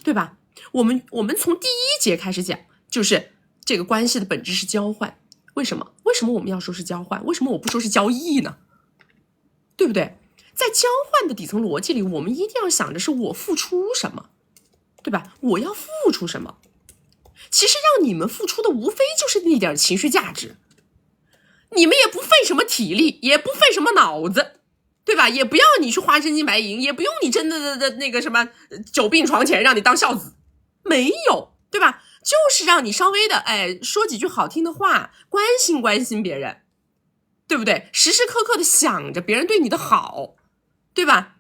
对吧？我们从第1节开始讲，就是这个关系的本质是交换。为什么我们要说是交换？为什么我不说是交易呢？对不对？在交换的底层逻辑里，我们一定要想着是我付出什么，对吧？我要付出什么？其实让你们付出的无非就是那点情绪价值，你们也不费什么体力，也不费什么脑子，对吧？也不要你去花真金白银，也不用你真的那个什么久病床前让你当孝子，没有，对吧？就是让你稍微的说几句好听的话，关心别人，对不对？时时刻刻的想着别人对你的好，对吧？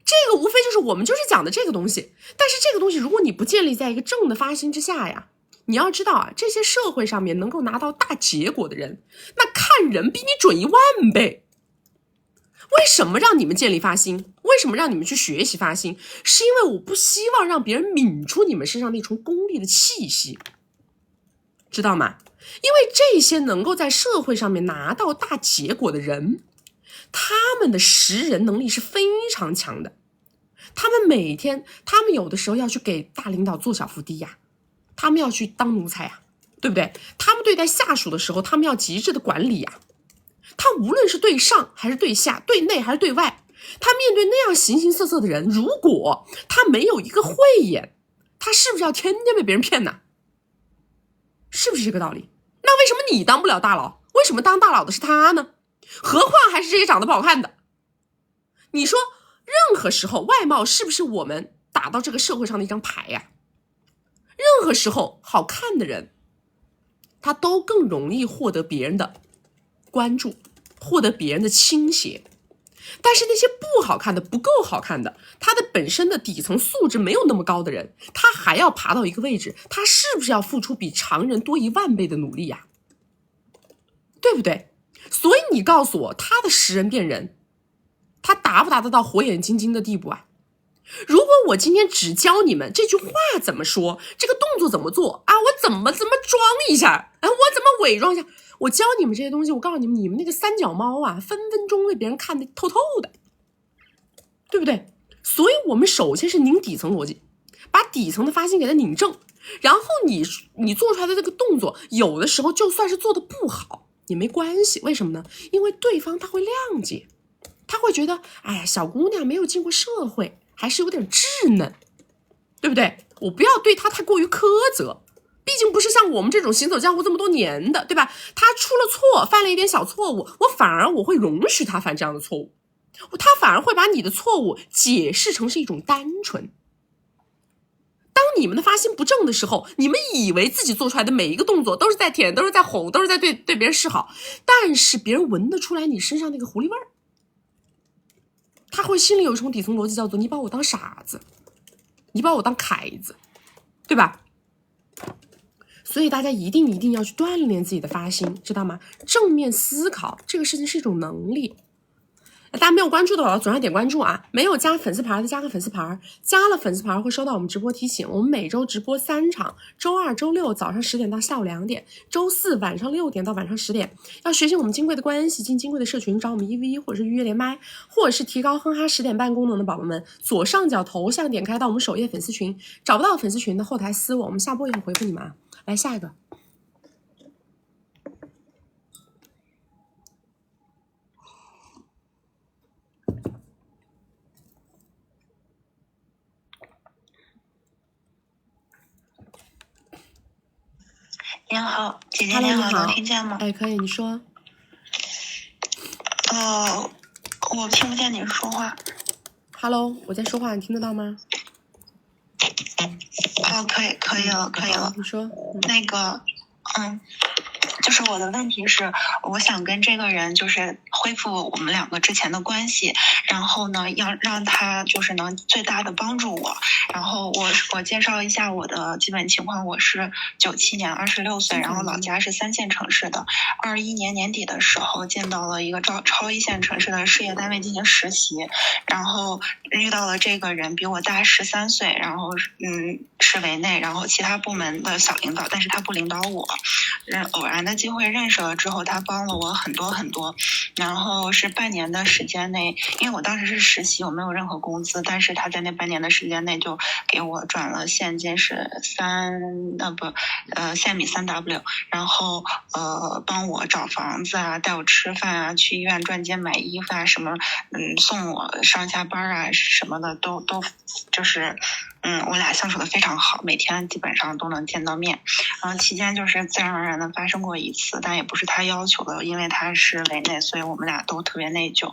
这个无非就是我们就是讲的这个东西。但是这个东西如果你不建立在一个正的发心之下呀，你要知道啊，这些社会上面能够拿到大结果的人，那看人比你准10000倍。为什么让你们建立发心？为什么让你们去学习发心？是因为我不希望让别人抿出你们身上那种功利的气息，知道吗？因为这些能够在社会上面拿到大结果的人，他们的识人能力是非常强的。他们每天，他们有的时候要去给大领导做小伏低呀，他们要去当奴才呀，对不对？他们对待下属的时候，他们要极致的管理呀。他无论是对上还是对下，对内还是对外，他面对那样形形色色的人，如果他没有一个慧眼，他是不是要天天被别人骗呢？是不是这个道理？那为什么你当不了大佬？为什么当大佬的是他呢？何况还是这些长得不好看的。你说任何时候外貌是不是我们打到这个社会上的一张牌呀？任何时候好看的人，他都更容易获得别人的关注，获得别人的倾斜。但是那些不好看的，不够好看的，他的本身的底层素质没有那么高的人，他还要爬到一个位置，他是不是要付出比常人多10000倍的努力呀？对不对？所以你告诉我，他的识人辨人，他达不达得到火眼金睛的地步啊？如果我今天只教你们这句话怎么说，这个动作怎么做啊，我怎么装一下，我怎么伪装一下，我教你们这些东西，我告诉你们，你们那个三脚猫啊，分分钟被别人看得透透的，对不对？所以我们首先是拧底层逻辑，把底层的发心给它拧正，然后你做出来的这个动作，有的时候就算是做的不好也没关系，为什么呢？因为对方他会谅解，他会觉得，哎呀，小姑娘没有进过社会，还是有点稚嫩，对不对？我不要对他太过于苛责，毕竟不是像我们这种行走江湖这么多年的，对吧？他出了错，犯了一点小错误，我会容许他犯这样的错误，他反而会把你的错误解释成是一种单纯。当你们的发心不正的时候，你们以为自己做出来的每一个动作都是在舔，都是在吼，都是在对别人示好，但是别人闻得出来你身上那个狐狸味儿，他会心里有一种底层逻辑，叫做你把我当傻子，你把我当凯子，对吧？所以大家一定要去锻炼自己的发心，知道吗？正面思考这个事情是一种能力。大家没有关注的我左上点关注啊，没有加粉丝牌的加个粉丝牌，加了粉丝牌会收到我们直播提醒。我们每周直播3场，周2、周6早上10点到下午2点，周4晚上6点到晚上10点。要学习我们金贵的关系，进金贵的社群，找我们1v1或者是预约连麦，或者是提高哼哈10点半功能的宝宝们，左上角头像点开到我们首页粉丝群，找不到粉丝群的后台私我们下播以后回复你们啊。来下一个。您好，姐姐您好，能听见吗？哎，可以，你说。我听不见你说话。Hello， 我在说话，你听得到吗？可以了。你说。那个，就是我的问题是，我想跟这个人就是恢复我们2个之前的关系，然后呢，要让他就是能最大的帮助我。然后我介绍一下我的基本情况，我是97年26岁，然后老家是3线城市的。21年年底的时候见到了一个超1线城市的事业单位进行实习，然后遇到了这个人比我大13岁，然后是委内，然后其他部门的小领导，但是他不领导我。偶然的机会认识了之后，他帮了我很多很多，然后是半年的时间内，因为我当时是实习，我没有任何工资，但是他在那半年的时间内就给我转了现金是现米3W， 然后帮我找房子啊，带我吃饭啊，去医院转街买衣服啊，什么送我上下班啊什么的都就是我俩相处的非常好，每天基本上都能见到面。期间就是自然而然的发生过一次，但也不是他要求的，因为他是委内，所以我们俩都特别内疚。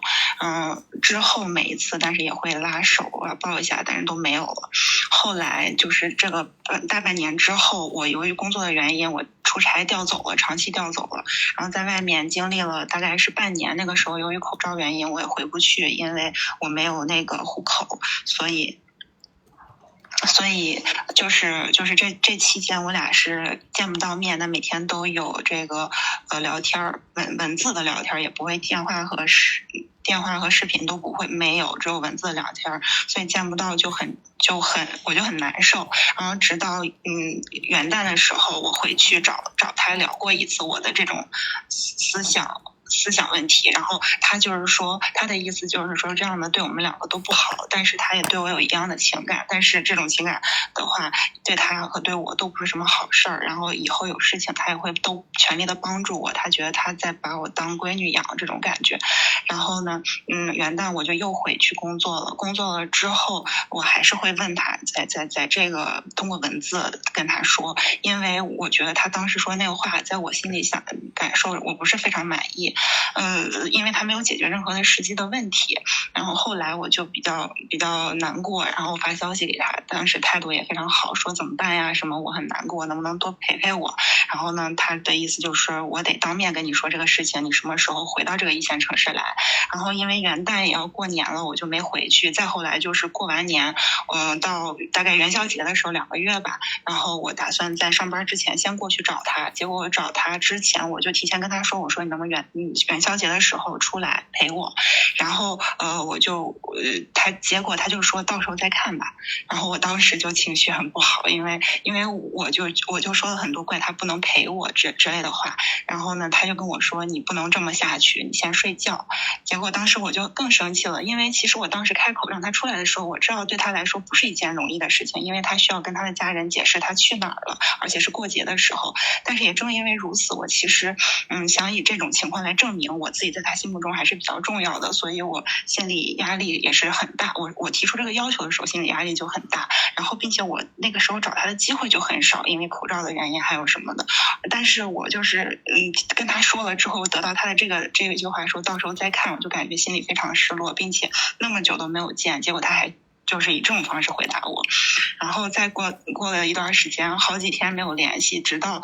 之后每一次，但是也会拉手啊抱一下，但是都没有了。后来就是这个大半年之后，我由于工作的原因，我出差调走了，长期调走了，然后在外面经历了大概是半年。那个时候由于口罩原因，我也回不去，因为我没有那个户口，所以就是这期间我俩是见不到面的，每天都有这个聊天，文字的聊天，也不会电话和视频都不会，没有，只有文字的聊天，所以见不到我就很难受。然后直到元旦的时候，我回去找他聊过一次我的这种思想问题，然后他就是说，他的意思就是说这样的对我们两个都不好，但是他也对我有一样的情感，但是这种情感的话对他和对我都不是什么好事儿，然后以后有事情他也会都全力的帮助我，他觉得他在把我当闺女养这种感觉。然后呢元旦我就又回去工作了之后，我还是会问他，在这个通过文字跟他说，因为我觉得他当时说那个话在我心里感受我不是非常满意，因为他没有解决任何的实际的问题。然后后来我就比较难过，然后发消息给他，当时态度也非常好，说怎么办呀，什么我很难过，能不能多陪陪我。然后呢他的意思就是我得当面跟你说这个事情，你什么时候回到这个一线城市来。然后因为元旦也要过年了，我就没回去。再后来就是过完年到大概元宵节的时候2个月吧，然后我打算在上班之前先过去找他。结果我找他之前我就提前跟他说，我说你能不能元宵节的时候出来陪我。然后结果他就说到时候再看吧。然后我当时就情绪很不好，因为我就说了很多怪他不能陪我之类的话。然后呢他就跟我说，你不能这么下去，你先睡觉。结果当时我就更生气了，因为其实我当时开口让他出来的时候，我知道对他来说不是一件容易的事情，因为他需要跟他的家人解释他去哪儿了，而且是过节的时候。但是也正因为如此，我其实想以这种情况来证明我自己在他心目中还是比较重要的，所以我心理压力也是很大。我提出这个要求的时候心理压力就很大，然后并且我那个时候找他的机会就很少，因为口罩的原因还有什么的。但是我就是跟他说了之后，得到他的这句话说到时候再看，我就感觉心里非常失落，并且那么久都没有见，结果他还就是以这种方式回答我。然后再过了一段时间，好几天没有联系，直到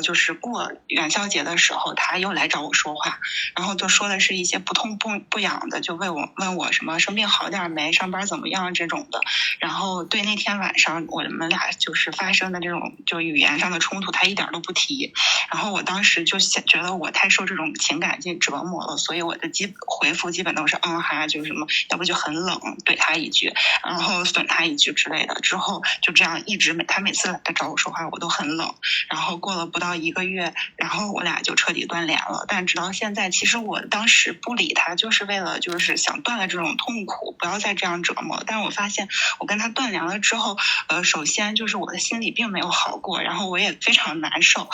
就是过元宵节的时候，他又来找我说话，然后就说的是一些不痛不痒的，就问我什么生病好点没，上班怎么样这种的。然后对那天晚上我们俩就是发生的这种就语言上的冲突，他一点都不提。然后我当时就觉得我太受这种情感折磨了，所以我的回复基本都是哈，就是什么要不就很冷怼他一句，然后损他一句之类的。之后就这样一直他每次来找我说话我都很冷。然后过了不到1个月，然后我俩就彻底断联了。但直到现在，其实我当时不理他就是为了就是想断了这种痛苦，不要再这样折磨。但是我发现我跟他断联了之后，首先就是我的心里并没有好过，然后我也非常难受，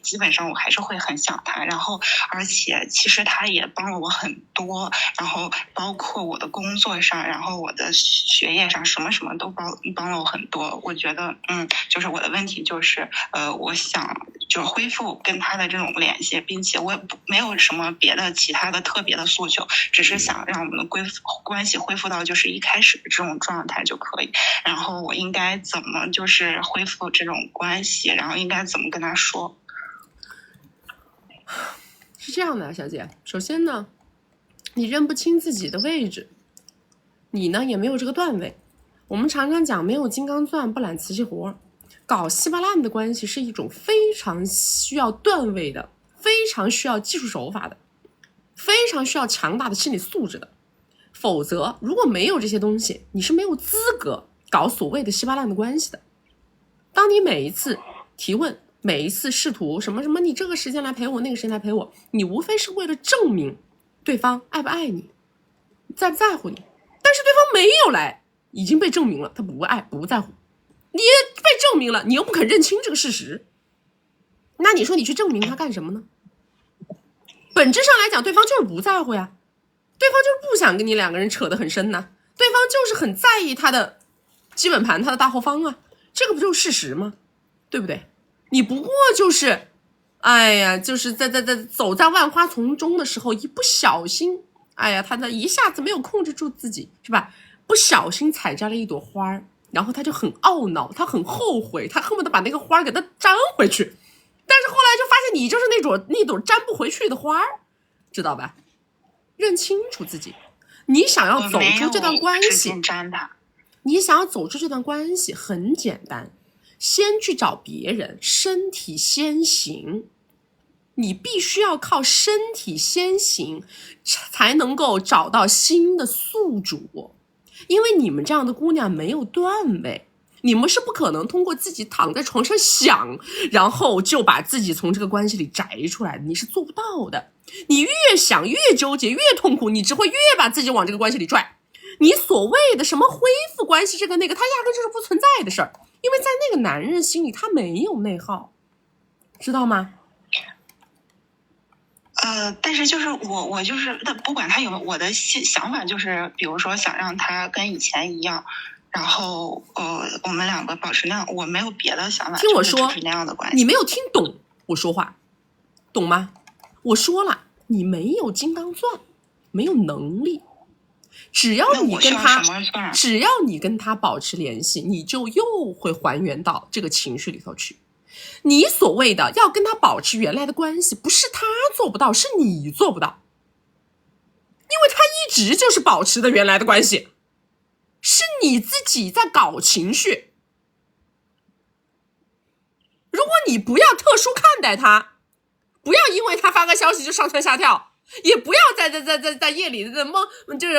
基本上我还是会很想他。然后而且其实他也帮了我很多，然后包括我的工作上，然后我的学业上，什么都帮了我很多。我觉得就是我的问题就是我想就恢复跟他的这种联系，并且我也没有什么别的其他的特别的诉求，只是想让我们的关系恢复到就是一开始的这种状态就可以。然后我应该怎么就是恢复这种关系，然后应该怎么跟他说。是这样的，小姐，首先呢你认不清自己的位置，你呢也没有这个段位。我们常常讲没有金刚钻不揽瓷器活，搞稀巴烂的关系是一种非常需要段位的，非常需要技术手法的，非常需要强大的心理素质的。否则如果没有这些东西，你是没有资格搞所谓的稀巴烂的关系的。当你每一次提问，每一次试图什么你这个时间来陪我，那个时间来陪我，你无非是为了证明对方爱不爱你，在不在乎你。但是对方没有来，已经被证明了他不爱不在乎，你被证明了，你又不肯认清这个事实，那你说你去证明他干什么呢？本质上来讲，对方就是不在乎呀，对方就是不想跟你两个人扯得很深呐，对方就是很在意他的基本盘它的大后方啊，这个不就是事实吗？对不对？你不过就是哎呀，就是在走在万花丛中的时候，一不小心，哎呀，他一下子没有控制住自己，是吧？不小心采摘了一朵花，然后他就很懊恼，他很后悔，他恨不得把那个花给它粘回去。但是后来就发现你就是那朵粘不回去的花，知道吧？认清楚自己，你想要走出这段关系，你想要走出这段关系很简单，先去找别人，身体先行。你必须要靠身体先行，才能够找到新的宿主。因为你们这样的姑娘没有段位，你们是不可能通过自己躺在床上想，然后就把自己从这个关系里摘出来的，你是做不到的。你越想越纠结越痛苦，你只会越把自己往这个关系里拽。你所谓的什么恢复关系这个那个，它压根就是不存在的事儿，因为在那个男人心里他没有内耗，知道吗？但是就是我就是不管他有我的想法，就是比如说想让他跟以前一样，然后我们两个保持那样，我没有别的想法。听我说，就是那样的关系。你没有听懂我说话，懂吗？我说了，你没有金刚钻，没有能力。只要你跟他保持联系，你就又会还原到这个情绪里头去。你所谓的要跟他保持原来的关系，不是他做不到，是你做不到，因为他一直就是保持的原来的关系，是你自己在搞情绪。如果你不要特殊看待他，不要因为他发个消息就上蹿下跳，也不要在夜里的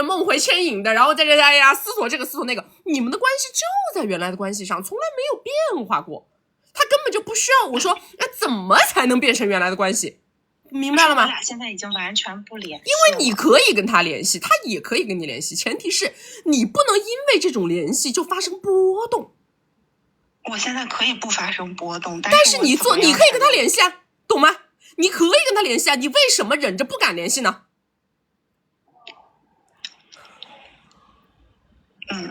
梦回牵引的，然后在这哎呀思索这个思索那个，你们的关系就在原来的关系上，从来没有变化过。他根本就不需要我说，怎么才能变成原来的关系？明白了吗？我俩现在已经完全不联系了。因为你可以跟他联系，他也可以跟你联系，前提是你不能因为这种联系就发生波动。我现在可以不发生波动，但是你可以跟他联系啊，懂吗？你可以跟他联系啊，你为什么忍着不敢联系呢？因为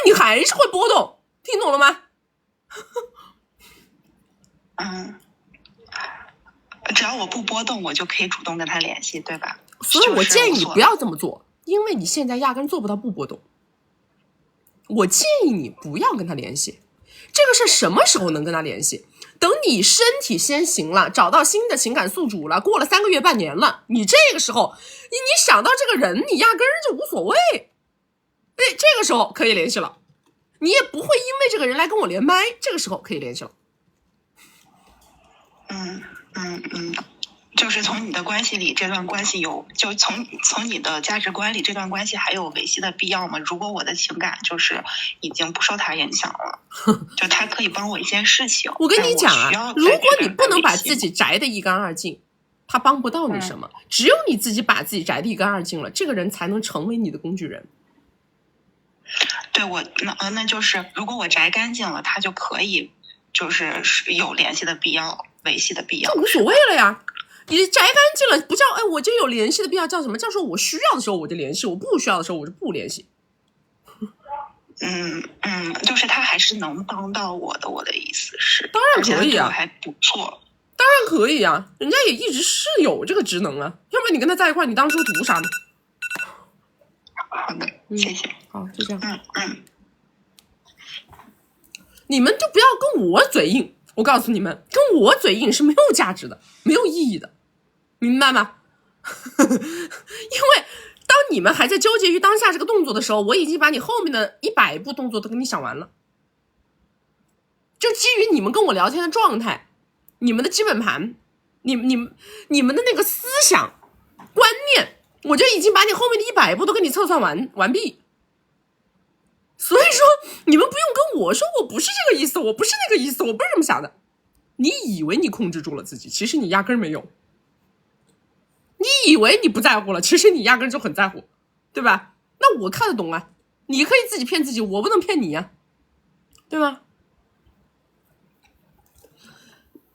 你还是会波动，听懂了吗？只要我不波动，我就可以主动跟他联系，对吧？所以我建议你不要这么做，因为你现在压根做不到不波动。我建议你不要跟他联系，这个事什么时候能跟他联系？等你身体先行了，找到新的情感宿主了，过了3个月、半年了，你这个时候，你想到这个人，你压根就无所谓。这个时候可以联系了，你也不会因为这个人来跟我连麦，这个时候可以联系了。就是从你的关系里，这段关系就从你的价值观里，这段关系还有维系的必要吗？如果我的情感就是已经不受他影响了，就他可以帮我一些事情。我跟你讲啊，如果你不能把自己摘得一干二净，他帮不到你什么。只有你自己把自己摘得一干二净了，这个人才能成为你的工具人。对，那就是如果我摘干净了，他就可以就是有联系的必要，维系的必要，这无所谓了呀。你摘干净了，不叫我就有联系的必要，叫什么？叫说我需要的时候我就联系，我不需要的时候我就不联系。就是他还是能帮到我的，我的意思是，当然可以啊，还不错，当然可以啊，人家也一直是有这个职能啊，要不然你跟他在一块，你当初图啥呢？好的，谢谢。好，就这样。你们就不要跟我嘴硬，我告诉你们，跟我嘴硬是没有价值的，没有意义的。明白吗？因为当你们还在纠结于当下这个动作的时候，我已经把你后面的100步动作都跟你想完了。就基于你们跟我聊天的状态，你们的基本盘，你们的那个思想观念，我就已经把你后面的100步都跟你测算完毕。所以说你们不用跟我说我不是这个意思，我不是那个意思，我不是这么想的。你以为你控制住了自己，其实你压根没有。你以为你不在乎了，其实你压根就很在乎，对吧？那我看得懂啊，你可以自己骗自己，我不能骗你啊，对吗？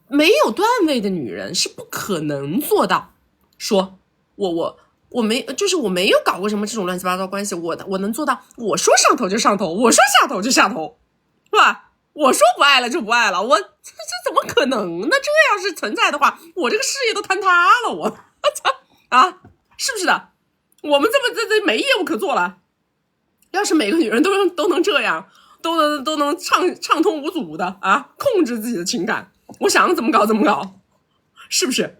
没有段位的女人是不可能做到说我我没有搞过什么这种乱七八糟关系，我能做到，我说上头就上头，我说下头就下头，是吧？我说不爱了就不爱了，这怎么可能呢？这要是存在的话，我这个事业都坍塌了，我操啊，是不是的？我们这没业务可做了。要是每个女人都能这样，都能畅通无阻的啊，控制自己的情感，我想怎么搞怎么搞，是不是？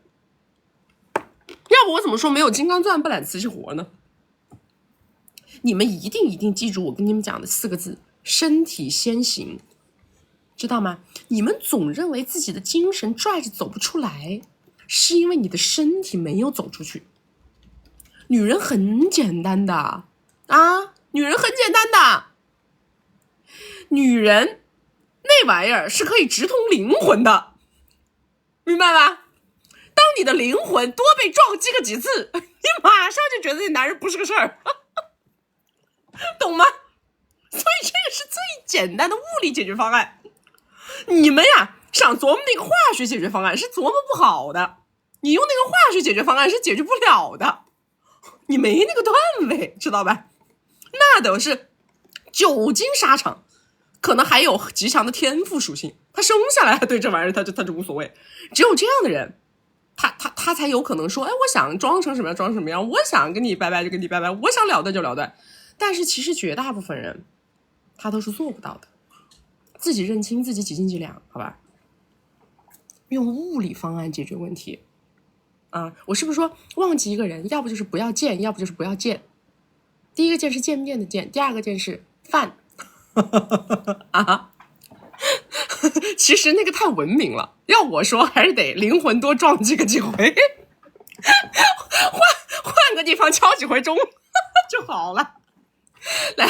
要不我怎么说没有金刚钻不揽瓷器活呢？你们一定记住我跟你们讲的4个字：身体先行，知道吗？你们总认为自己的精神拽着走不出来，是因为你的身体没有走出去。女人很简单的啊，女人很简单的，女人那玩意儿是可以直通灵魂的，明白吧？当你的灵魂多被撞击个几次，你马上就觉得这男人不是个事儿，懂吗？所以这个是最简单的物理解决方案。你们呀，想琢磨那个化学解决方案是琢磨不好的，你用那个化学解决方案是解决不了的，你没那个段位，知道吧？那都是久经沙场，可能还有极强的天赋属性，他生下来对这玩意儿他就无所谓。只有这样的人，他才有可能说，哎，我想装成什么样装成什么样，我想跟你拜拜就跟你拜拜，我想了断就了断。但是其实绝大部分人他都是做不到的，自己认清自己几斤几两，好吧？用物理方案解决问题啊！我是不是说忘记一个人，要不就是不要见，要不就是不要见？第一个见是见面的见，第二个见是饭啊。其实那个太文明了，要我说还是得灵魂多撞击个几回，换个地方敲几回钟就好了。来，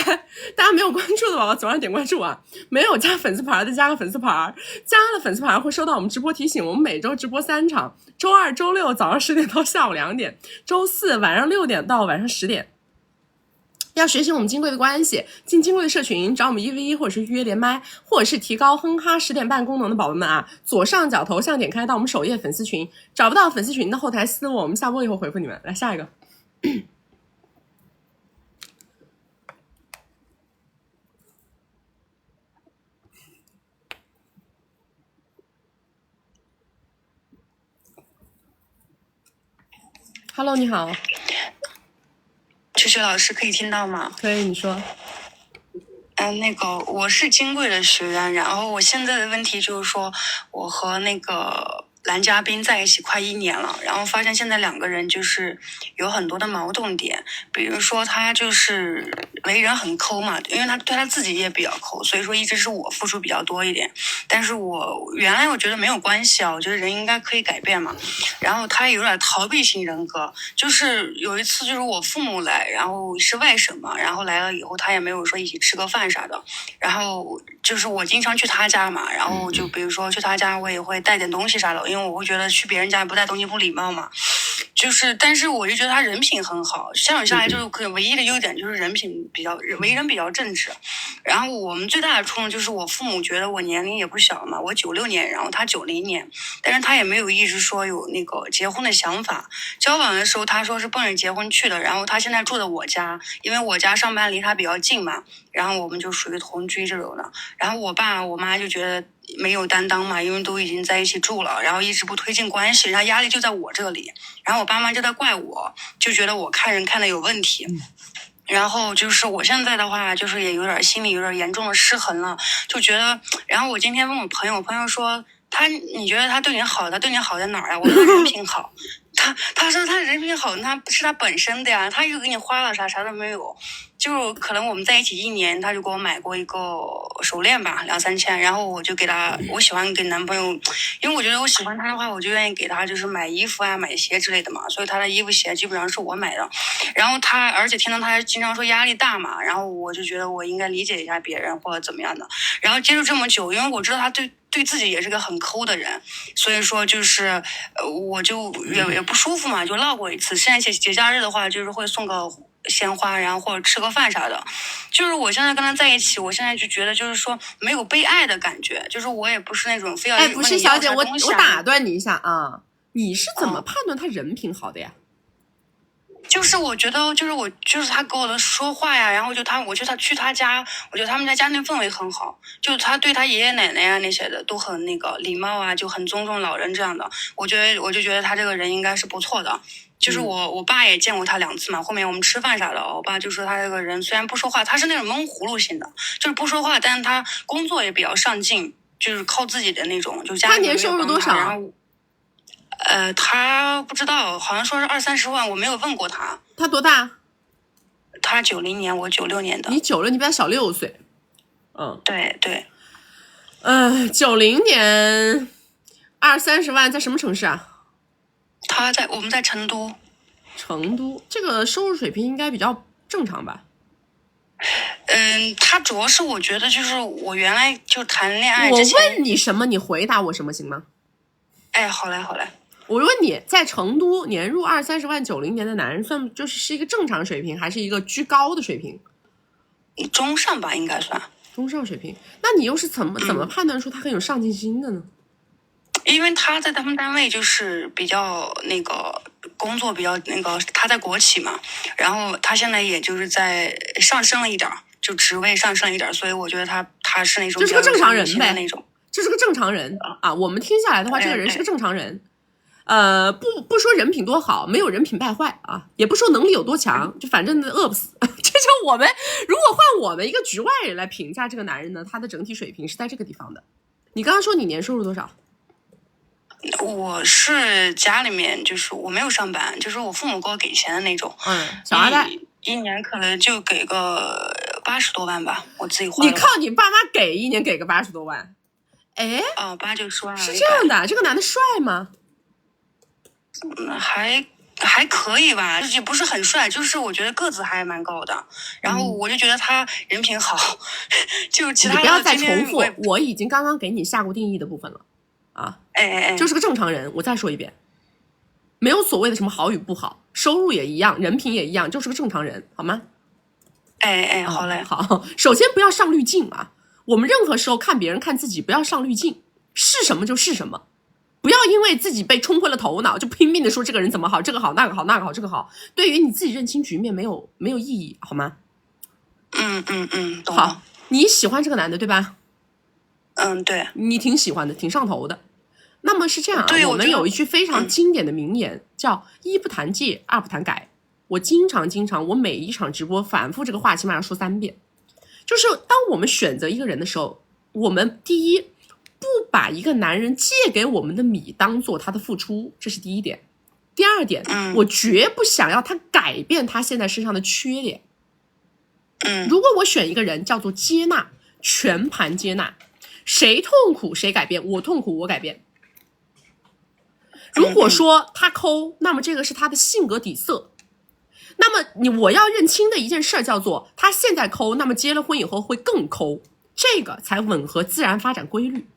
大家没有关注的宝宝左上点关注啊！没有加粉丝牌的加个粉丝牌，加了粉丝牌会收到我们直播提醒。我们每周直播3场，周2、周6早上10点到下午2点，周4晚上6点到晚上10点。要学习我们金贵的关系，进金贵的社群，找我们1v1或者是预约连麦，或者是提高哼哈10点半功能的宝宝们啊，左上角头像点开到我们首页粉丝群，找不到粉丝群的后台私我们下播以后回复你们。来下一个。Hello， 你好。秋秋老师可以听到吗？可以，你说。那个我是金贵的学员，然后我现在的问题就是说，我和那个男嘉宾在一起快1年了，然后发现现在2个人就是有很多的矛盾点，比如说他就是为人很抠嘛，因为他对他自己也比较抠，所以说一直是我付出比较多一点，但是我原来我觉得没有关系啊，我觉得人应该可以改变嘛，然后他有点逃避型人格，就是有一次就是我父母来，然后是外省嘛，然后来了以后他也没有说一起吃个饭啥的，然后就是我经常去他家嘛，然后就比如说去他家我也会带点东西啥的，因为我会觉得去别人家不带东西不礼貌嘛，就是但是我就觉得他人品很好，相处下来就是可以唯一的优点就是人品为人比较正直，然后我们最大的冲突就是我父母觉得我年龄也不小嘛，我96年，然后他90年，但是他也没有一直说有那个结婚的想法，交往的时候他说是奔着结婚去的，然后他现在住的我家，因为我家上班离他比较近嘛，然后我们就属于同居这种的，然后我爸我妈就觉得没有担当嘛，因为都已经在一起住了，然后一直不推进关系，然后压力就在我这里，然后我爸妈就在怪我，就觉得我看人看的有问题，然后就是我现在的话就是也有点心理有点严重的失衡了，就觉得，然后我今天问我朋友说你觉得他对你好，他对你好在哪儿呀？我说他人品好，他说他人品好，他是他本身的呀，他又给你花了啥都没有，就可能我们在一起1年，他就给我买过一个手链吧，2、3千，然后我就给他，我喜欢给男朋友，因为我觉得我喜欢他的话，我就愿意给他就是买衣服啊、买鞋之类的嘛，所以他的衣服鞋基本上是我买的，然后而且听到他经常说压力大嘛，然后我就觉得我应该理解一下别人或者怎么样的，然后接触这么久，因为我知道他对自己也是个很抠的人，所以说就是我就也不舒服嘛，就闹过一次。现在节假日的话，就是会送个鲜花，然后或者吃个饭啥的。就是我现在跟他在一起，我现在就觉得就是说没有被爱的感觉，就是我也不是那种非要不是小姐，我打断你一下啊，你是怎么判断他人品好的呀？就是我觉得，就是他跟我的说话呀，然后我觉得他去他家，我觉得他们家庭氛围很好，就他对他爷爷奶奶呀那些的都很那个礼貌啊，就很尊重老人这样的。我就觉得他这个人应该是不错的。就是我爸也见过他2次嘛，后面我们吃饭啥的，我爸就说他这个人虽然不说话，他是那种闷葫芦型的，就是不说话，但是他工作也比较上进，就是靠自己的那种，就家里他年收入多少？然后他不知道，好像说是20-30万，我没有问过他。他多大？他90年，我96年的。你96，你比他小6岁。对对。90年20-30万，在什么城市啊？我们在成都。成都这个收入水平应该比较正常吧？他主要是我觉得就是我原来就谈恋爱之前，我问你什么，你回答我什么行吗？哎，好嘞。我问你，在成都年入20-30万90年的男人算就是一个正常水平，还是一个居高的水平？中上吧，应该算中上水平。那你又是怎么判断出他很有上进心的呢？因为他在他们单位就是比较那个工作比较那个，他在国企嘛，然后他现在也就是在上升了一点，就职位上升了一点，所以我觉得他是那种就是个正常人呗，那种，就是个正常人啊。我们听下来的话，这个人是个正常人。不说人品多好，没有人品败坏啊，也不说能力有多强，就反正饿不死。这就我们如果换我们一个局外人来评价这个男人呢，他的整体水平是在这个地方的。你刚刚说你年收入多少？我是家里面就是我没有上班，就是我父母给我给钱的那种。小二代一年可能就给个80多万吧，我自己花。你靠你爸妈给一年给个80多万？哎，80万是这样的。这个男的帅吗？还可以吧，也不是很帅，就是我觉得个子还蛮高的，然后我就觉得他人品好，就其他的。你不要再重复，我已经刚刚给你下过定义的部分了啊。就是个正常人。我再说一遍，没有所谓的什么好与不好，收入也一样，人品也一样，就是个正常人，好吗？好嘞。好，首先不要上滤镜啊。我们任何时候看别人看自己，不要上滤镜，是什么就是什么。不要因为自己被冲昏了头脑，就拼命的说这个人怎么好，这个好，那个好，那个好，这个好，对于你自己认清局面没有意义，好吗？懂。好，你喜欢这个男的对吧？对。你挺喜欢的，挺上头的。那么是这样啊，我们有一句非常经典的名言，叫1不谈戒，2不谈改。我经常，我每一场直播反复这个话起码要说3遍。就是当我们选择一个人的时候，我们第一不把一个男人借给我们的米当做他的付出，这是第一点。第二点，我绝不想要他改变他现在身上的缺点。如果我选一个人叫做接纳，全盘接纳，谁痛苦谁改变，我痛苦我改变。如果说他抠，那么这个是他的性格底色。那么我要认清的一件事叫做他现在抠，那么结了婚以后会更抠，这个才吻合自然发展规律。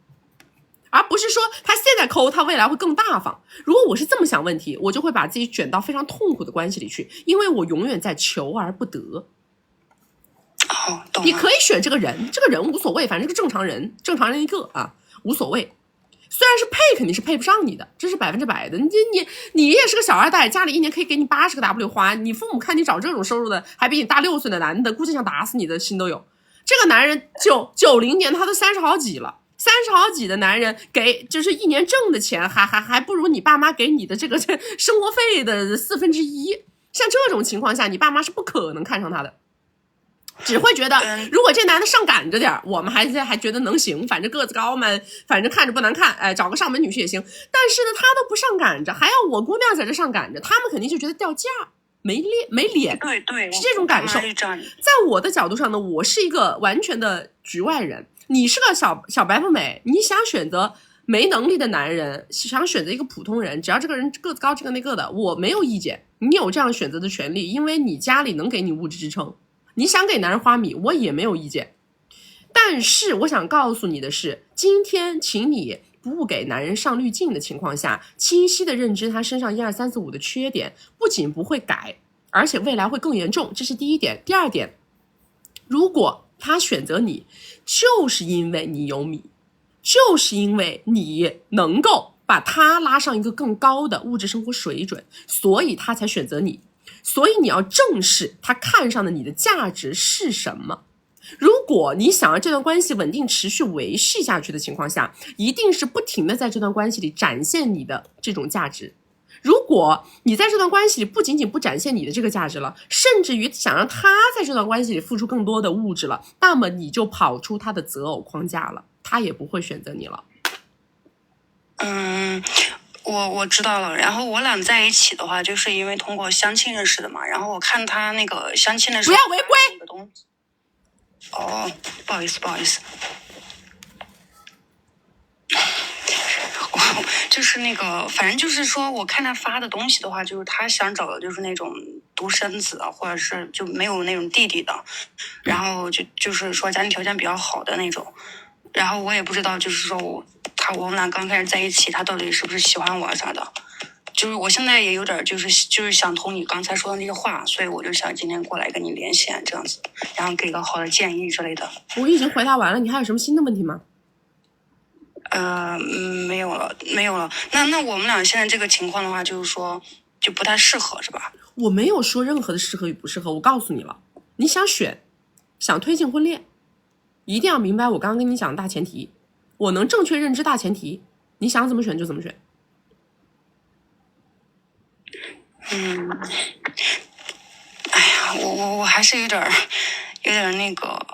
而不是说他现在抠，他未来会更大方。如果我是这么想问题，我就会把自己卷到非常痛苦的关系里去，因为我永远在求而不得。你可以选这个人，这个人无所谓，反正是个正常人一个啊，无所谓。虽然是配肯定是配不上你的，这是100%的。你也是个小二代，家里一年可以给你80个 W 花，你父母看你找这种收入的，还比你大6岁的男的，估计想打死你的心都有。这个男人90年他都30好几了，30好几的男人给就是一年挣的钱还不如你爸妈给你的这个生活费的1/4。像这种情况下，你爸妈是不可能看上他的。只会觉得如果这男的上赶着点，我们还觉得能行，反正个子高嘛，反正看着不难看，找个上门女婿也行。但是呢，他都不上赶着，还要我姑娘在这上赶着，他们肯定就觉得掉价，没脸。对，是这种感受。在我的角度上呢，我是一个完全的局外人，你是个小白富美，你想选择没能力的男人，想选择一个普通人，只要这个人个子高这个那个的，我没有意见，你有这样选择的权利，因为你家里能给你物质支撑。你想给男人花米，我也没有意见。但是我想告诉你的是，今天请你不给男人上滤镜的情况下，清晰的认知他身上1、2、3、4、5的缺点，不仅不会改，而且未来会更严重，这是第一点。第二点，如果他选择你，就是因为你有米，就是因为你能够把他拉上一个更高的物质生活水准，所以他才选择你。所以你要正视他看上的你的价值是什么。如果你想要这段关系稳定持续维系下去的情况下，一定是不停的在这段关系里展现你的这种价值。如果你在这段关系里不仅仅不展现你的这个价值了，甚至于想让他在这段关系里付出更多的物质了，那么你就跑出他的择偶框架了，他也不会选择你了。我知道了。然后我俩在一起的话，就是因为通过相亲认识的嘛。然后我看他那个相亲的时候，不要违规。那个东西。哦，不好意思。就是那个，反正就是说，我看他发的东西的话，就是他想找的就是那种独生子，或者是就没有那种弟弟的，然后就是说家庭条件比较好的那种。然后我也不知道，就是说我们俩刚开始在一起，他到底是不是喜欢我啥的。就是我现在也有点就是想通你刚才说的那个话，所以我就想今天过来跟你连线这样子，然后给个好的建议之类的。我已经回答完了，你还有什么新的问题吗？没有了。那我们俩现在这个情况的话，就是说就不太适合，是吧？我没有说任何的适合与不适合，我告诉你了，你想选，想推进婚恋，一定要明白我刚刚跟你讲的大前提，我能正确认知大前提，你想怎么选就怎么选。哎呀，我还是有点那个。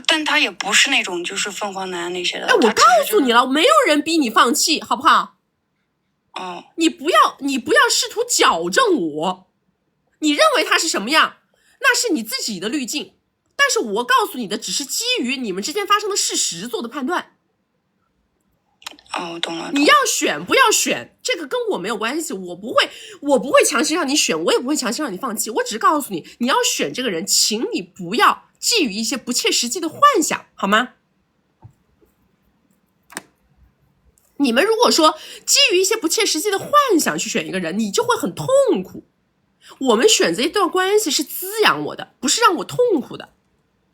但他也不是那种就是凤凰男那些的。我告诉你了，没有人逼你放弃，好不好？哦，你不要试图矫正我，你认为他是什么样，那是你自己的滤镜。但是我告诉你的只是基于你们之间发生的事实做的判断。哦，懂了。你要选不要选，这个跟我没有关系，我不会强行让你选，我也不会强行让你放弃。我只是告诉你，你要选这个人，请你不要寄予一些不切实际的幻想，好吗？你们如果说基于一些不切实际的幻想去选一个人，你就会很痛苦。我们选择一段关系是滋养我的，不是让我痛苦的，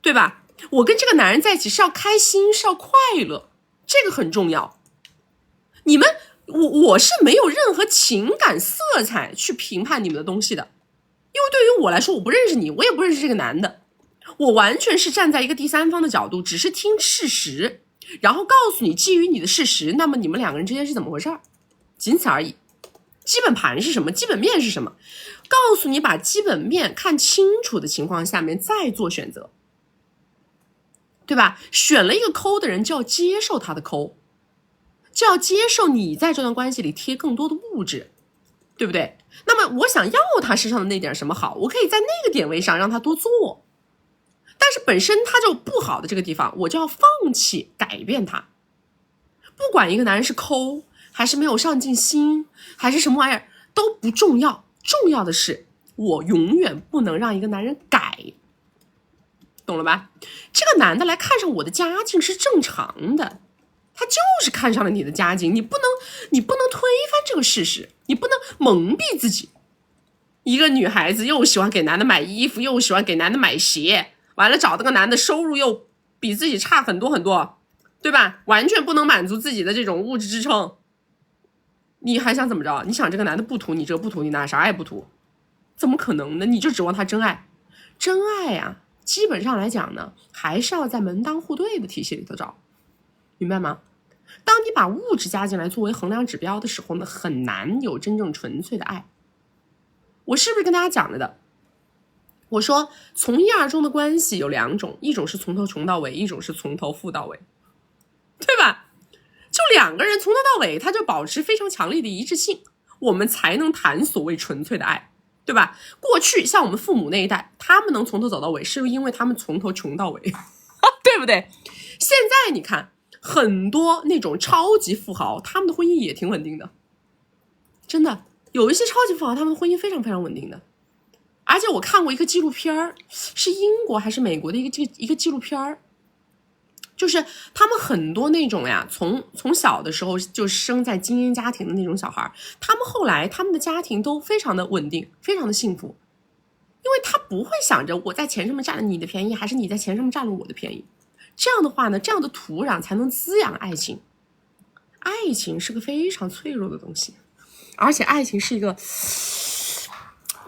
对吧？我跟这个男人在一起是要开心，是要快乐，这个很重要。你们我是没有任何情感色彩去评判你们的东西的，因为对于我来说，我不认识你，我也不认识这个男的，我完全是站在一个第三方的角度，只是听事实，然后告诉你基于你的事实，那么你们两个人之间是怎么回事，仅此而已。基本盘是什么，基本面是什么，告诉你把基本面看清楚的情况下面再做选择，对吧？选了一个抠的人就要接受他的抠，就要接受你在这段关系里贴更多的物质，对不对？那么我想要他身上的那点什么好，我可以在那个点位上让他多做，但是本身他就不好的这个地方，我就要放弃改变他。不管一个男人是抠还是没有上进心还是什么玩意儿都不重要，重要的是我永远不能让一个男人改，懂了吧？这个男的来看上我的家境是正常的，他就是看上了你的家境，你不能推翻这个事实，你不能蒙蔽自己。一个女孩子又喜欢给男的买衣服，又喜欢给男的买鞋，完了找这个男的收入又比自己差很多很多，对吧？完全不能满足自己的这种物质支撑，你还想怎么着？你想这个男的不图你这个不图你那，啥也不图，怎么可能呢？你就指望他真爱？真爱啊，基本上来讲呢，还是要在门当户对的体系里头找，明白吗？当你把物质加进来作为衡量指标的时候呢，很难有真正纯粹的爱。我是不是跟大家讲了的？我说从一而终的关系有两种，一种是从头穷到尾，一种是从头富到尾，对吧？就两个人从头到尾他就保持非常强烈的一致性，我们才能谈所谓纯粹的爱，对吧？过去像我们父母那一代，他们能从头走到尾，是因为他们从头穷到尾对不对？现在你看很多那种超级富豪，他们的婚姻也挺稳定的，真的有一些超级富豪他们的婚姻非常非常稳定的。而且我看过一个纪录片，是英国还是美国的一个纪录片，就是他们很多那种呀，从小的时候就生在精英家庭的那种小孩，他们后来他们的家庭都非常的稳定，非常的幸福，因为他不会想着我在钱上面占了你的便宜，还是你在钱上面占了我的便宜。这样的话呢，这样的土壤才能滋养爱情。爱情是个非常脆弱的东西，而且爱情是一个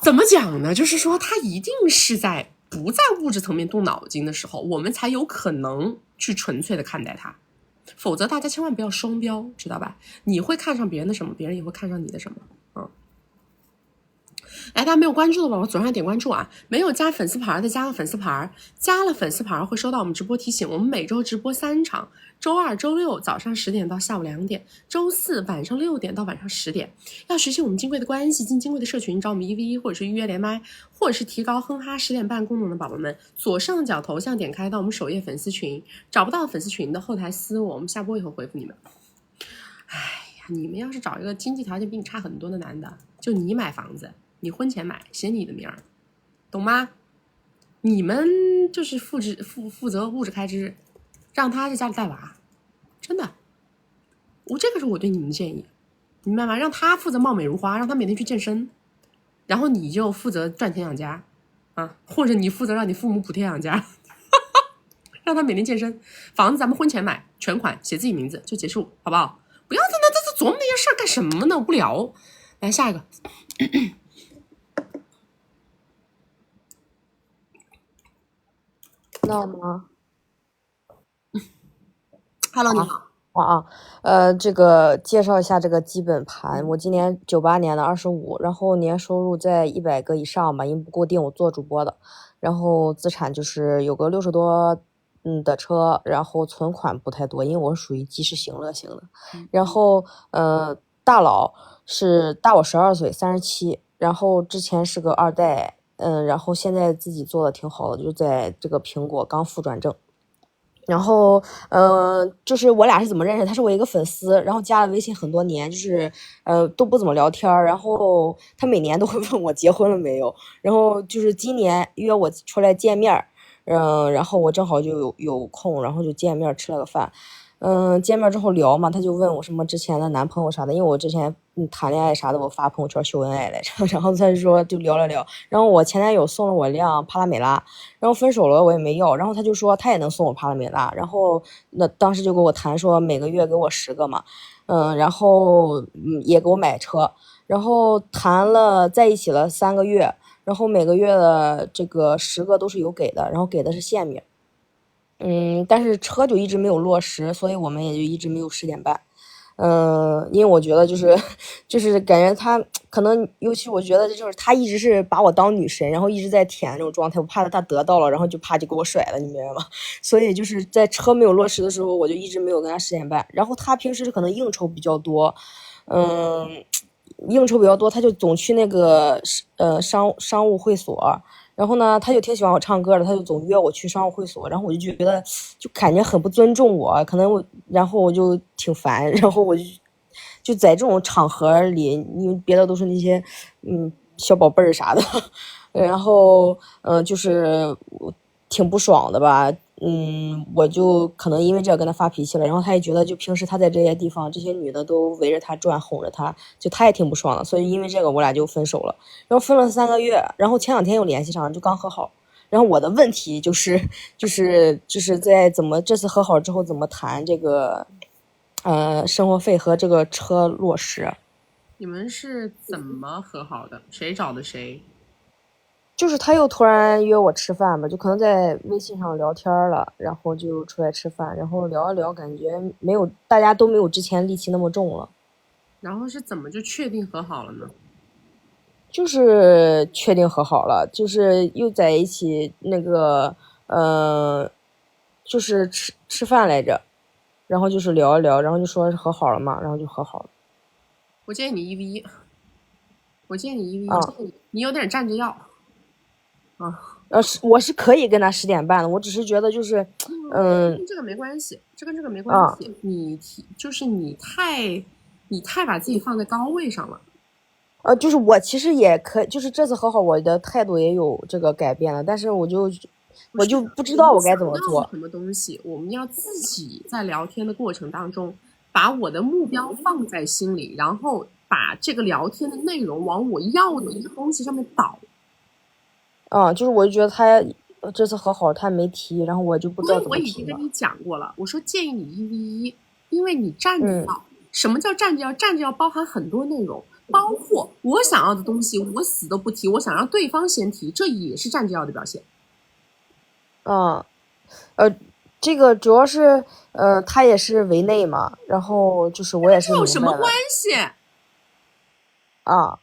怎么讲呢？就是说他一定是在不在物质层面动脑筋的时候，我们才有可能去纯粹的看待他，否则大家千万不要双标，知道吧？你会看上别人的什么，别人也会看上你的什么。来，大家没有关注的宝宝左上点关注啊！没有加粉丝牌的加个粉丝牌，加了粉丝牌会收到我们直播提醒。我们每周直播3场，周二、周六早上10点到下午2点，周四晚上6点到晚上10点。要学习我们金贵的关系，进金贵的社群，找我们1v1或者是预约连麦，或者是提高哼哈10点半功能的宝宝们，左上角头像点开到我们首页粉丝群，找不到粉丝群的后台私我们下播以后回复你们。哎呀，你们要是找一个经济条件比你差很多的男的，就你买房子。你婚前买写你的名儿，懂吗？你们就是负责物质开支，让他在家里带娃，真的，这个是我对你们的建议，明白吗？让他负责貌美如花，让他每天去健身，然后你就负责赚钱养家啊，或者你负责让你父母补贴养家，让他每天健身。房子咱们婚前买，全款写自己名字就结束，好不好？不要在那琢磨那些事儿干什么呢？无聊。来下一个。知道吗 ？Hello， 你好。这个介绍一下这个基本盘。我今年98年的25，然后年收入在100个以上吧，因为不固定，我做主播的。然后资产就是有个60多的车，然后存款不太多，因为我属于及时行乐型的。然后大佬是大我12岁，37，然后之前是个2代。然后现在自己做的挺好的，就在这个苹果刚复转正。然后就是我俩是怎么认识？他是我一个粉丝，然后加了微信很多年，就是都不怎么聊天，然后他每年都会问我结婚了没有，然后就是今年约我出来见面，然后我正好就有空，然后就见面吃了个饭。见面之后聊嘛，他就问我什么之前的男朋友啥的，因为我之前谈恋爱啥的，我发朋友圈秀恩爱来着，然后他就说就聊了聊，然后我前男友送了我一辆帕拉梅拉，然后分手了我也没要，然后他就说他也能送我帕拉梅拉，然后那当时就跟我谈说每个月给我10个嘛，然后也给我买车，然后谈了在一起了3个月，然后每个月的这个10个都是有给的，然后给的是现米。但是车就一直没有落实，所以我们也就一直没有10点半。因为我觉得就是感觉他可能，尤其我觉得就是他一直是把我当女神，然后一直在舔那种状态，我怕他得到了，然后就怕就给我甩了，你明白吗？所以就是在车没有落实的时候，我就一直没有跟他10点半。然后他平时可能应酬比较多，他就总去那个商务会所。然后呢，他就挺喜欢我唱歌的，他就总约我去商务会所，然后我就觉得就感觉很不尊重我，可能然后我就挺烦，然后我就在这种场合里，因为别的都是那些小宝贝儿啥的，然后就是挺不爽的吧。我就可能因为这跟他发脾气了，然后他也觉得就平时他在这些地方，这些女的都围着他转，哄着他，就他也挺不爽的，所以因为这个我俩就分手了。然后分了3个月，然后前2天又联系上了，就刚和好。然后我的问题就是在这次和好之后怎么谈这个生活费和这个车落实。你们是怎么和好的？谁找的谁？就是他又突然约我吃饭吧，就可能在微信上聊天了，然后就出来吃饭，然后聊一聊，感觉大家都没有之前戾气那么重了。然后是怎么就确定和好了呢？就是确定和好了，就是又在一起那个就是吃饭来着，然后就是聊一聊，然后就说和好了嘛，然后就和好了。我建议你1v1，你有点站着要。我是可以跟他10点半的，我只是觉得就是跟这个没关系，这跟这个没关系。你太把自己放在高位上了。就是我其实也可以，就是这次和好，我的态度也有这个改变了，但是我就不知道我该怎么做。什么东西，我们要自己在聊天的过程当中，把我的目标放在心里，然后把这个聊天的内容往我要的一个东西上面导。就是我就觉得他这次和好他没提，然后我就不知道怎么提了。我已经跟你讲过了，我说建议你1v1，因为你站着要。什么叫站着要？站着要包含很多内容，包括我想要的东西，我死都不提，我想让对方先提，这也是占着要的表现。这个主要是他也是围内嘛，然后就是我也是这有明白了什么关系？啊。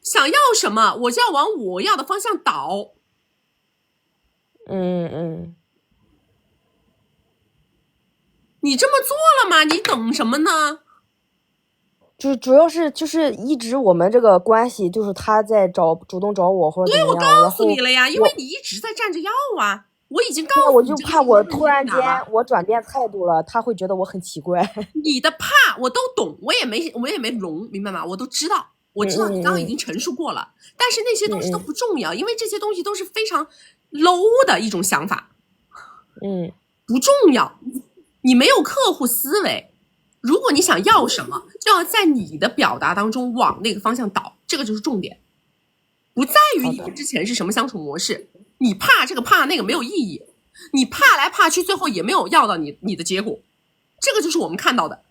想要什么，我就要往我要的方向倒。你这么做了吗？你等什么呢？就是主要是就是一直我们这个关系就是他在主动找我或者怎么样，对，我告诉你了呀，因为你一直在站着要啊。我已经告诉你，我就怕我突然间我转变态度了，他会觉得我很奇怪。你的怕我都懂，我也没聋，明白吗？我都知道，我知道你刚刚已经陈述过了，但是那些东西都不重要，因为这些东西都是非常 low 的一种想法，不重要。你没有客户思维，如果你想要什么，就要在你的表达当中往那个方向导，这个就是重点，不在于你们之前是什么相处模式。你怕这个怕那个没有意义，你怕来怕去，最后也没有要到你的结果，这个就是我们看到的。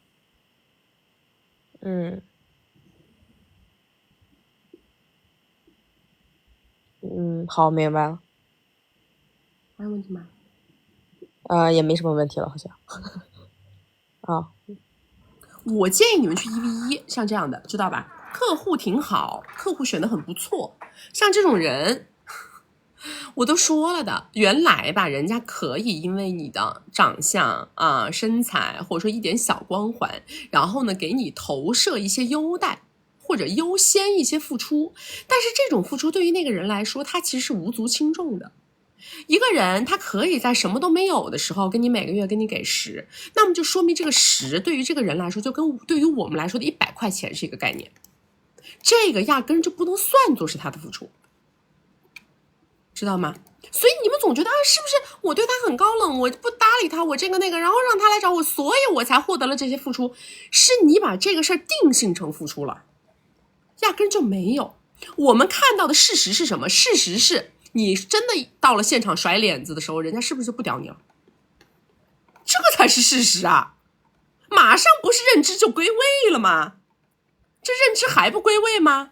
好，明白了。还有问题吗？也没什么问题了，好像。我建议你们去1v1，像这样的，知道吧？客户挺好，客户选的很不错，像这种人。我都说了的，原来吧，人家可以因为你的长相啊、身材，或者说一点小光环，然后呢，给你投射一些优待，或者优先一些付出。但是这种付出对于那个人来说，他其实是无足轻重的。一个人他可以在什么都没有的时候，跟你每个月跟你给10，那么就说明这个10对于这个人来说，就跟对于我们来说的100块钱是一个概念。这个压根就不能算作是他的付出。知道吗？所以你们总觉得是不是我对他很高冷，我不搭理他，我这个那个，然后让他来找我，所以我才获得了这些付出。是你把这个事儿定性成付出了，压根就没有。我们看到的事实是什么？事实是你真的到了现场甩脸子的时候，人家是不是就不屌你了？这个才是事实啊！马上不是认知就归位了吗？这认知还不归位吗？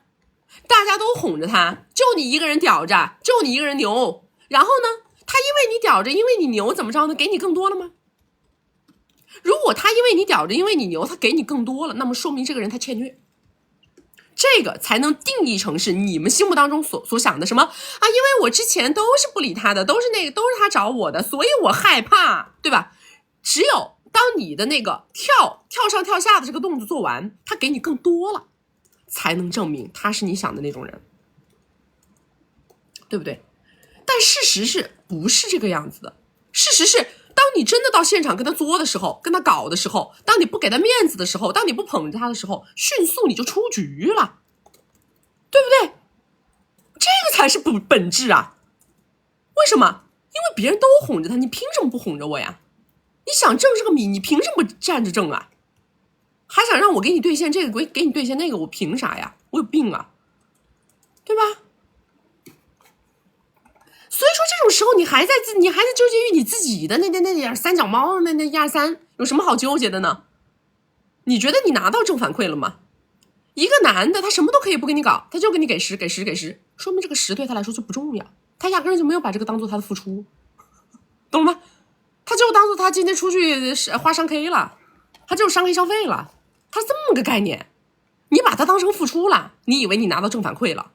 大家都哄着他，就你一个人屌着，就你一个人牛。然后呢，他因为你屌着，因为你牛，怎么着呢？给你更多了吗？如果他因为你屌着，因为你牛，他给你更多了，那么说明这个人他欠虐。这个才能定义成是你们心目当中所想的什么啊？因为我之前都是不理他的，都是他找我的，所以我害怕，对吧？只有当你的那个跳上跳下的这个动作做完，他给你更多了，才能证明他是你想的那种人，对不对？但事实是不是这个样子的？事实是，当你真的到现场跟他作的时候，跟他搞的时候，当你不给他面子的时候，当你不捧着他的时候，迅速你就出局了，对不对？这个才是本质啊！为什么？因为别人都哄着他，你凭什么不哄着我呀？你想挣这个米，你凭什么不站着挣啊？还想让我给你兑现这个，给你兑现那个，我凭啥呀？我有病啊，对吧？所以说这种时候你还在纠结于你自己的那点三脚猫，那1、2、3，有什么好纠结的呢？你觉得你拿到正反馈了吗？一个男的他什么都可以不给你搞，他就给你给10，说明这个10对他来说就不重要，他压根就没有把这个当做他的付出，懂吗？他就当做他今天出去花商 K 了，他就是商 K 消费了，他是这么个概念。你把它当成付出了，你以为你拿到正反馈了。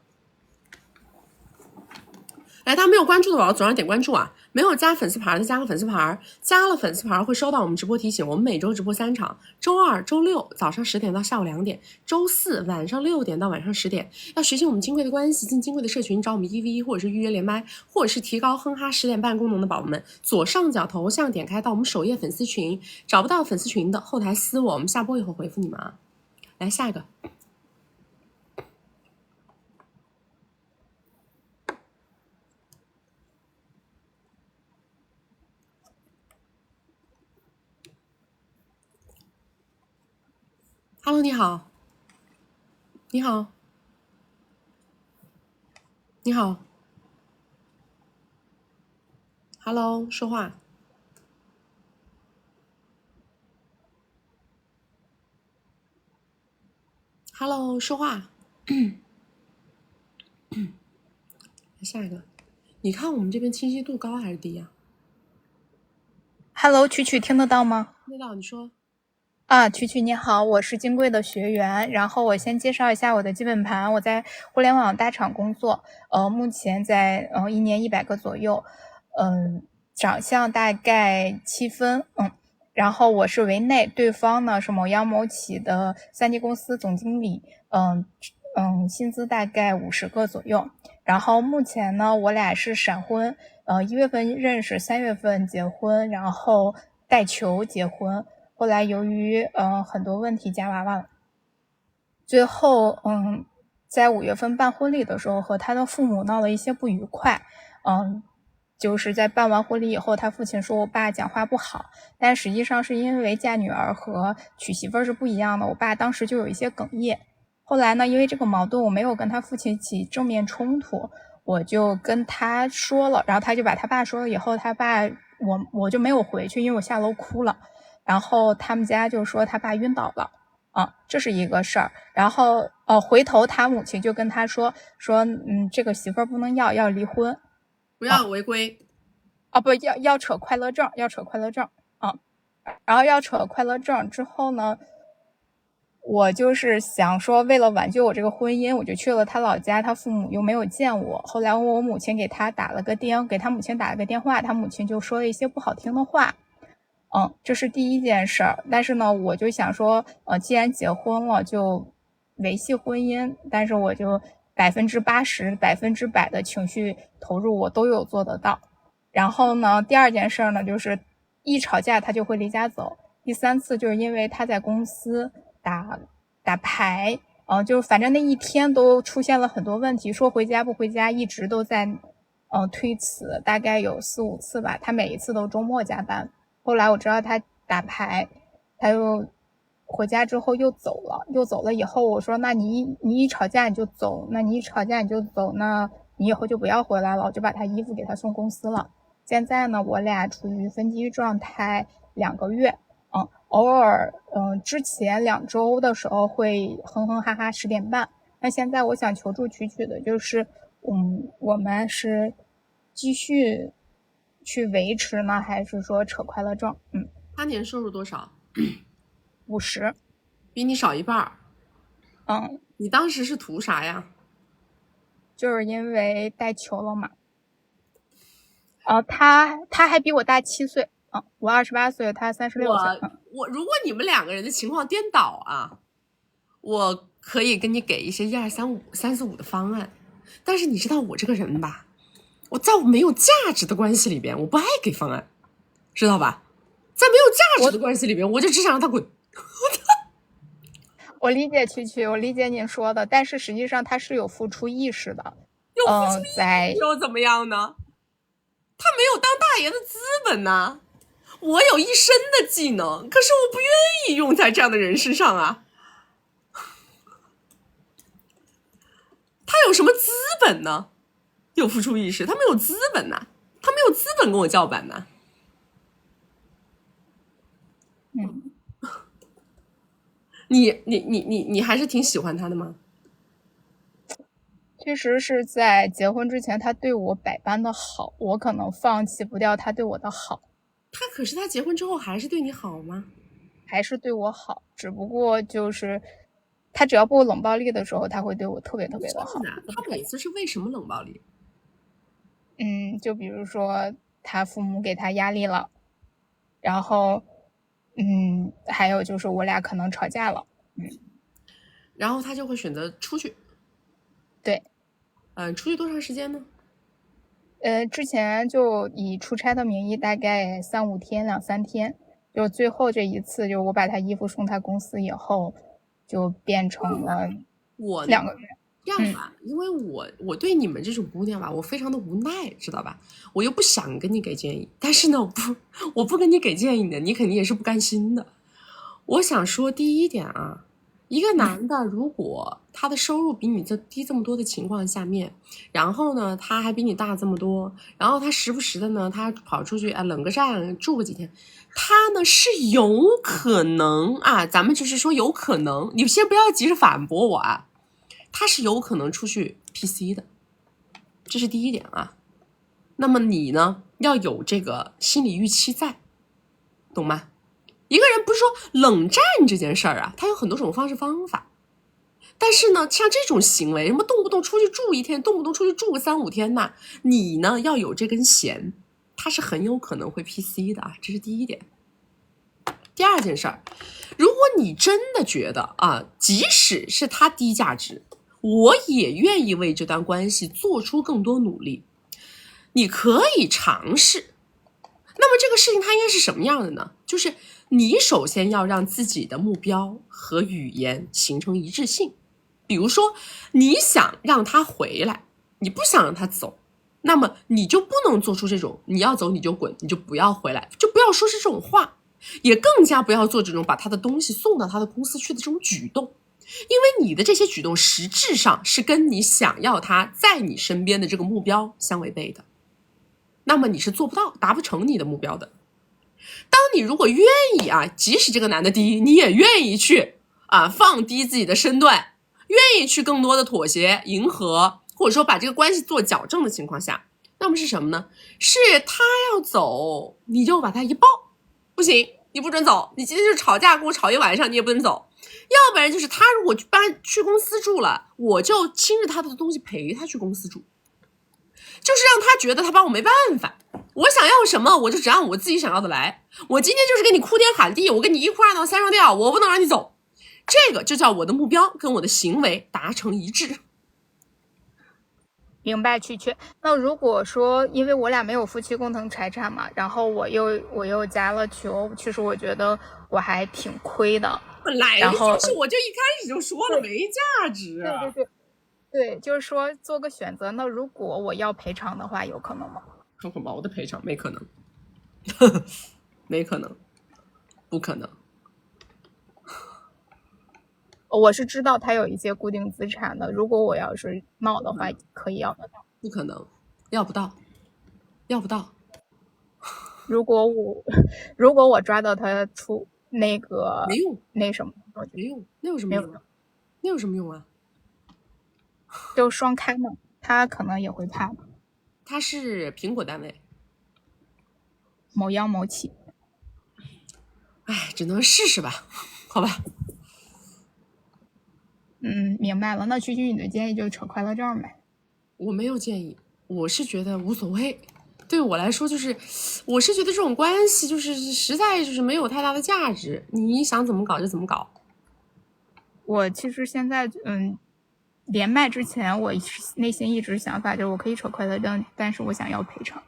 来，大家没有关注的宝宝左上点关注啊！没有加粉丝牌的加个粉丝牌，加了粉丝牌会收到我们直播提醒。我们每周直播3场，周2、周6早上10点到下午2点，周4晚上6点到晚上10点。要学习我们金贵的关系，进金贵的社群，找我们1v1或者是预约连麦，或者是提高哼哈10点半功能的宝宝们，左上角头像点开到我们首页粉丝群，找不到粉丝群的后台私我，我们下播以后回复你们啊。来下一个。Hello， 你好，你好，你好 ，Hello， 说话。Hello， 说话。下一个，你看我们这边清晰度高还是低呀？Hello， 曲曲听得到吗？听得到，你说。曲曲你好，我是金贵的学员。然后我先介绍一下我的基本盘，我在互联网大厂工作，目前在1年100个左右，长相大概7分，然后我是为内，对方呢是某央某企的3级公司总经理，薪资大概50个左右。然后目前呢，我俩是闪婚，1月份认识，3月份结婚，然后带球结婚。后来由于很多问题夹娃娃了，最后在5月份办婚礼的时候和他的父母闹了一些不愉快，就是在办完婚礼以后，他父亲说我爸讲话不好，但实际上是因为嫁女儿和娶媳妇儿是不一样的，我爸当时就有一些哽咽。后来呢，因为这个矛盾我没有跟他父亲起正面冲突，我就跟他说了，然后他就把他爸说了以后，他爸我就没有回去，因为我下楼哭了。然后他们家就说他爸晕倒了，这是一个事儿。然后回头他母亲就跟他说这个媳妇儿不能要离婚，不要违规。不要扯快乐证，然后要扯快乐证之后呢，我就是想说为了挽救我这个婚姻，我就去了他老家，他父母又没有见我。后来我母亲给他母亲打了个电话，他母亲就说了一些不好听的话。这是第一件事儿。但是呢，我就想说，既然结婚了，就维系婚姻。但是我就80%、100%的情绪投入，我都有做得到。然后呢，第二件事儿呢，就是一吵架他就会离家走。第3次就是因为他在公司打牌，就反正那一天都出现了很多问题，说回家不回家，一直都在推辞，大概有4、5次吧。他每一次都周末加班。后来我知道他打牌，他又回家之后又走了以后，我说那你一吵架你就走，那你以后就不要回来了，我就把他衣服给他送公司了。现在呢，我俩处于分居状态2个月，偶尔之前2周的时候会哼哼哈哈10点半。那现在我想求助曲曲的就是我们是继续去维持呢，还是说扯快乐证？他年收入多少？50，比你少一半。你当时是图啥呀？就是因为带球了嘛。他还比我大7岁，我28岁，他36岁。如果你们2个人的情况颠倒啊，我可以跟你给一些1、2、3、5、3、4、5的方案。但是你知道我这个人吧，我在没有价值的关系里边，我不爱给方案，知道吧？在没有价值的关系里边，我就只想让他滚。我理解曲曲，我理解你说的，但是实际上他是有付出意识的。有付出意识又怎么样呢？他没有当大爷的资本呐。我有一身的技能，可是我不愿意用在这样的人身上啊。他有什么资本呢？有付出意识，他没有资本呐，他没有资本跟我叫板呐。你还是挺喜欢他的吗？其实是在结婚之前，他对我百般的好，我可能放弃不掉他对我的好。可是他结婚之后还是对你好吗？还是对我好，只不过就是他只要不冷暴力的时候，他会对我特别特别的好。他每次是为什么冷暴力？就比如说他父母给他压力了，然后还有就是我俩可能吵架了，然后他就会选择出去。对，出去多长时间呢？之前就以出差的名义，大概3、5天、2、3天，就最后这一次，就我把他衣服送他公司以后，就变成了2个月。这样吧，因为我对你们这种姑娘吧，我非常的无奈，知道吧？我又不想跟你给建议，但是呢，我不跟你给建议的，你肯定也是不甘心的。我想说第一点啊，一个男的，如果他的收入比你低这么多的情况下面，然后呢，他还比你大这么多，然后他时不时的呢，他跑出去冷个战，住个几天，他呢是有可能啊，咱们就是说有可能，你先不要急着反驳我啊，他是有可能出去 PC 的，这是第一点啊。那么你呢，要有这个心理预期在，懂吗？一个人不是说冷战这件事儿啊，他有很多种方式方法，但是呢，像这种行为，什么动不动出去住一天，动不动出去住个3、5天呐，你呢要有这根弦，他是很有可能会 PC 的啊，这是第一点。第二件事儿，如果你真的觉得啊，即使是他低价值，我也愿意为这段关系做出更多努力，你可以尝试。那么这个事情它应该是什么样的呢？就是你首先要让自己的目标和语言形成一致性。比如说你想让他回来，你不想让他走，那么你就不能做出这种你要走你就滚，你就不要回来，就不要说是这种话，也更加不要做这种把他的东西送到他的公司去的这种举动，因为你的这些举动实质上是跟你想要他在你身边的这个目标相违背的，那么你是做不到，达不成你的目标的。当你如果愿意啊，即使这个男的低，你也愿意去啊放低自己的身段，愿意去更多的妥协迎合，或者说把这个关系做矫正的情况下，那么是什么呢？是他要走你就把他一抱，不行你不准走，你今天就吵架跟我吵一晚上你也不能走，要不然就是他如果去公司住了，我就亲着他的东西陪他去公司住，就是让他觉得他帮我没办法，我想要什么我就只按我自己想要的来，我今天就是跟你哭天喊地，我跟你一哭二闹三上吊，我不能让你走，这个就叫我的目标跟我的行为达成一致。明白，曲曲。那如果说因为我俩没有夫妻共同财产嘛，然后我又加了球，其实我觉得我还挺亏的。本来就是我就一开始就说了没价值。对，就是说做个选择。那如果我要赔偿的话，有可能吗？扣毛的赔偿没可能没可能，不可能。我是知道他有一些固定资产的，如果我要是闹的话，可以要得到。不可能，要不到。如果我抓到他出那个没用，那什么没用，那有什么用啊？那有什么用啊？就双开嘛，他可能也会怕。他是苹果单位，某央某企。哎，只能试试吧，好吧。明白了。那曲曲你的建议就扯快乐证呗。我没有建议，我是觉得无所谓。对我来说，就是我是觉得这种关系就是实在就是没有太大的价值，你想怎么搞就怎么搞。我其实现在连麦之前，我内心一直想法就是我可以扯快乐证，但是我想要赔偿。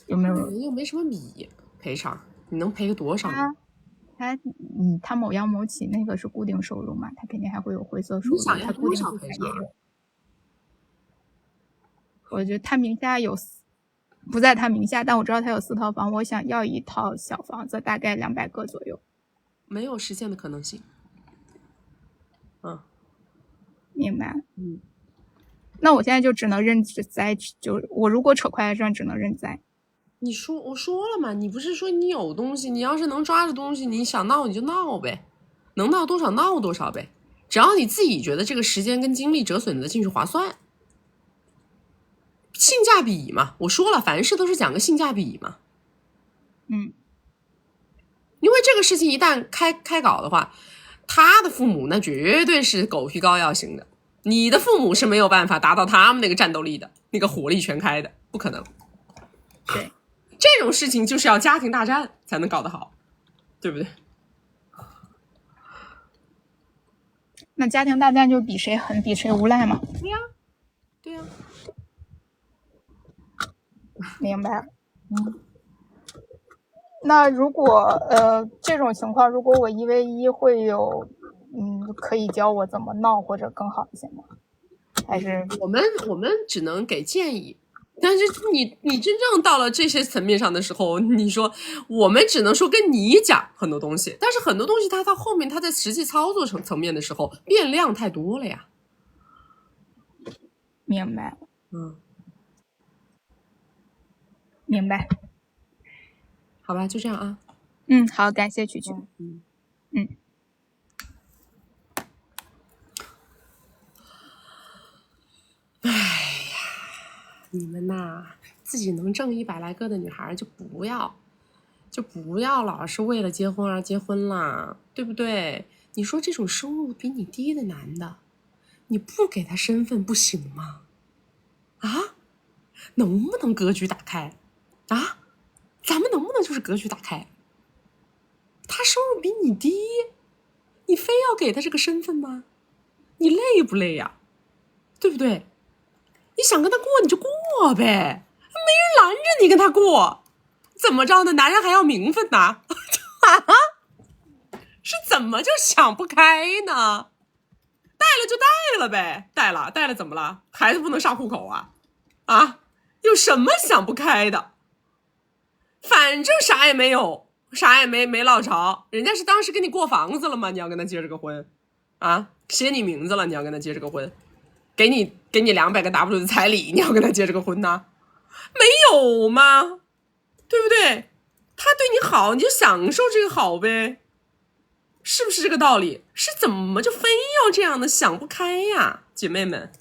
有没有？又没什么米赔偿，你能赔个多少呢？他某央某企那个是固定收入嘛，他肯定还会有灰色收入。你想要多少赔偿？我觉得他名下有，不在他名下，但我知道他有4套房，我想要一套小房子，大概200个左右。没有实现的可能性。明白。那我现在就只能认栽，就我如果扯快乐证只能认栽。我说了嘛，你不是说你有东西，你要是能抓着东西，你想闹你就闹呗，能闹多少闹多少呗，只要你自己觉得这个时间跟精力折损的进去划算，性价比嘛，我说了，凡事都是讲个性价比嘛。因为这个事情一旦开搞的话，他的父母那绝对是狗皮膏药型的，你的父母是没有办法达到他们那个战斗力的，那个火力全开的，不可能。对，这种事情就是要家庭大战才能搞得好，对不对？那家庭大战就比谁狠，比谁无赖嘛。对呀。明白了。那如果这种情况，如果我1v1会有可以教我怎么闹或者更好一些吗？还是我们只能给建议，但是你真正到了这些层面上的时候，你说我们只能说跟你讲很多东西，但是很多东西它到后面它在实际操作层面的时候变量太多了呀。明白。嗯，明白。好吧，就这样啊。好，感谢曲曲。哎呀，你们呐，自己能挣100来个的女孩就不要老是为了结婚而结婚啦，对不对？你说这种收入比你低的男的，你不给他身份不行吗？啊，能不能格局打开啊？咱们能不能就是格局打开？他收入比你低，你非要给他这个身份吗？你累不累呀？对不对？你想跟他过你就过呗，没人拦着你跟他过，怎么着呢？男人还要名分呐？是怎么就想不开呢？带了就带了呗，带了怎么了？孩子不能上户口啊？啊，有什么想不开的？反正啥也没有，啥也没落着，人家是当时给你过房子了吗？你要跟他结这个婚啊？写你名字了，你要跟他结这个婚？给你200个 W 的彩礼，你要跟他结这个婚呢？没有吗？对不对？他对你好，你就享受这个好呗，是不是这个道理？是怎么就非要这样的想不开呀，姐妹们？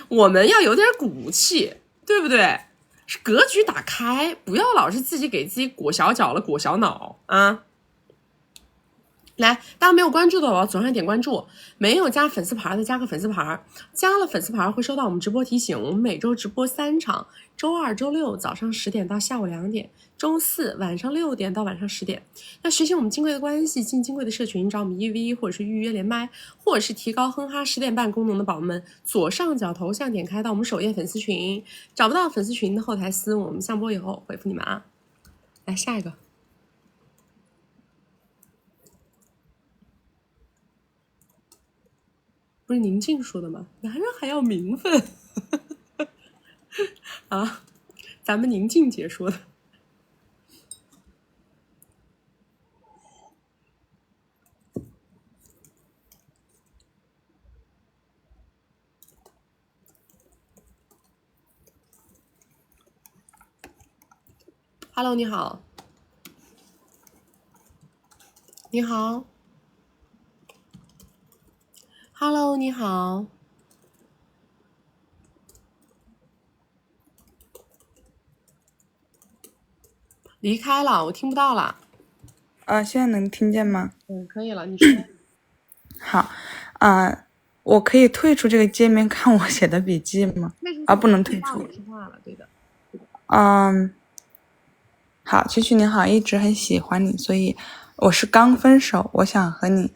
我们要有点骨气，对不对？是格局打开，不要老是自己给自己裹小脚了，裹小脑啊！来，大家没有关注的，我要左上点关注；没有加粉丝牌的，加个粉丝牌。加了粉丝牌会收到我们直播提醒。我们每周直播3场，周2、周6早上10点到下午2点，周4晚上6点到晚上10点。那学习我们金贵的关系，进金贵的社群，找我们1v1或者是预约连麦，或者是提高哼哈10点半功能的宝宝们，左上角头像点开到我们首页粉丝群。找不到粉丝群的后台私，我们下播以后回复你们啊。来下一个。不是宁静说的吗？男人还要名分啊，咱们宁静姐说的。Hello， 你好，你好。Hello， 你好。离开了，我听不到了。现在能听见吗？可以了，你说。好，我可以退出这个界面看我写的笔记吗？不能退出。对的。好，曲曲你好，一直很喜欢你，所以我是刚分手，我想和你，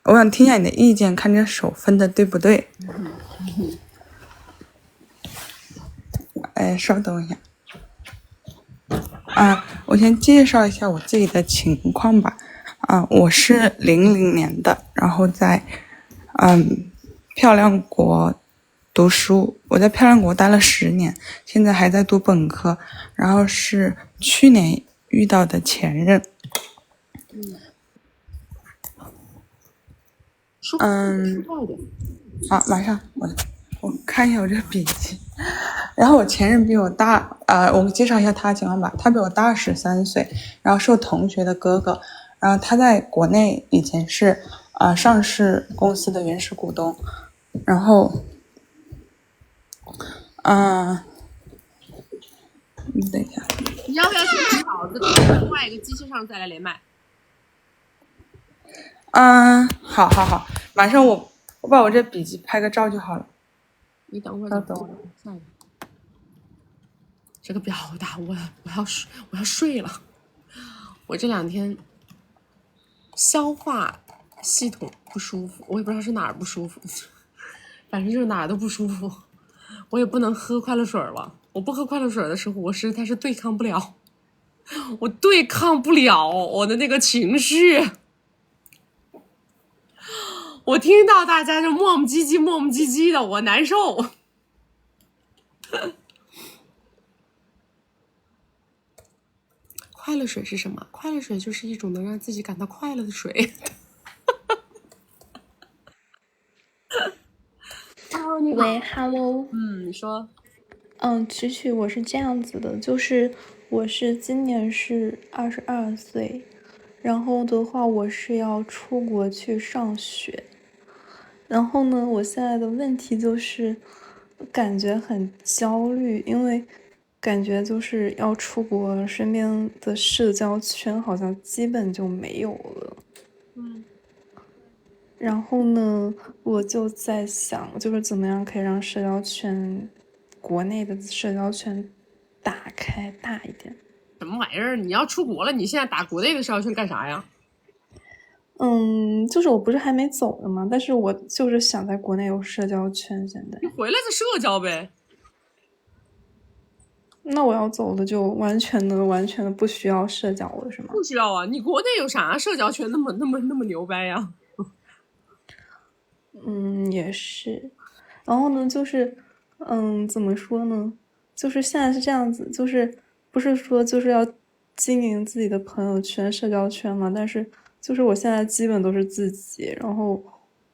我想听一下你的意见，看这手分的对不对？稍等一下。我先介绍一下我自己的情况吧。我是00年的，然后在漂亮国读书，我在漂亮国待了10年，现在还在读本科，然后是去年遇到的前任。好，马上我看一下我这个笔记。然后我前任比我大，我介绍一下他的情况吧。他比我大13岁，然后是我同学的哥哥。然后他在国内以前是上市公司的原始股东。然后，你等一下。你要不要去洗稿子？另外一个机器上再来连麦。好，马上我把我这笔记拍个照就好了。你等会儿，等会儿，下一个。这个表达我要睡了。我这2天消化系统不舒服，我也不知道是哪儿不舒服，反正就是哪儿都不舒服。我也不能喝快乐水了，我不喝快乐水的时候，我实在是对抗不了，我对抗不了我的那个情绪。我听到大家就磨磨唧唧的，我难受。快乐水是什么？快乐水就是一种能让自己感到快乐的水。喂 ，Hello，你说，曲曲，我是这样子的，就是我是今年是22岁，然后的话我是要出国去上学，然后呢，我现在的问题就是感觉很焦虑，因为感觉就是要出国，身边的社交圈好像基本就没有了。然后呢，我就在想，就是怎么样可以让社交圈，国内的社交圈打开大一点。什么玩意儿？你要出国了，你现在打国内的社交圈干啥呀？就是我不是还没走呢吗？但是我就是想在国内有社交圈，现在。你回来再社交呗。那我要走的就完全的不需要社交了，是吗？不需要啊，你国内有啥社交圈那么牛掰呀？也是。然后呢，就是怎么说呢？就是现在是这样子，就是不是说就是要经营自己的朋友圈、社交圈嘛？但是就是我现在基本都是自己，然后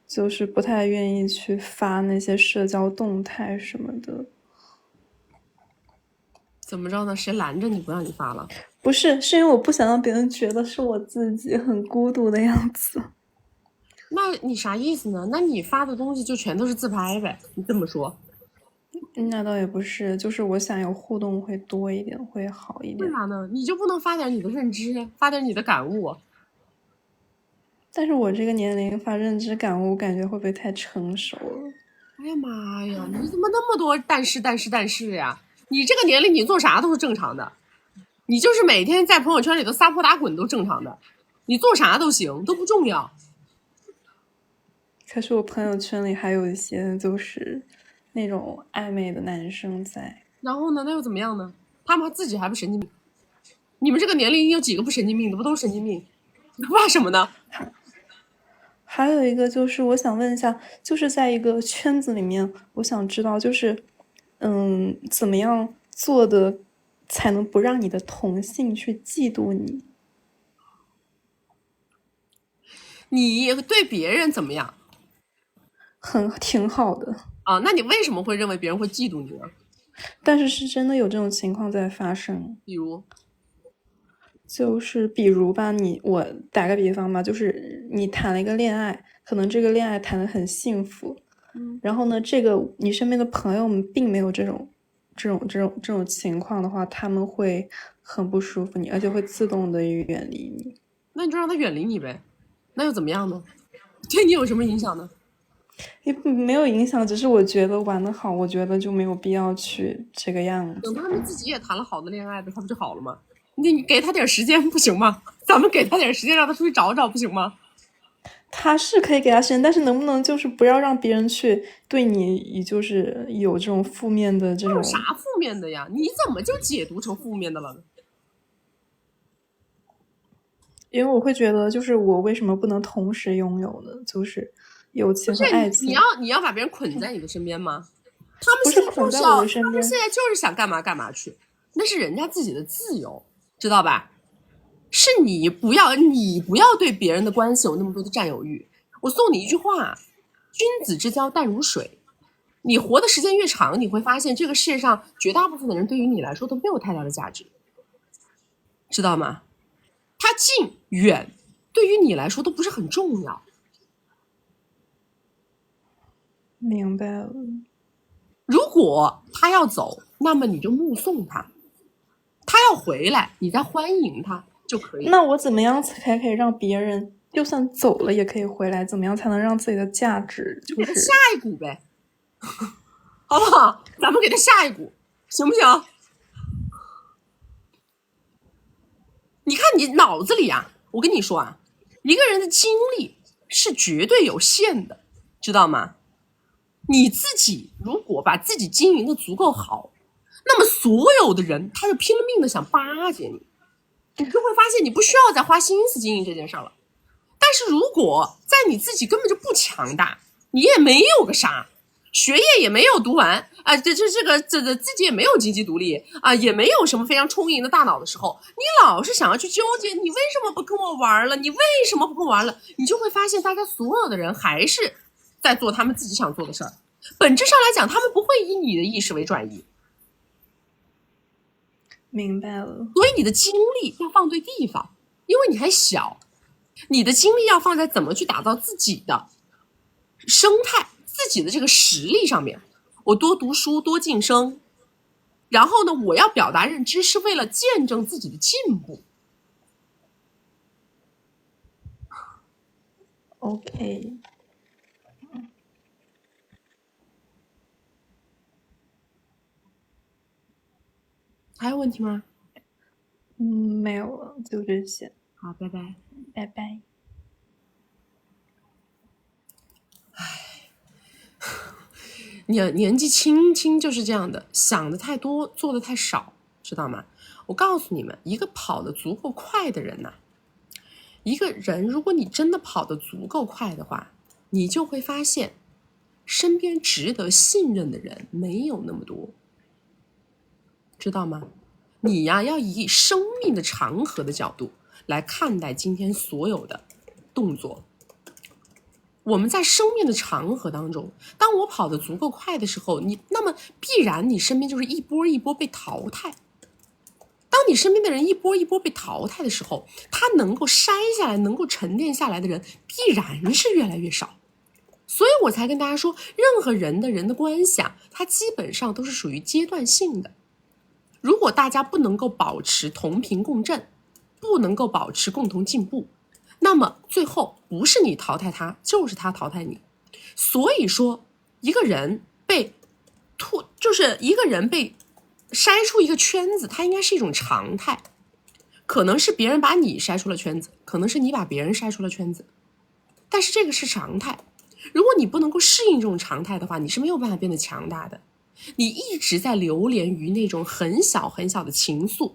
就是不太愿意去发那些社交动态什么的。怎么着呢？谁拦着你不让你发了？不是，是因为我不想让别人觉得是我自己很孤独的样子。那你啥意思呢？那你发的东西就全都是自拍呗？你这么说？那倒也不是，就是我想有互动会多一点，会好一点。为啥呢？你就不能发点你的认知，发点你的感悟？但是我这个年龄发认知感悟，感觉会不会太成熟了？哎呀妈呀，你怎么那么多但是呀？你这个年龄你做啥都是正常的，你就是每天在朋友圈里头撒泼打滚都正常的，你做啥都行，都不重要。可是我朋友圈里还有一些就是那种暧昧的男生在。然后呢？那又怎么样呢？他们自己还不神经病？你们这个年龄有几个不神经病的？不都是神经病？你怕什么呢？还有一个就是我想问一下，就是在一个圈子里面，我想知道就是怎么样做的才能不让你的同性去嫉妒你？你对别人怎么样？挺好的啊。那你为什么会认为别人会嫉妒你呢？但是是真的有这种情况在发生。比如吧，我打个比方吧，就是你谈了一个恋爱，可能这个恋爱谈得很幸福，然后呢，这个你身边的朋友们并没有这种情况的话，他们会很不舒服你，而且会自动的远离你。那你就让他远离你呗，那又怎么样呢？对你有什么影响呢？也没有影响，只是我觉得玩得好，我觉得就没有必要去这个样子。等他们自己也谈了好的恋爱的，他不就好了吗？你给他点时间不行吗？咱们给他点时间，让他出去找找不行吗？他是可以给他时间，但是能不能就是不要让别人去对你就是有这种负面的这种？有啥负面的呀？你怎么就解读成负面的了呢？因为我会觉得，就是我为什么不能同时拥有呢？就是友情和爱情。你要把别人捆在你的身边吗？他们不是捆在我的身边，他们现在就是想干嘛干嘛去，那是人家自己的自由，知道吧？是你不要对别人的关系有那么多的占有欲。我送你一句话：君子之交淡如水。你活的时间越长，你会发现这个世界上绝大部分的人对于你来说都没有太大的价值，知道吗？他近远对于你来说都不是很重要。明白了。如果他要走，那么你就目送他；他要回来，你再欢迎他就可以。那我怎么样才可以让别人就算走了也可以回来？怎么样才能让自己的价值就是？给他下一股呗，好不好？咱们给他下一股，行不行？你看你脑子里啊，我跟你说啊，一个人的精力是绝对有限的，知道吗？你自己如果把自己经营的足够好，那么所有的人他就拼了命的想巴结你，你就会发现你不需要再花心思经营这件事了。但但是如果在你自己根本就不强大，你也没有个啥，学业也没有读完啊，这自己也没有经济独立啊，也没有什么非常充盈的大脑的时候，你老是想要去纠结，你为什么不跟我玩了？你为什么不跟我玩了？你就会发现，大家所有的人还是在做他们自己想做的事儿。本质上来讲，他们不会以你的意识为转移。明白了。所以你的精力要放对地方，因为你还小，你的精力要放在怎么去打造自己的生态。自己的这个实力上面，我多读书多晋升，然后呢，我要表达认知是为了见证自己的进步。OK， 还有问题吗？没有了，就这些。好，拜拜，拜拜。年纪轻轻就是这样的，想的太多，做的太少，知道吗？我告诉你们，一个跑得足够快的人呐，一个人如果你真的跑得足够快的话，你就会发现身边值得信任的人没有那么多，知道吗？你呀，要以生命的长河的角度来看待今天所有的动作。我们在生命的长河当中，当我跑得足够快的时候，那么必然你身边就是一波一波被淘汰。当你身边的人一波一波被淘汰的时候，他能够筛下来，能够沉淀下来的人必然是越来越少。所以我才跟大家说，任何人的关系啊，它基本上都是属于阶段性的。如果大家不能够保持同频共振，不能够保持共同进步，那么最后不是你淘汰他，就是他淘汰你。所以说，一个人被筛出一个圈子，它应该是一种常态。可能是别人把你筛出了圈子，可能是你把别人筛出了圈子，但是这个是常态。如果你不能够适应这种常态的话，你是没有办法变得强大的。你一直在流连于那种很小很小的情愫，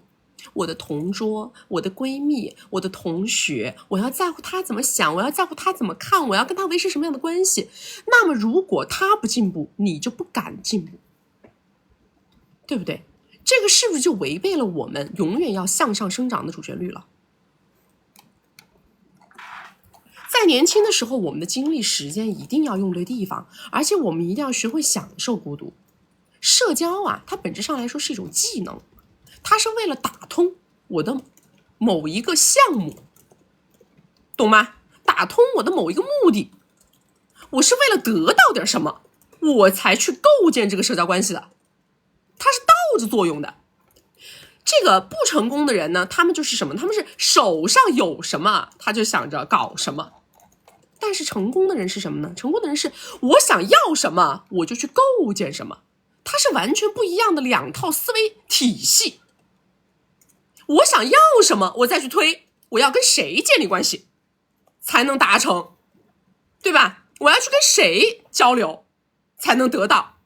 我的同桌，我的闺蜜，我的同学，我要在乎他怎么想，我要在乎他怎么看，我要跟他维持什么样的关系。那么如果他不进步，你就不敢进步，对不对？这个是不是就违背了我们永远要向上生长的主旋律了？在年轻的时候，我们的精力时间一定要用对地方，而且我们一定要学会享受孤独。社交啊，它本质上来说是一种技能，它是为了打通我的某一个项目，懂吗？打通我的某一个目的，我是为了得到点什么，我才去构建这个社交关系的，它是倒着作用的。这个不成功的人呢，他们就是什么？他们是手上有什么他就想着搞什么。但是成功的人是什么呢？成功的人是我想要什么我就去构建什么，它是完全不一样的两套思维体系。我想要什么我再去推，我要跟谁建立关系才能达成，对吧？我要去跟谁交流才能得到，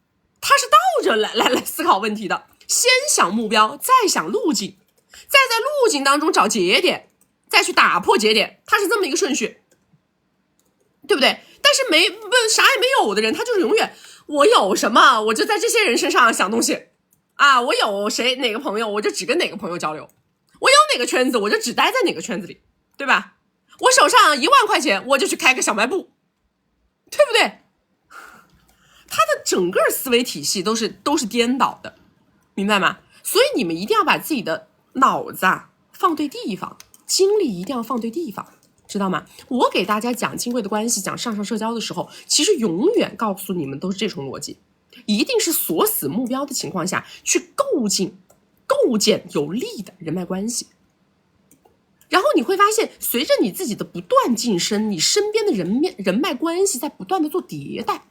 它是倒着来思考问题的。先想目标，再想路径，再在路径当中找节点，再去打破节点，它是这么一个顺序，对不对？但是啥也没有的人，他就是永远我有什么我就在这些人身上想东西啊，我有哪个朋友我就只跟哪个朋友交流，我有哪个圈子我就只待在哪个圈子里，对吧？我手上1万块钱我就去开个小卖部，对不对？他的整个思维体系都是颠倒的，明白吗？所以你们一定要把自己的脑子放对地方，精力一定要放对地方，知道吗？我给大家讲金贵的关系，讲上上社交的时候，其实永远告诉你们都是这种逻辑，一定是锁死目标的情况下去构建有利的人脉关系。然后你会发现，随着你自己的不断晋升，你身边的人脉关系在不断的做迭代，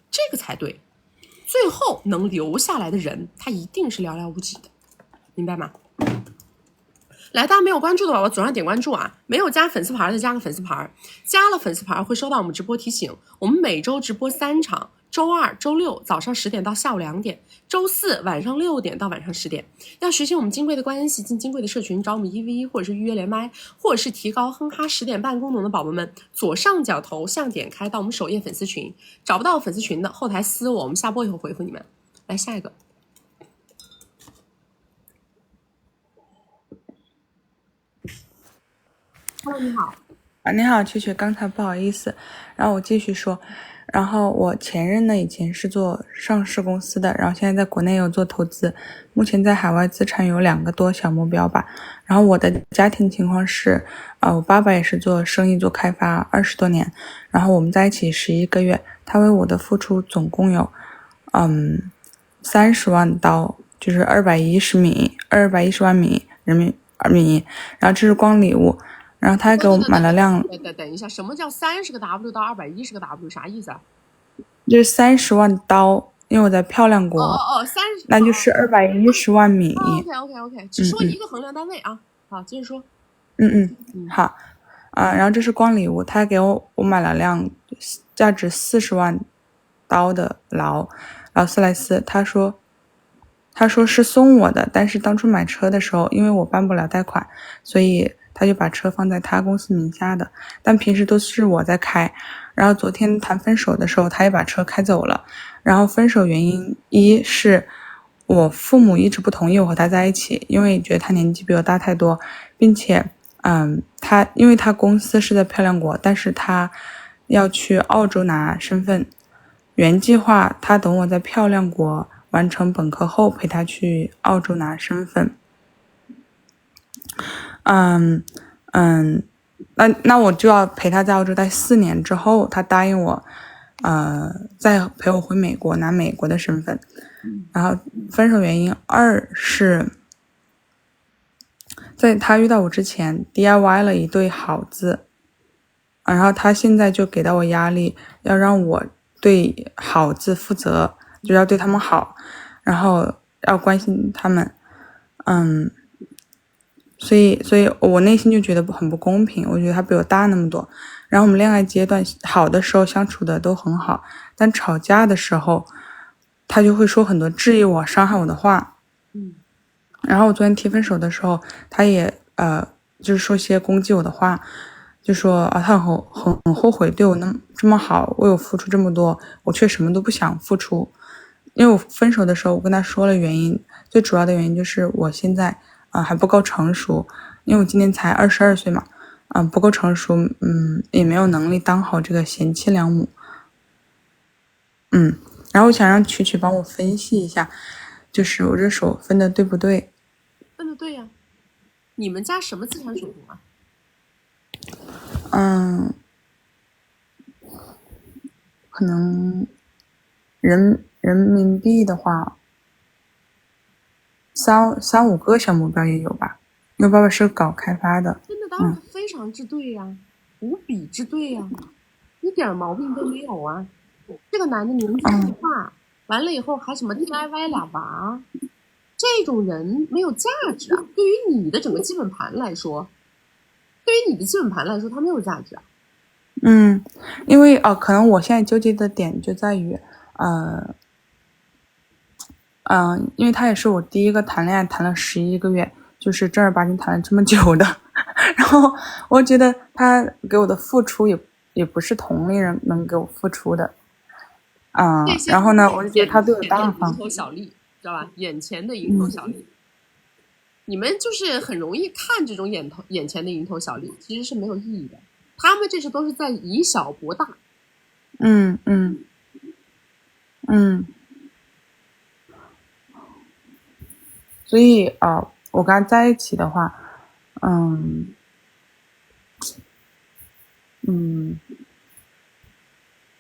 这个才对。最后能留下来的人，他一定是寥寥无几的，明白吗？来，大家没有关注的宝宝左上点关注啊！没有加粉丝牌的加个粉丝牌，加了粉丝牌会收到我们直播提醒。我们每周直播3场，周二、周六早上10点到下午2点，周四晚上6点到晚上10点。要学习我们金贵的关系，进金贵的社群，找我们1v1，或者是预约连麦，或者是提高哼哈10点半功能的宝宝们，左上角头像点开到我们首页粉丝群，找不到粉丝群的后台私我们下播以后回复你们。来下一个。Hello， 你好。你好，曲曲，刚才不好意思，然后我继续说。然后我前任呢，以前是做上市公司的，然后现在在国内有做投资，目前在海外资产有2个多小目标吧。然后我的家庭情况是，我爸爸也是做生意做开发20多年，然后我们在一起11个月，他为我的付出总共有30万刀，就是210万人民币，然后这是光礼物。然后他还给我买了辆，等一下，什么叫30个 W 到210个 W 啥意思啊？就是30万刀，因为我在漂亮国。30，那就是210万米。OK， 只说一个衡量单位啊。好，接着说。好，然后这是光礼物，他还给我买了辆价值40万刀的劳斯莱斯，他说是送我的，但是当初买车的时候，因为我办不了贷款，所以他就把车放在他公司名下的，但平时都是我在开。然后昨天谈分手的时候，他也把车开走了。然后分手原因一是我父母一直不同意我和他在一起，因为觉得他年纪比我大太多，并且因为他公司是在漂亮国，但是他要去澳洲拿身份，原计划他等我在漂亮国完成本科后陪他去澳洲拿身份。那我就要陪他在澳洲待4年之后，他答应我再陪我回美国拿美国的身份。然后分手原因2是在他遇到我之前 DIY 了一对好字，然后他现在就给到我压力，要让我对好字负责，就要对他们好，然后要关心他们。所以我内心就觉得很不公平，我觉得他比我大那么多。然后我们恋爱阶段好的时候相处的都很好，但吵架的时候他就会说很多质疑我伤害我的话。然后我昨天提分手的时候，他也就是说些攻击我的话，就说他很后悔对我这么好，为我付出这么多，我却什么都不想付出。因为我分手的时候我跟他说了原因，最主要的原因就是我现在还不够成熟，因为我今年才22岁嘛，不够成熟，也没有能力当好这个贤妻良母。然后我想让曲曲帮我分析一下，就是我这手分的对不对？分的对呀。你们家什么资产水平啊？可能人民币的话3-5个小目标也有吧，因为爸爸是搞开发的。真的当然非常之对呀，无比之对呀，一点毛病都没有啊。这个男的年纪这么大，完了以后还什么 DIY 2娃，这种人没有价值啊。对于你的整个基本盘来说，他没有价值啊。因为可能我现在纠结的点就在于因为他也是我第一个谈恋爱谈了11个月，就是正儿八经谈了这么久的。然后我觉得他给我的付出也不是同龄人能给我付出的。然后呢，我就觉得他对我大方。蝇头小利，知道吧？眼前的蝇头小利。你们就是很容易看这种眼前的蝇头小利，其实是没有意义的。他们这是都是在以小博大。所以我跟他在一起的话，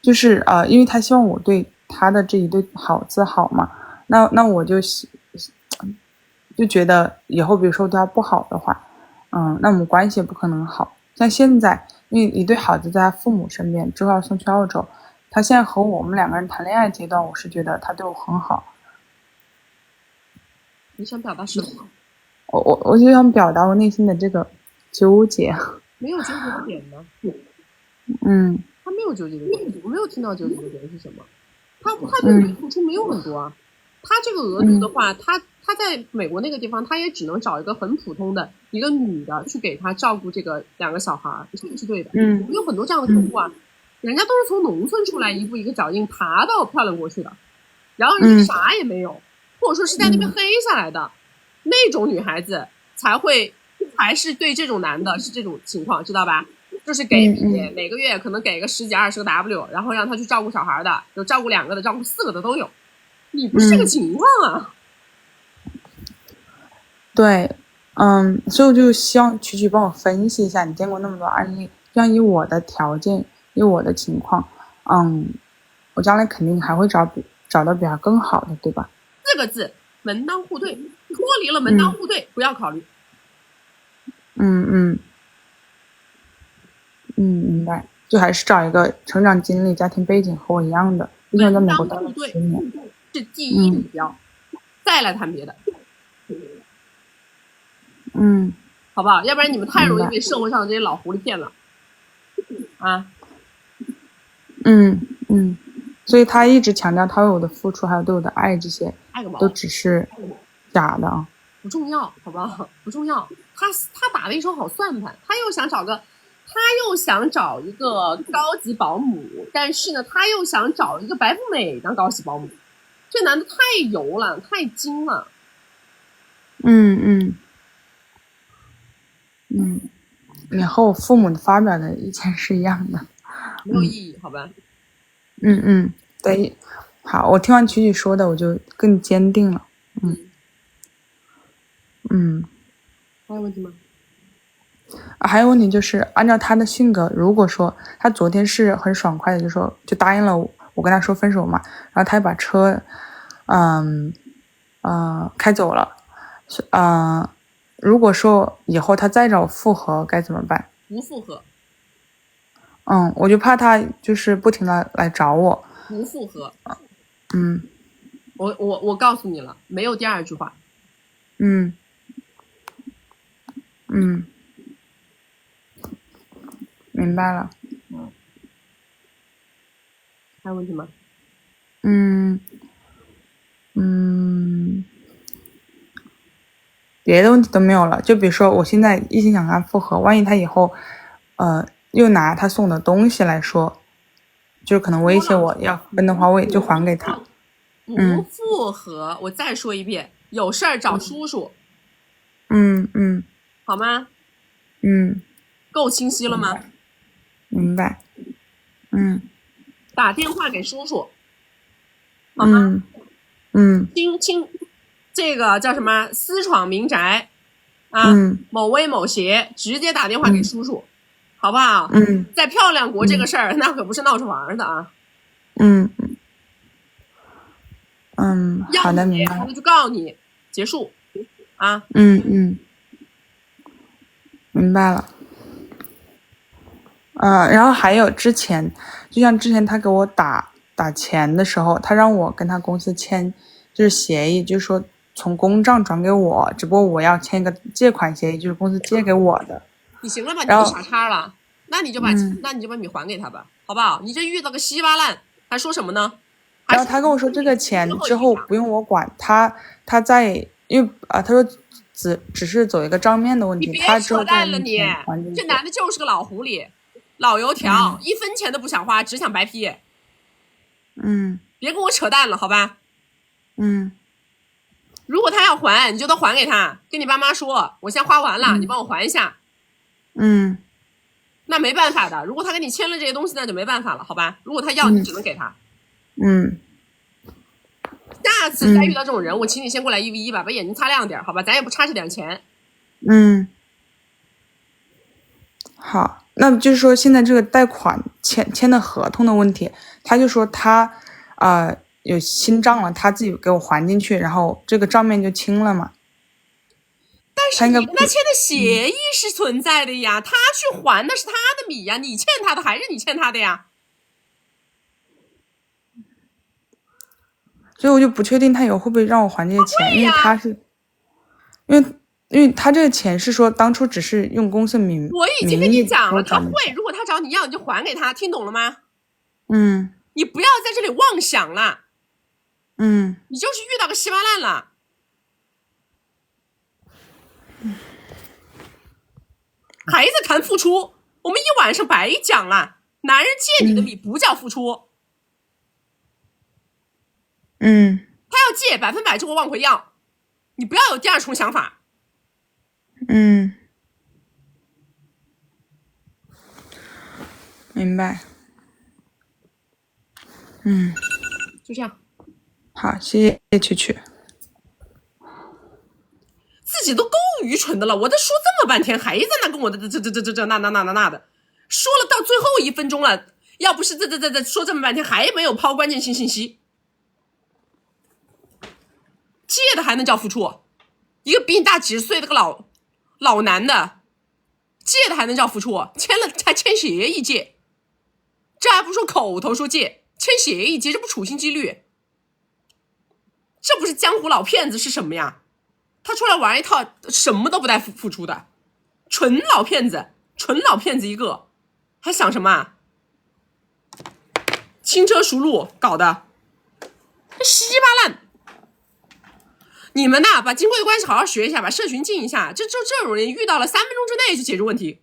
就是因为他希望我对他的这一对好字好嘛，那我就觉得以后比如说对他不好的话，那我们关系也不可能好。像现在因为一对好字在他父母身边，之后要送去澳洲，他现在和我们2个人谈恋爱阶段，我是觉得他对我很好。你想表达什么？我就想表达我内心的这个纠结。没有纠结的点呢？他没有纠结的点，我没有听到纠结的点是什么。他他对你付出没有很多啊。他这个额度的话，他在美国那个地方，他也只能找一个很普通的一个女的去给他照顾这个2个小孩，这个是对的。我们有很多这样的客户啊，人家都是从农村出来，一步一个脚印爬到漂亮国去的，然后人家啥也没有，或者说是在那边黑下来的那种女孩子还是对这种男的是这种情况，知道吧？就是给你每个月可能给个10几20个 W， 然后让他去照顾小孩的，有照顾2个的，照顾4个的都有。你不是这个情况啊。对，所以我就希望曲曲帮我分析一下，你见过那么多案例，这样以我的条件，以我的情况，我将来肯定还会找到比他更好的，对吧？4个字，门当户对，脱离了门当户对，不要考虑。明白。就还是找一个成长经历、家庭背景和我一样的，毕竟在美国待了10年，是第一目标，再来谈别的。好不好？要不然你们太容易被社会上的这些老狐狸骗了啊。所以他一直强调他为我的付出还有对我的爱，这些都只是假的啊，不重要，好不好？不重要。他打了一手好算盘，他又想找一个高级保姆，但是呢，他又想找一个白富美当高级保姆。这男的太油了，太精了。你和我父母发表的意见是一样的，没有意义，好吧？对，好，我听完曲曲说的，我就更坚定了。还有问题吗？还有问题就是按照他的性格，如果说他昨天是很爽快的，就答应了我跟他说分手嘛，然后他又把车开走了，如果说以后他再找我复合该怎么办？不复合。我就怕他就是不停的来找我。不复合。我告诉你了，没有第2句话。明白了。还有问题吗？别的问题都没有了。就比如说我现在一心想跟他复合，万一他以后又拿他送的东西来说，就是可能威胁我要分的话，我也就还给他。不复合，我再说一遍，有事儿找叔叔。好吗？够清晰了吗？明白。打电话给叔叔，好吗？这个叫什么？私闯民宅啊，某威某协，直接打电话给叔叔，好不好？在漂亮国这个事儿，那可不是闹着玩的啊。好的，明白。那就告诉你，结束啊。明白了。然后还有就像之前他给我打钱的时候，他让我跟他公司签就是协议，就是说从公账转给我，只不过我要签一个借款协议，就是公司借给我的。你行了吧？你就傻叉了，那你就把米还给他吧，好不好？你这遇到个稀巴烂，还说什么呢？然后他跟我说这个钱之后不用我管，他在因为他说只是走一个账面的问题，他之后再你这男的就是个老狐狸，老油条，1分钱都不想花，只想白批。别跟我扯淡了，好吧？如果他要还，你就都还给他，跟你爸妈说，我先花完了，你帮我还一下。那没办法的，如果他跟你签了这些东西，那就没办法了，好吧？如果他要，你只能给他。下次再遇到这种人，我请你先过来1v1吧，把眼睛擦亮点，好吧？咱也不差这点钱。好，那就是说现在这个贷款签的合同的问题，他就说他有新账了，他自己给我还进去，然后这个账面就清了嘛。但是你跟他签的协议是存在的呀，他去还那是他的米呀，你欠他的还是你欠他的呀。所以我就不确定他以后会不会让我还这些钱，因为他是，因为他这个钱是说当初只是用公司名义，我已经跟你讲了，他会，如果他找你要，你就还给他，听懂了吗？嗯，你不要在这里妄想了，你就是遇到个稀巴烂了。孩子谈付出，我们一晚上白讲了。男人借你的米不叫付出。他要借100%之后往回要，你不要有第二重想法。明白。就这样。好，谢谢曲曲。自己都够愚蠢的了，我在说这么半天，还在那跟我的这那的，说了到最后1分钟了，要不是这说这么半天还没有抛关键性信息，借的还能叫付出？一个比你大几十岁的个老男的，借的还能叫付出？签了还签协议借，这还不说口头说借，签协议借，这不处心积虑？这不是江湖老骗子是什么呀？他出来玩一套什么都不带付出的，纯老骗子一个，还想什么啊？轻车熟路搞的稀巴烂。你们呐，把金贵的关系好好学一下，把社群进一下。这种人遇到了3分钟之内就解决问题，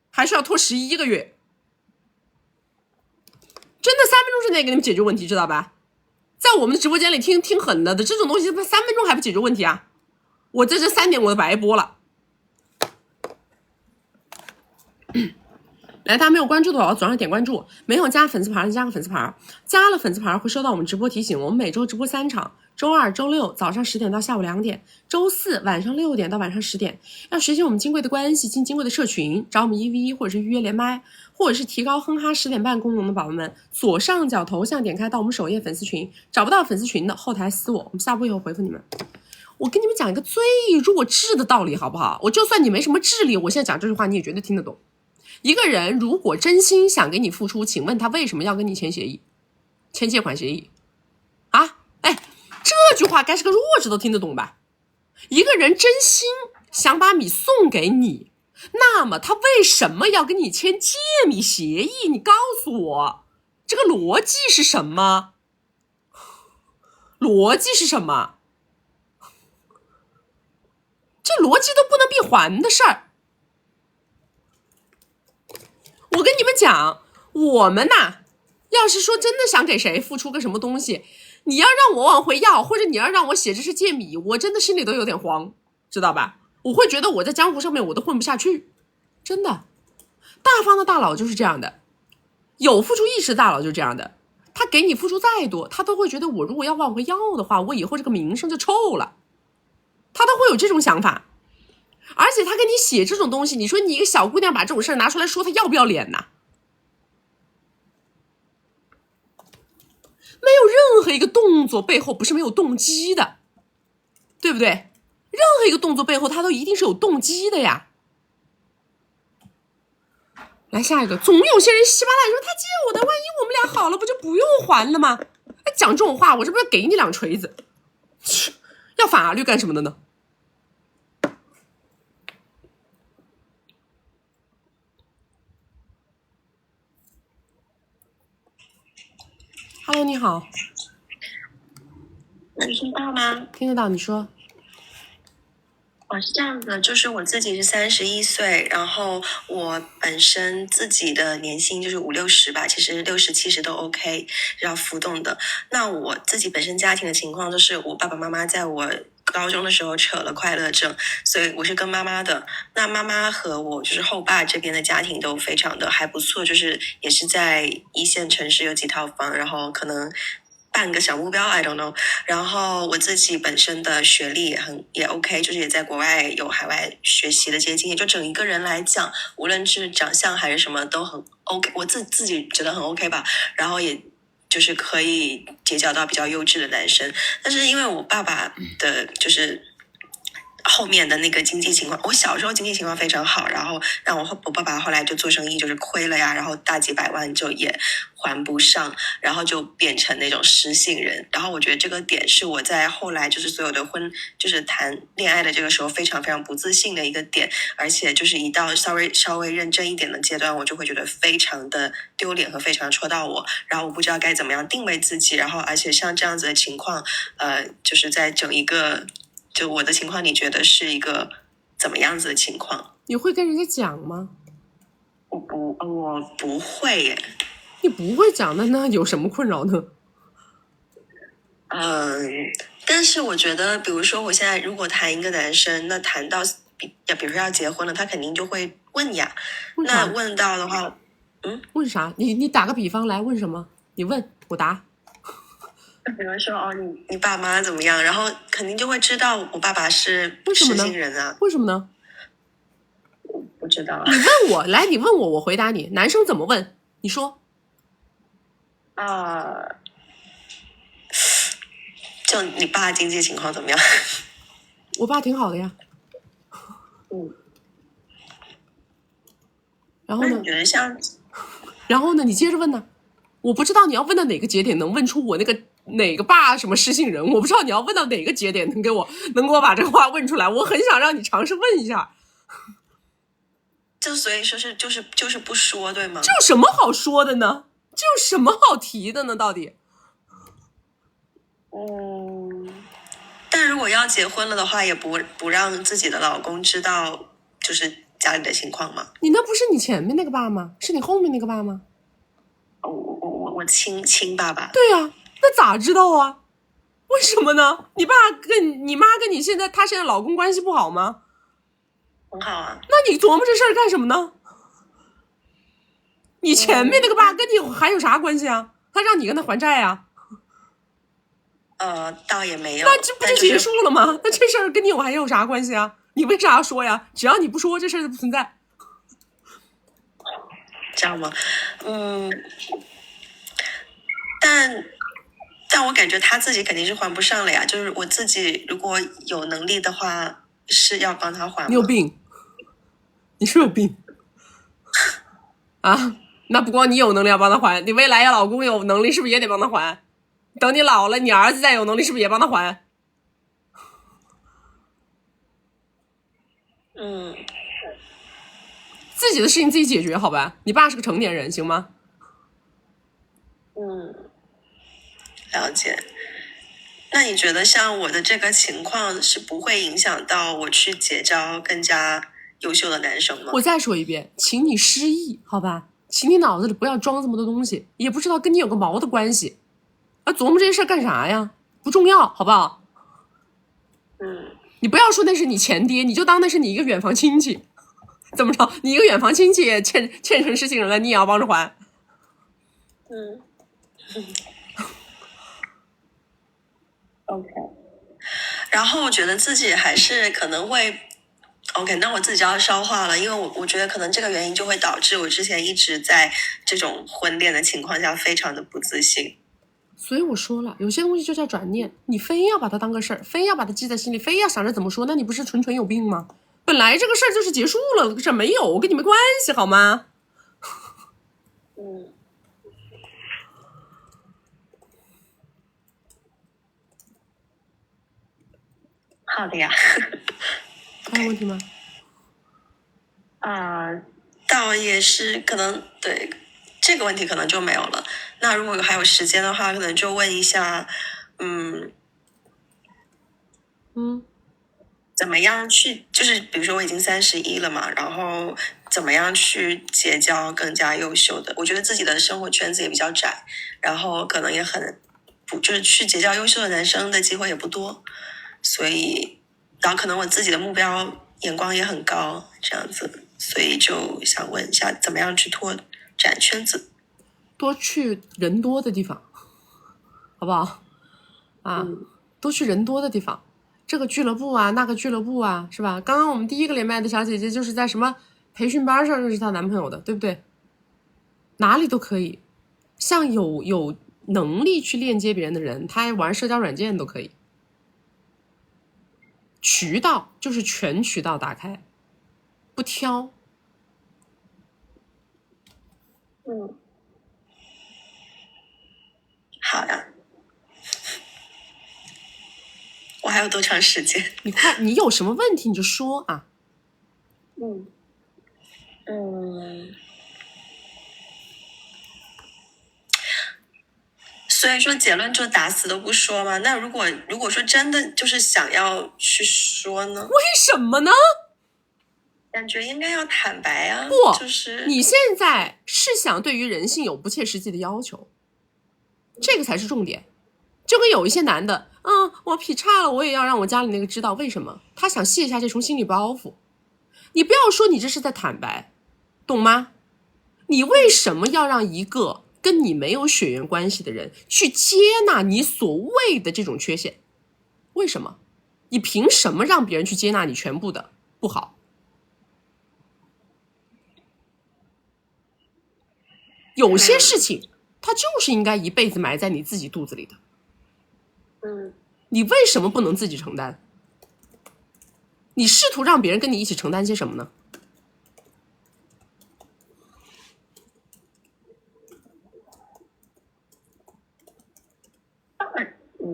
还需要拖11个月。真的3分钟之内给你们解决问题，知道吧？在我们的直播间里听狠了的这种东西，3分钟还不解决问题啊？我这3点我都白播了。来，大家没有关注的话，我左上点关注；没有加粉丝牌的加个粉丝牌，加了粉丝牌会收到我们直播提醒。我们每周直播3场，周2、周6早上10点到下午2点，周4晚上6点到晚上10点。要学习我们金贵的关系，进金贵的社群，找我们1v1或者是预约连麦，或者是提高哼哈10点半功能的宝宝们，左上角头像点开到我们首页粉丝群，找不到粉丝群的后台私我们下播以后回复你们。我跟你们讲一个最弱智的道理好不好？我就算你没什么智力，我现在讲这句话你也绝对听得懂。一个人如果真心想给你付出，请问他为什么要跟你签协议，签借款协议啊？哎，这句话该是个弱智都听得懂吧？一个人真心想把米送给你，那么他为什么要跟你签借米协议？你告诉我，这个逻辑是什么？逻辑是什么？这逻辑都不能闭环的事儿。我跟你们讲，我们呐，要是说真的想给谁付出个什么东西，你要让我往回要，或者你要让我写这是借米，我真的心里都有点慌，知道吧？我会觉得我在江湖上面我都混不下去，真的。大方的大佬就是这样的，有付出意识的大佬就是这样的，他给你付出再多，他都会觉得我如果要往回要的话，我以后这个名声就臭了，他都会有这种想法。而且他给你写这种东西，你说你一个小姑娘把这种事儿拿出来说，他要不要脸呐？没有任何一个动作背后不是没有动机的，对不对？任何一个动作背后他都一定是有动机的呀。来下一个，总有些人稀巴烂说他借我的，万一我们俩好了不就不用还了吗？哎，讲这种话我是不是要给你2锤子？要法律干什么的呢？Hello， 你好。能听到吗？听得到，你说。我是这样的，就是我自己是31岁，然后我本身自己的年薪就是50、60吧，其实60、70都 OK， 要浮动的。那我自己本身家庭的情况就是我爸爸妈妈在我高中的时候扯了快乐证，所以我是跟妈妈的。那妈妈和我就是后爸这边的家庭都非常的还不错，就是也是在1线城市有几套房，然后可能半个小目标 I don't know。 然后我自己本身的学历也 OK， 就是也在国外有海外学习的这些经验，就整一个人来讲，无论是长相还是什么都很 OK， 我自己觉得很 OK 吧。然后也就是可以结交到比较优质的男生。但是因为我爸爸的就是后面的那个经济情况，我小时候经济情况非常好，然后让我爸爸后来就做生意就是亏了呀，然后大几百万就也还不上，然后就变成那种失信人。然后我觉得这个点是我在后来就是所有的就是谈恋爱的这个时候非常非常不自信的一个点，而且就是一到稍微认真一点的阶段，我就会觉得非常的丢脸和非常戳到我，然后我不知道该怎么样定位自己，然后而且像这样子的情况，就是在整一个就我的情况，你觉得是一个怎么样子的情况？你会跟人家讲吗？我不会耶。你不会讲的，那有什么困扰呢？但是我觉得，比如说我现在如果谈一个男生，那谈到比如说要结婚了，他肯定就会问呀。那问到的话，问啥？你打个比方来，问什么？你问我答。比如说你爸妈怎么样？然后肯定就会知道我爸爸是失信人啊。为什么呢？我不知道。你问我来，你问我，我回答你。男生怎么问？你说。就你爸经济情况怎么样？我爸挺好的呀。然后呢？你觉得像？然后呢？你接着问呢？我不知道你要问到哪个节点能问出我那个哪个爸什么失信人，我不知道你要问到哪个节点能给我把这个话问出来，我很想让你尝试问一下。就所以说是就是不说，对吗？这有什么好说的呢？这有什么好提的呢？到底？但如果要结婚了的话，也不让自己的老公知道，就是家里的情况吗？你那不是你前面那个爸吗？是你后面那个爸吗？我亲爸爸。对啊，那咋知道啊？为什么呢？你爸跟你妈跟你他现在老公关系不好吗？很好啊。那你琢磨这事儿干什么呢？你前面那个爸跟你还有啥关系啊？他让你跟他还债啊？倒也没有。那这不就结束了吗？那这事儿跟你我还有啥关系啊？你为啥要说呀？只要你不说，这事儿就不存在。这样吗？但我感觉他自己肯定是还不上了呀。就是我自己如果有能力的话，是要帮他还吗？你有病？你是有病啊？那不光你有能力要帮他还，你未来要老公有能力，是不是也得帮他还？等你老了，你儿子再有能力，是不是也帮他还？自己的事情自己解决，好吧？你爸是个成年人，行吗？了解。那你觉得像我的这个情况是不会影响到我去结交更加优秀的男生吗？我再说一遍，请你失忆，好吧？请你脑子里不要装这么多东西，也不知道跟你有个毛的关系。琢磨这些事儿干啥呀？不重要，好不好？你不要说那是你前爹，你就当那是你一个远房亲戚。怎么着？你一个远房亲戚也欠成失信人了，你也要帮着还。OK。然后我觉得自己还是可能会 OK， 那我自己就要消化了，因为我觉得可能这个原因就会导致我之前一直在这种婚恋的情况下非常的不自信。所以我说了，有些东西就叫转念，你非要把它当个事儿，非要把它记在心里，非要想着怎么说，那你不是纯有病吗？本来这个事儿就是结束了，这没有跟你没关系，好吗？好的呀。还有问题吗？倒也是可能对这个问题可能就没有了。那如果还有时间的话，可能就问一下，怎么样去，就是比如说我已经31了嘛，然后怎么样去结交更加优秀的？我觉得自己的生活圈子也比较窄，然后可能也就是去结交优秀的男生的机会也不多，所以然后可能我自己的目标眼光也很高，这样子，所以就想问一下，怎么样去拓展圈子？多去人多的地方，好不好？多去人多的地方，这个俱乐部啊，那个俱乐部啊，是吧？刚刚我们第一个连麦的小姐姐就是在什么培训班上认识她男朋友的，对不对？哪里都可以，像有能力去链接别人的人，他还玩社交软件都可以。渠道就是全渠道打开，不挑。好的。我还有多长时间？你快，你有什么问题你就说啊。所以说结论就打死都不说吗？那如果说真的就是想要去说呢？为什么呢？感觉应该要坦白啊。不，就是你现在是想对于人性有不切实际的要求，这个才是重点。就跟有一些男的，我劈叉了，我也要让我家里那个知道，为什么？他想卸下这重心理包袱。你不要说你这是在坦白，懂吗？你为什么要让一个跟你没有血缘关系的人去接纳你所谓的这种缺陷？为什么？你凭什么让别人去接纳你全部的不好？有些事情它就是应该一辈子埋在你自己肚子里的。你为什么不能自己承担？你试图让别人跟你一起承担些什么呢？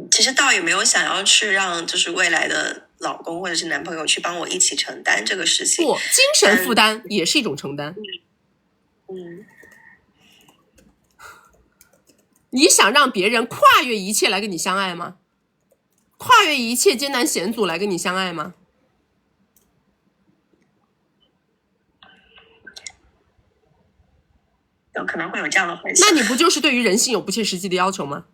其实倒也没有想要去让就是未来的老公或者是男朋友去帮我一起承担这个事情。不，精神负担也是一种承担。你想让别人跨越一切来跟你相爱吗？跨越一切艰难险阻来跟你相爱吗？有可能会有这样的回想。那你不就是对于人性有不切实际的要求吗？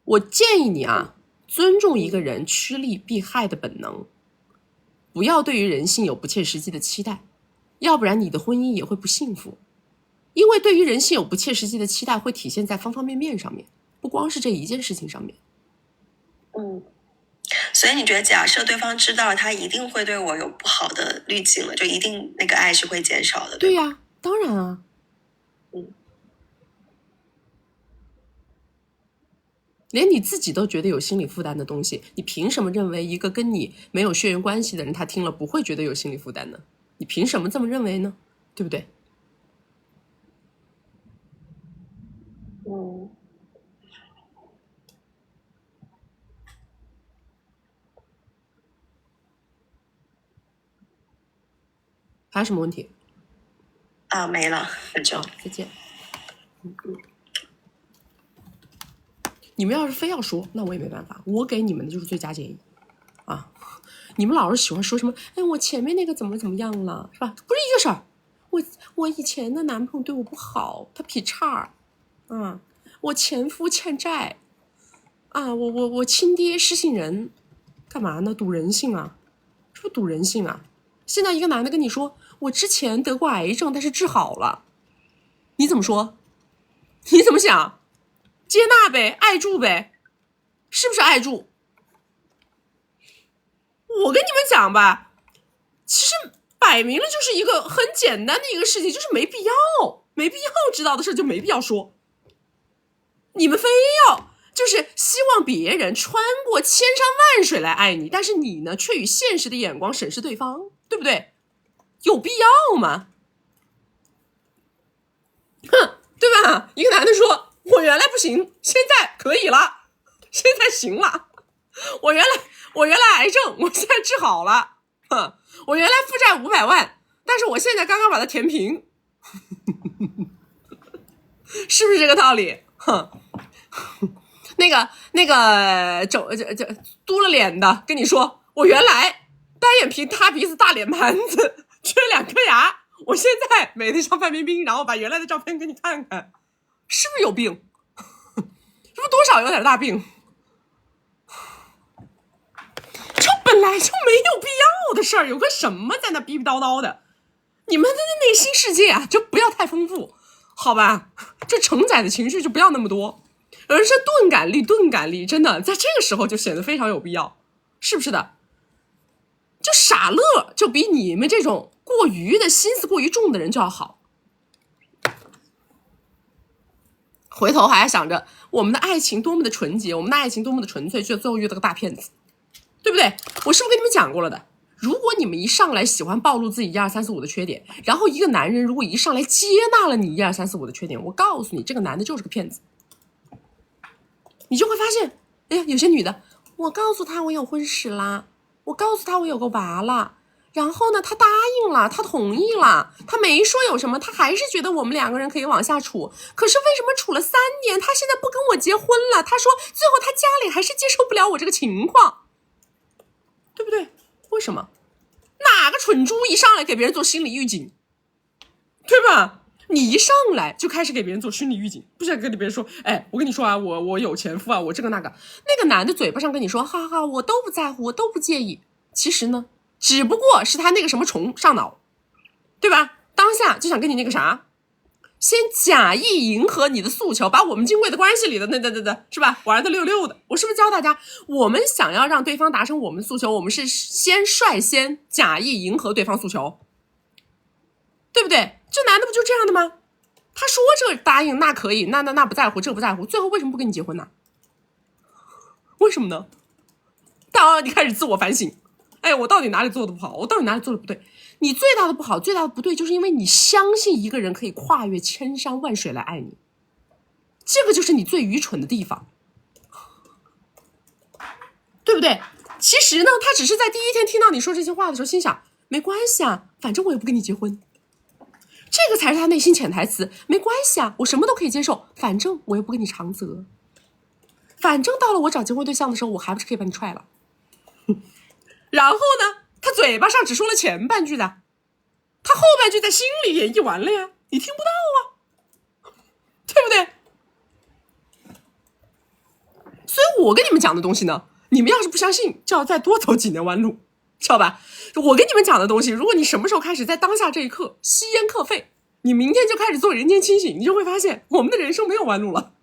我建议你啊，尊重一个人趋利避害的本能，不要对于人性有不切实际的期待，要不然你的婚姻也会不幸福。因为对于人性有不切实际的期待会体现在方方面面上面，不光是这一件事情上面。所以你觉得假设对方知道他一定会对我有不好的滤镜了，就一定那个爱是会减少的？对呀，当然啊。连你自己都觉得有心理负担的东西，你凭什么认为一个跟你没有血缘关系的人他听了不会觉得有心理负担呢？你凭什么这么认为呢？对不对？还有什么问题？没了，那就再见。你们要是非要说，那我也没办法，我给你们的就是最佳建议啊！你们老是喜欢说什么？哎，我前面那个怎么样了，是吧？不是一个事儿。我以前的男朋友对我不好，他劈叉，我前夫欠债，我亲爹失信人，干嘛呢？赌人性啊！是不是赌人性啊？现在一个男的跟你说，我之前得过癌症，但是治好了，你怎么说？你怎么想？接纳呗，爱住呗，是不是爱住？我跟你们讲吧，其实摆明了就是一个很简单的一个事情，就是没必要知道的事就没必要说。你们非要就是希望别人穿过千山万水来爱你，但是你呢却以现实的眼光审视对方，对不对？有必要吗？对吧？一个男的说，我原来不行，现在可以了，现在行了。我原来癌症，我现在治好了。我原来负债500万，但是我现在刚刚把它填平。是不是这个道理？那个嘟了脸的跟你说，我原来单眼皮、塌鼻子、大脸盘子，缺2颗牙，我现在美得像范冰冰，然后把原来的照片给你看看，是不是有病？是不是多少有点大病？这本来就没有必要的事儿，有个什么在那逼逼叨叨的？你们的内心世界啊，就不要太丰富，好吧？这承载的情绪就不要那么多。而是钝感力，真的在这个时候就显得非常有必要，是不是的？就傻乐，就比你们这种过于的心思过于重的人就要好。回头还想着我们的爱情多么的纯洁，我们的爱情多么的纯粹，却最后遇到个大骗子，对不对？我是不是跟你们讲过了的？如果你们一上来喜欢暴露自己1、2、3、4、5的缺点，然后一个男人如果一上来接纳了你1、2、3、4、5的缺点，我告诉你，这个男的就是个骗子。你就会发现，哎呀，有些女的，我告诉他我有婚史啦，我告诉他我有个娃啦，然后呢，他答应了，他同意了，他没说有什么，他还是觉得我们2个人可以往下处。可是为什么处了3年，他现在不跟我结婚了？他说最后他家里还是接受不了我这个情况，对不对？为什么？哪个蠢猪一上来给别人做心理预警，对吧？你一上来就开始给别人做心理预警，不想跟别人说，哎，我跟你说啊，我有前夫啊，我这个那个。那个男的嘴巴上跟你说，哈哈，我都不在乎，我都不介意。其实呢，只不过是他那个什么虫上脑，对吧？当下就想跟你那个啥，先假意迎合你的诉求，把我们金贵的关系里的那是吧，玩的溜溜的。我是不是教大家，我们想要让对方达成我们诉求，我们是先率先假意迎合对方诉求，对不对？这男的不就这样的吗？他说这答应那可以，那不在乎，这不在乎，最后为什么不跟你结婚呢？为什么呢？当你开始自我反省，哎，我到底哪里做的不好？我到底哪里做的不对？你最大的不好，最大的不对，就是因为你相信一个人可以跨越千山万水来爱你，这个就是你最愚蠢的地方，对不对？其实呢，他只是在第一天听到你说这些话的时候，心想没关系啊，反正我也不跟你结婚。这个才是他内心潜台词，没关系啊，我什么都可以接受，反正我又不跟你长则，反正到了我找结婚对象的时候，我还不是可以把你踹了。然后呢，他嘴巴上只说了前半句的，他后半句在心里演绎完了呀，你听不到啊，对不对？所以我跟你们讲的东西呢，你们要是不相信，就要再多走几年弯路，知道吧？我跟你们讲的东西，如果你什么时候开始在当下这一刻吸烟克肺，你明天就开始做人间清醒，你就会发现我们的人生没有弯路了，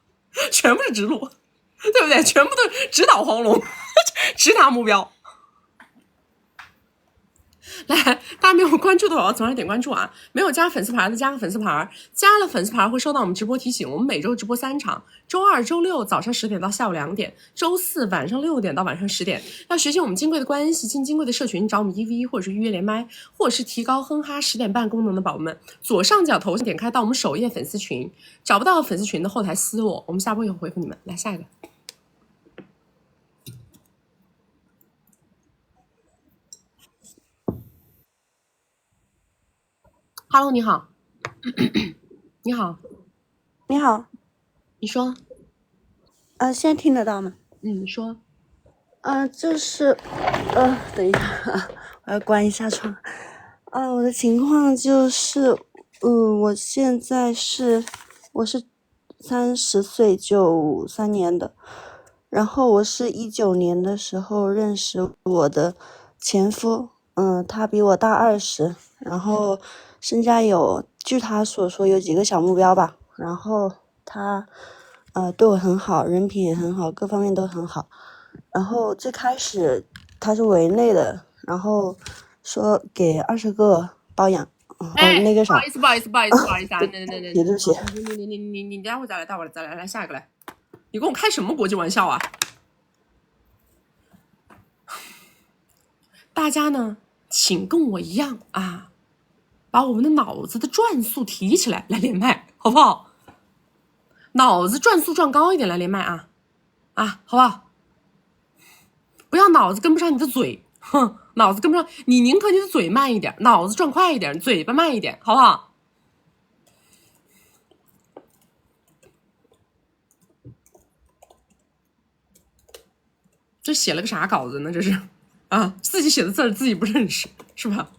全部是直路，对不对？全部都直捣黄龙，直达目标。来，大家没有关注的话，总要点关注啊！没有加粉丝牌的加个粉丝牌，加了粉丝牌会收到我们直播提醒。我们每周直播3场，周二、周六早上10点到下午2点，周四晚上6点到晚上10点。要学习我们金贵的关系，进金贵的社群，找我们1v1或者是预约连麦，或者是提高哼哈10点半功能的宝宝们，左上角头像点开到我们首页粉丝群，找不到粉丝群的后台私我，我们下播以后回复你们。来下一个。Hello， 你好，你好，你好，你说，现在听得到吗？你说，就是，等一下，我要关一下窗。我的情况就是，我现在我是30岁93年的，然后我是19年的时候认识我的前夫，他比我大20，然后身家据他所说有几个小目标吧，然后他对我很好，人品也很好，各方面都很好。然后最开始他是委内的，然后说给20个包养，那个啥，不好意思啊，对不起，你待会再来，来下一个来，你跟我开什么国际玩笑啊？大家呢，请跟我一样啊，把我们的脑子的转速提起来，来连麦，好不好？脑子转速转高一点来连麦啊，好不好？不要脑子跟不上你的嘴，脑子跟不上，你宁可你的嘴慢一点，脑子转快一点，嘴巴慢一点，好不好？这写了个啥稿子呢？这是啊，自己写的字儿自己不认识，是吧？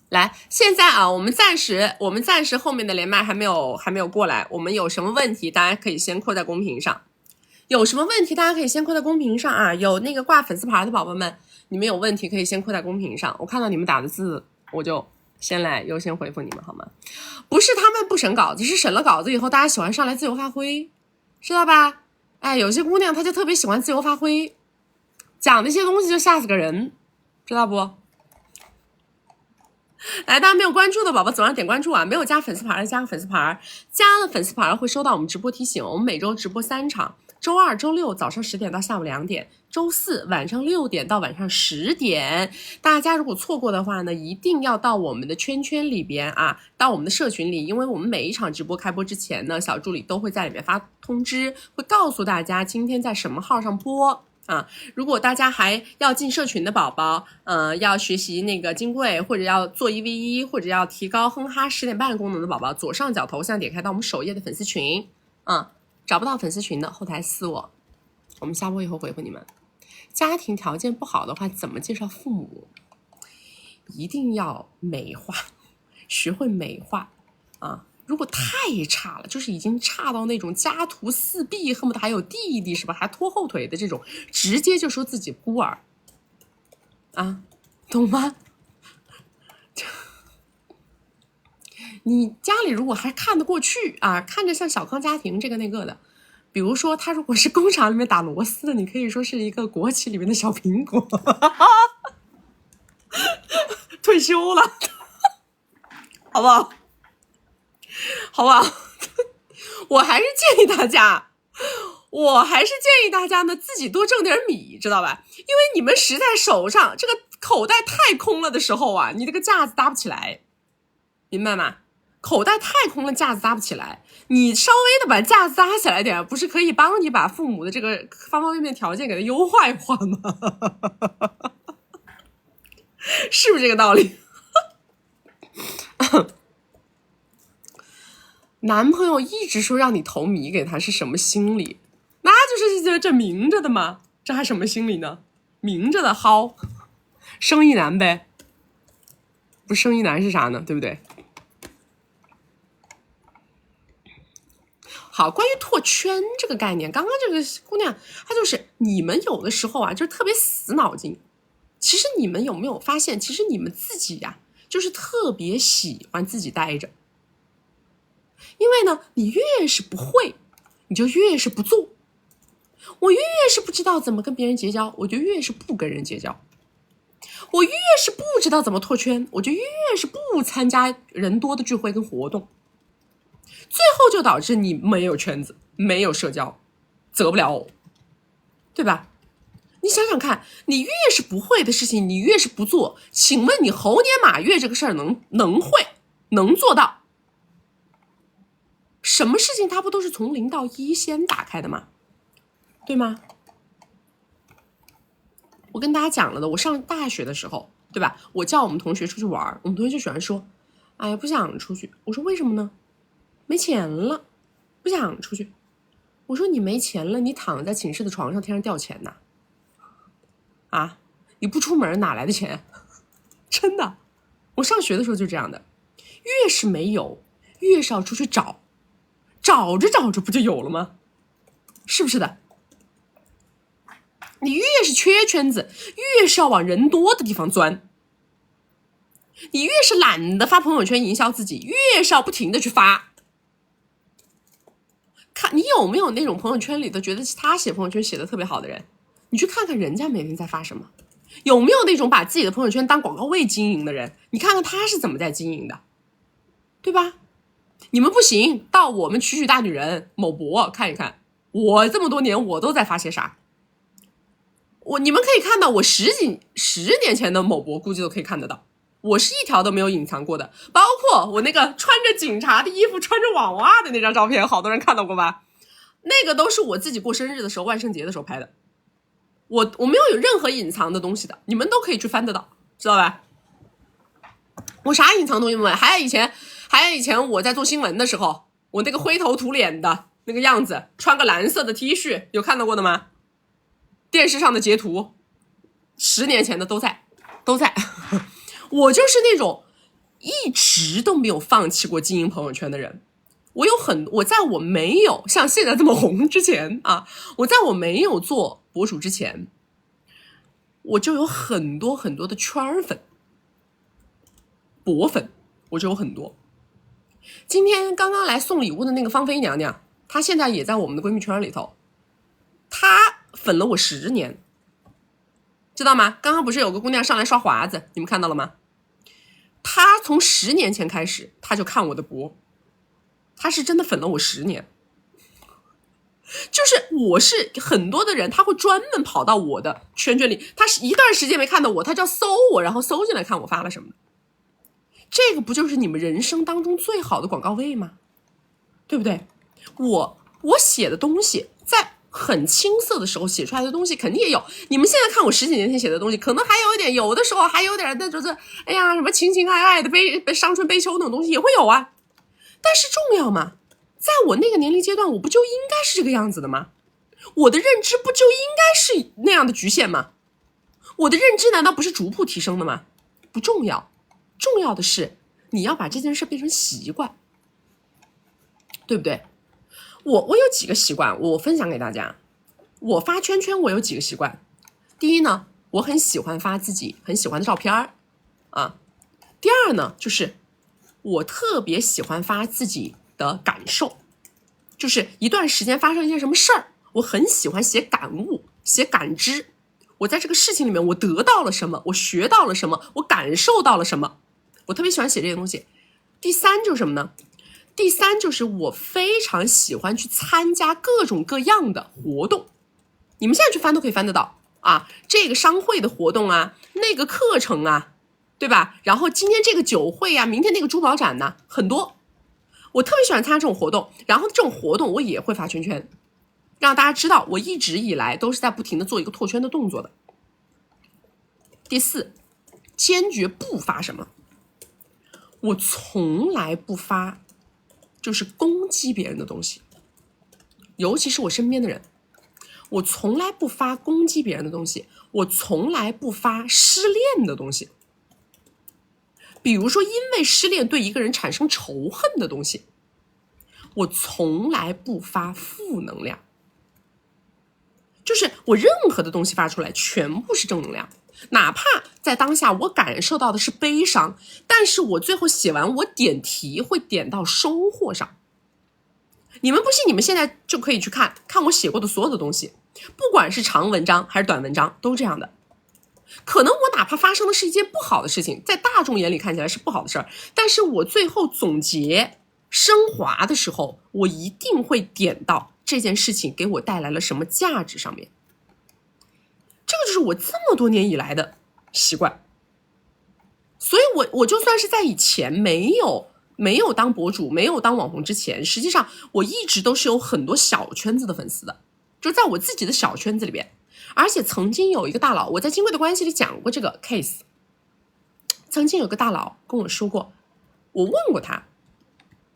来，现在啊，我们暂时后面的连麦还没有过来，我们有什么问题，大家可以先扣在公屏上。有什么问题，大家可以先扣在公屏上啊。有那个挂粉丝牌的宝宝们，你们有问题可以先扣在公屏上，我看到你们打的字，我就先来优先回复你们，好吗？不是他们不审稿子，是审了稿子以后，大家喜欢上来自由发挥，知道吧？哎，有些姑娘她就特别喜欢自由发挥，讲那些东西就吓死个人，知道不？来，大家没有关注的宝宝，左上点关注啊！没有加粉丝牌的加个粉丝牌，加了粉丝牌会收到我们直播提醒。我们每周直播3场，周二、周六早上10点到下午2点，周四晚上6点到晚上10点。大家如果错过的话呢，一定要到我们的圈圈里边啊，到我们的社群里，因为我们每一场直播开播之前呢，小助理都会在里面发通知，会告诉大家今天在什么号上播。如果大家还要进社群的宝宝，要学习那个金贵，或者要做1v1，或者要提高哼哈10点半功能的宝宝，左上角头像点开到我们首页的粉丝群，找不到粉丝群的后台私我，我们下播以后回复你们。家庭条件不好的话，怎么介绍父母？一定要美化，学会美化啊！如果太差了，就是已经差到那种家徒四壁，恨不得还有弟弟是吧，还拖后腿的这种，直接就说自己孤儿啊，懂吗？你家里如果还看得过去啊，看着像小康家庭这个那个的，比如说他如果是工厂里面打螺丝的，你可以说是一个国企里面的小苹果退休了好不好？好不好？我还是建议大家呢，自己多挣点米，知道吧？因为你们实在手上这个口袋太空了的时候啊，你这个架子搭不起来，明白吗？口袋太空了，架子搭不起来，你稍微的把架子搭起来点，不是可以帮你把父母的这个方方面面条件给它优化一化吗？是不是这个道理？男朋友一直说让你投米给他是什么心理？那就是这明着的吗？这还什么心理呢？明着的薅，生意男呗，不生意男是啥呢？对不对？好，关于拓圈这个概念，刚刚这个姑娘她就是你们有的时候啊，就是特别死脑筋。其实你们有没有发现，其实你们自己呀，就是特别喜欢自己待着。因为呢，你越是不会，你就越是不做。我越是不知道怎么跟别人结交，我就越是不跟人结交。我越是不知道怎么拓圈，我就越是不参加人多的聚会跟活动。最后就导致你没有圈子，没有社交，择不了偶，对吧？你想想看，你越是不会的事情，你越是不做，请问你猴年马月这个事儿能会能做到？什么事情它不都是从0到1先打开的吗？对吗？我跟大家讲了的，我上大学的时候，对吧？我叫我们同学出去玩，我们同学就喜欢说，哎呀，不想出去。我说为什么呢？没钱了，不想出去。我说你没钱了，你躺在寝室的床上，天上掉钱呐？啊，你不出门哪来的钱？真的，我上学的时候就这样的，越是没有，越是要出去找，找着找着不就有了吗？是不是的？你越是缺圈子，越是要往人多的地方钻。你越是懒得发朋友圈营销自己，越是要不停的去发。看你有没有那种朋友圈里头觉得他写朋友圈写的特别好的人，你去看看人家每天在发什么。有没有那种把自己的朋友圈当广告位经营的人，你看看他是怎么在经营的，对吧？你们不行，到我们曲曲大女人某博看一看，我这么多年我都在发些啥。你们可以看到我10年前的某博估计都可以看得到，我是一条都没有隐藏过的，包括我那个穿着警察的衣服穿着网袜的那张照片，好多人看到过吧？那个都是我自己过生日的时候万圣节的时候拍的，我没有任何隐藏的东西的，你们都可以去翻得到，知道吧？我啥隐藏东西没有？还有以前我在做新闻的时候，我那个灰头土脸的那个样子，穿个蓝色的 T 恤，有看到过的吗？电视上的截图10年前的都在我就是那种一直都没有放弃过经营朋友圈的人。我在我没有像现在这么红之前啊，我在我没有做博主之前，我就有很多很多的圈粉博粉，我就有很多。今天刚刚来送礼物的那个芳菲娘娘，她现在也在我们的闺蜜圈里头，她粉了我10年，知道吗？刚刚不是有个姑娘上来刷华子，你们看到了吗？她从10年前开始，她就看我的博，她是真的粉了我10年。就是我是很多的人，他会专门跑到我的圈圈里，他是一段时间没看到我，他就要搜我，然后搜进来看我发了什么的。这个不就是你们人生当中最好的广告位吗？对不对？我写的东西，在很青涩的时候写出来的东西肯定也有，你们现在看我10几年前写的东西，可能还有一点，有的时候还有点那就是哎呀什么情情爱爱的伤春悲秋那种东西也会有啊。但是重要吗？在我那个年龄阶段，我不就应该是这个样子的吗？我的认知不就应该是那样的局限吗？我的认知难道不是逐步提升的吗？不重要，重要的是你要把这件事变成习惯，对不对？我有几个习惯，我分享给大家。我发圈圈，我有几个习惯。第一呢，我很喜欢发自己很喜欢的照片啊。第二呢，就是我特别喜欢发自己的感受，就是一段时间发生一件什么事儿，我很喜欢写感悟，写感知。我在这个事情里面，我得到了什么，我学到了什么，我感受到了什么，我特别喜欢写这些东西。第三就是什么呢？第三就是我非常喜欢去参加各种各样的活动，你们现在去翻都可以翻得到啊，这个商会的活动啊，那个课程啊，对吧？然后今天这个酒会啊，明天那个珠宝展呢，很多。我特别喜欢参加这种活动，然后这种活动我也会发圈圈，让大家知道我一直以来都是在不停的做一个拓圈的动作的。第四，坚决不发什么，我从来不发就是攻击别人的东西，尤其是我身边的人，我从来不发攻击别人的东西，我从来不发失恋的东西。比如说因为失恋对一个人产生仇恨的东西，我从来不发负能量，就是我任何的东西发出来全部是正能量，哪怕在当下我感受到的是悲伤，但是我最后写完我点题会点到收获上。你们不信，你们现在就可以去看我写过的所有的东西，不管是长文章还是短文章都这样的。可能我哪怕发生的是一件不好的事情，在大众眼里看起来是不好的事儿，但是我最后总结升华的时候，我一定会点到这件事情给我带来了什么价值上面。这个就是我这么多年以来的习惯。所以我就算是在以前没有当博主，没有当网红之前，实际上我一直都是有很多小圈子的粉丝的，就在我自己的小圈子里边。而且曾经有一个大佬，我在金贵的关系里讲过这个 case， 曾经有个大佬跟我说过，我问过他，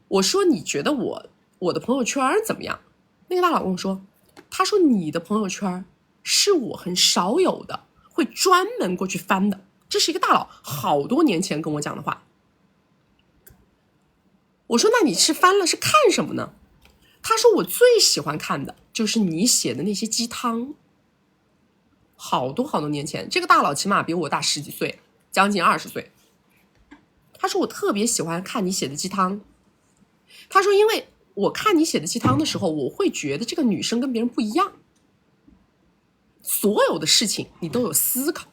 我说你觉得我的朋友圈怎么样？那个大佬跟我说，他说你的朋友圈是我很少有的会专门过去翻的。这是一个大佬好多年前跟我讲的话。我说那你是翻了是看什么呢？他说我最喜欢看的就是你写的那些鸡汤。好多年前，这个大佬起码比我大10几岁，将近20岁。他说我特别喜欢看你写的鸡汤。他说因为我看你写的鸡汤的时候，我会觉得这个女生跟别人不一样，所有的事情你都有思考，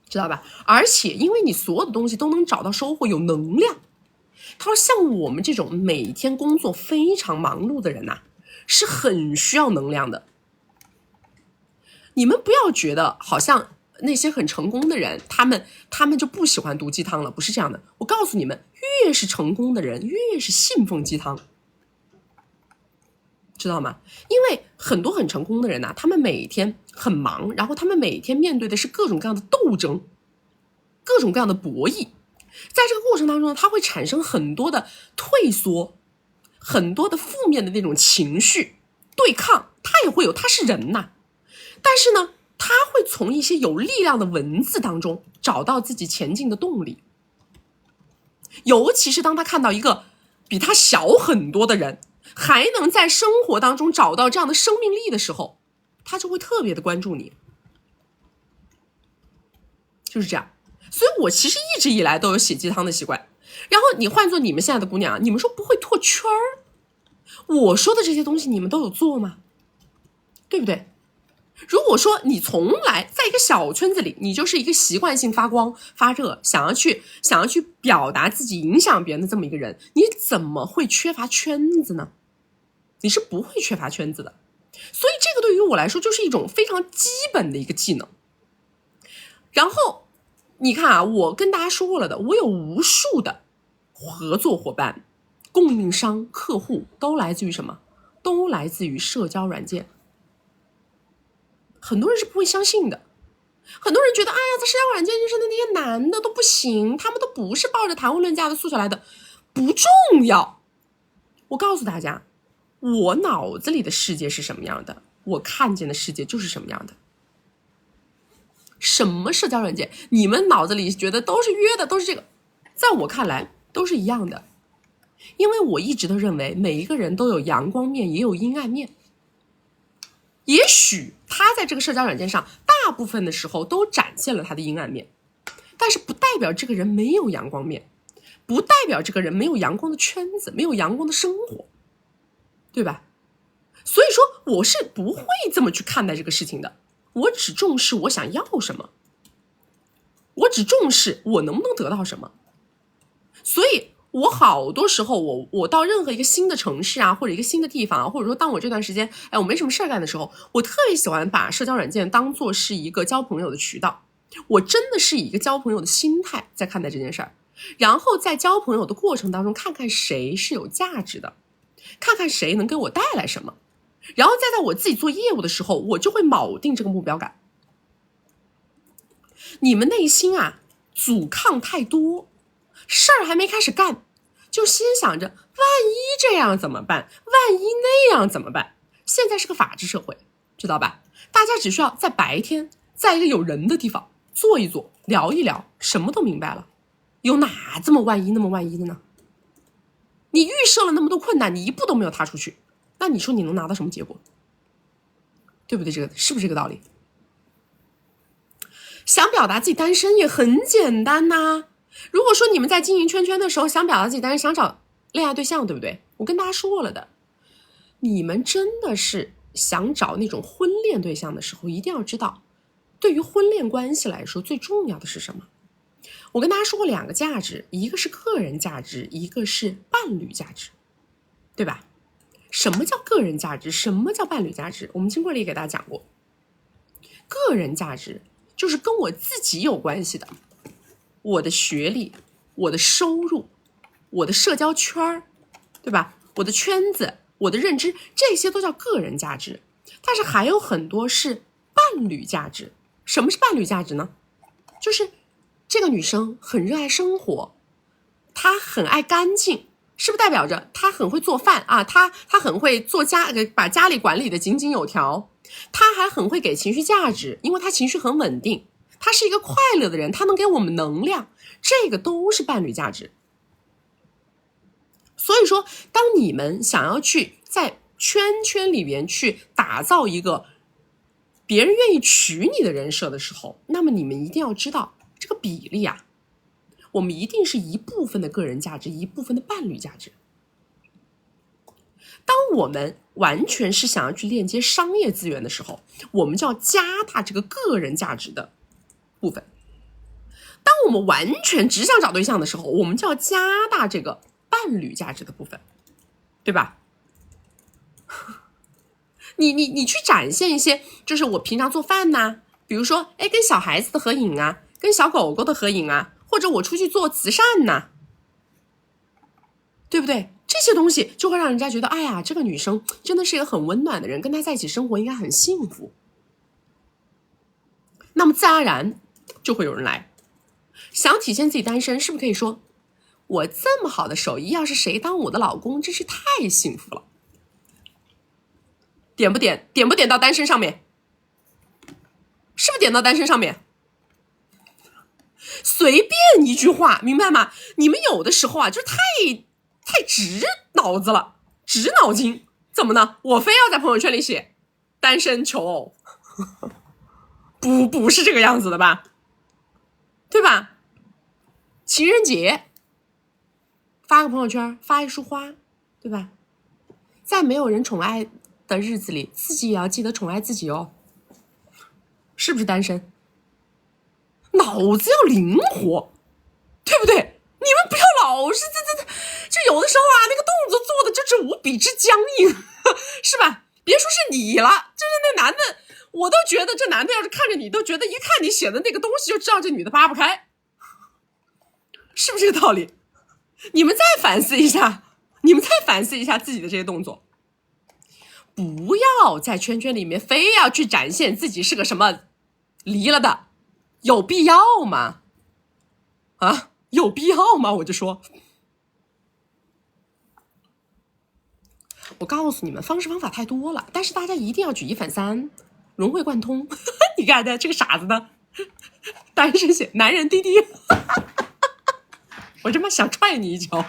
知道吧？而且因为你所有的东西都能找到收获，有能量。他说像我们这种每天工作非常忙碌的人是很需要能量的。你们不要觉得好像那些很成功的人，他们就不喜欢毒鸡汤了，不是这样的。我告诉你们，越是成功的人，越是信奉鸡汤，知道吗？因为很多很成功的人他们每天很忙，然后他们每天面对的是各种各样的斗争，各种各样的博弈。在这个过程当中他会产生很多的退缩，很多的负面的那种情绪对抗，他也会有，他是人但是呢，他会从一些有力量的文字当中找到自己前进的动力。尤其是当他看到一个比他小很多的人还能在生活当中找到这样的生命力的时候，他就会特别的关注你。就是这样。所以我其实一直以来都有写鸡汤的习惯。然后你换做你们现在的姑娘，你们说不会拓圈儿，我说的这些东西你们都有做吗？对不对？如果说你从来在一个小圈子里，你就是一个习惯性发光发热，想要去表达自己影响别人的这么一个人，你怎么会缺乏圈子呢？你是不会缺乏圈子的。所以这个对于我来说就是一种非常基本的一个技能。然后你看啊，我跟大家说过了的，我有无数的合作伙伴、供应商、客户都来自于什么？都来自于社交软件。很多人是不会相信的，很多人觉得哎呀，在社交软件认识的那些男的都不行，他们都不是抱着谈婚论嫁的诉求来的，不重要。我告诉大家，我脑子里的世界是什么样的，我看见的世界就是什么样的。什么社交软件，你们脑子里觉得都是约的，都是这个，在我看来都是一样的。因为我一直都认为每一个人都有阳光面也有阴暗面，也许他在这个社交软件上大部分的时候都展现了他的阴暗面，但是不代表这个人没有阳光面，不代表这个人没有阳光的圈子，没有阳光的生活，对吧？所以说我是不会这么去看待这个事情的，我只重视我想要什么，我只重视我能不能得到什么。所以我好多时候我到任何一个新的城市啊，或者一个新的地方啊，或者说当我这段时间我没什么事干的时候，我特别喜欢把社交软件当作是一个交朋友的渠道。我真的是以一个交朋友的心态在看待这件事儿，然后在交朋友的过程当中看看谁是有价值的，看看谁能给我带来什么，然后再在我自己做业务的时候，我就会铆定这个目标感。你们内心啊阻抗太多，事儿还没开始干就先想着万一这样怎么办，万一那样怎么办。现在是个法治社会，知道吧？大家只需要在白天在一个有人的地方坐一坐，聊一聊，什么都明白了。有哪这么万一那么万一的呢？你预设了那么多困难，你一步都没有踏出去，那你说你能拿到什么结果？对不对？这个是不是这个道理？想表达自己单身也很简单呐。如果说你们在经营圈圈的时候想表达自己单身，想找恋爱对象，对不对？我跟大家说了的，你们真的是想找那种婚恋对象的时候，一定要知道对于婚恋关系来说最重要的是什么。我跟大家说过两个价值，一个是个人价值，一个是伴侣价值，对吧？什么叫个人价值，什么叫伴侣价值，我们经过里给大家讲过。个人价值就是跟我自己有关系的，我的学历，我的收入，我的社交圈，对吧？我的圈子，我的认知，这些都叫个人价值。但是还有很多是伴侣价值。什么是伴侣价值呢？就是这个女生很热爱生活，她很爱干净，是不是代表着她很会做饭啊？她很会把家里管理的井井有条，她还很会给情绪价值，因为她情绪很稳定，她是一个快乐的人，她能给我们能量，这个都是伴侣价值。所以说当你们想要去在圈圈里边去打造一个别人愿意娶你的人设的时候，那么你们一定要知道这个比例啊，我们一定是一部分的个人价值，一部分的伴侣价值。当我们完全是想要去链接商业资源的时候，我们就要加大这个个人价值的部分。当我们完全只想找对象的时候，我们就要加大这个伴侣价值的部分，对吧？你去展现一些，就是我平常做饭呐，比如说跟小孩子的合影啊，跟小狗狗的合影啊，或者我出去做慈善呐，对不对？这些东西就会让人家觉得，哎呀，这个女生真的是一个很温暖的人，跟她在一起生活应该很幸福。那么自然而然就会有人来。想体现自己单身，是不是可以说，我这么好的手艺，要是谁当我的老公，真是太幸福了。点不点？点不点到单身上面？是不是点到单身上面？随便一句话，明白吗？你们有的时候啊，就是太直脑子了，直脑筋。怎么呢？我非要在朋友圈里写单身求偶，不是这个样子的吧？对吧？情人节发个朋友圈，发一束花，对吧？在没有人宠爱的日子里，自己也要记得宠爱自己哦。是不是单身？脑子要灵活，对不对？你们不要老是这有的时候啊，那个动作做的就是无比之僵硬，是吧？别说是你了，就是那男的，我都觉得这男的要是看着你，都觉得一看你写的那个东西就知道这女的扒不开，是不是这个道理？你们再反思一下，自己的这些动作，不要在圈圈里面非要去展现自己是个什么离了的，有必要吗？啊，有必要吗？我就说，我告诉你们，方式方法太多了，但是大家一定要举一反三，融会贯通。你看的这个傻子呢，单身写男人滴滴，我他妈想踹你一脚。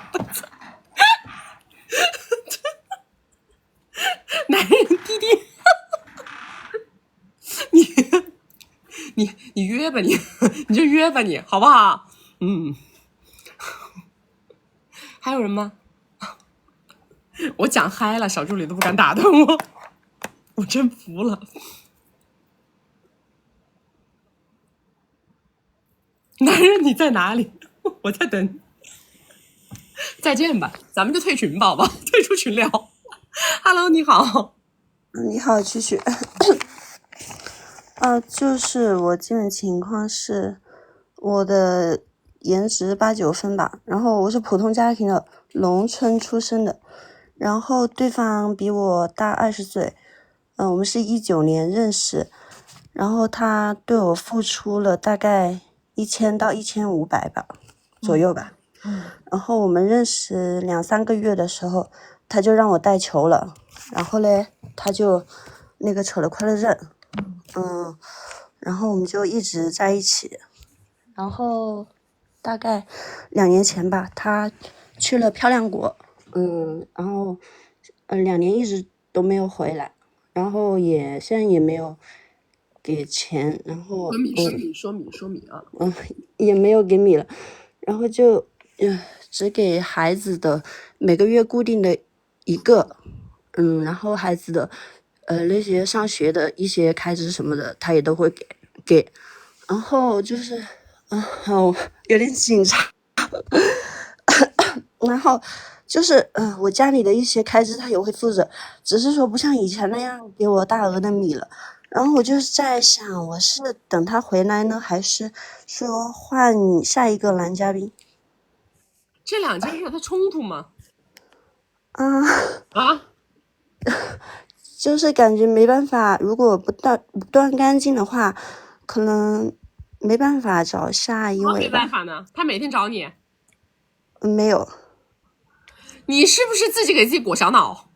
男人滴滴，你约吧你就约吧你，好不好？还有人吗？我讲嗨了，小助理都不敢打断我，我真服了。男人你在哪里？我在等你。再见吧，咱们就退群吧，好吧？退出群聊。Hello， 你好。你好，曲曲。就是我基本情况是，我的颜值8、9分吧，然后我是普通家庭的，农村出生的，然后对方比我大20岁，我们是19年认识，然后他对我付出了大概1000到1500吧左右吧，然后我们认识2、3个月的时候，他就让我带球了，然后嘞，他就那个扯了快乐证，然后我们就一直在一起，然后大概2年前吧，他去了漂亮国，然后2年一直都没有回来，然后现在也没有给钱，然后说米啊，也没有给米了，然后就只给孩子的每个月固定的一个，然后孩子的那些上学的一些开支什么的，他也都会给，然后就是有点紧张，然后就是我家里的一些开支他也会负责，只是说不像以前那样给我大额的米了。然后我就是在想，我是等他回来呢，还是说换下一个男嘉宾？这两件事它冲突吗？就是感觉没办法，如果不断干净的话，可能没办法找下一位吧。没办法呢？他每天找你？没有。你是不是自己给自己裹小脑？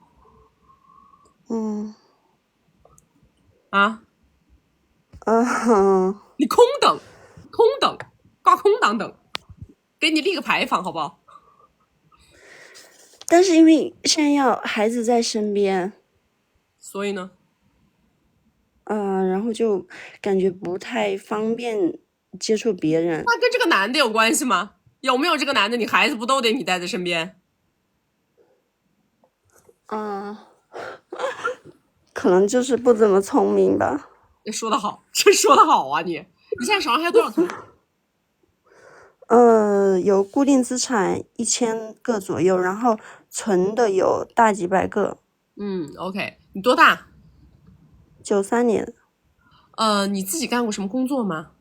你空等，挂空档等，给你立个牌坊好不好？但是因为现在要孩子在身边，所以呢？然后就感觉不太方便接触别人。那跟这个男的有关系吗？有没有这个男的，你孩子不都得你带在身边？可能就是不怎么聪明吧。说得好，这说得好啊！你现在手上还有多少钱？有固定资产1000个左右，然后存的有大几百个。OK， 你多大？93年。你自己干过什么工作吗？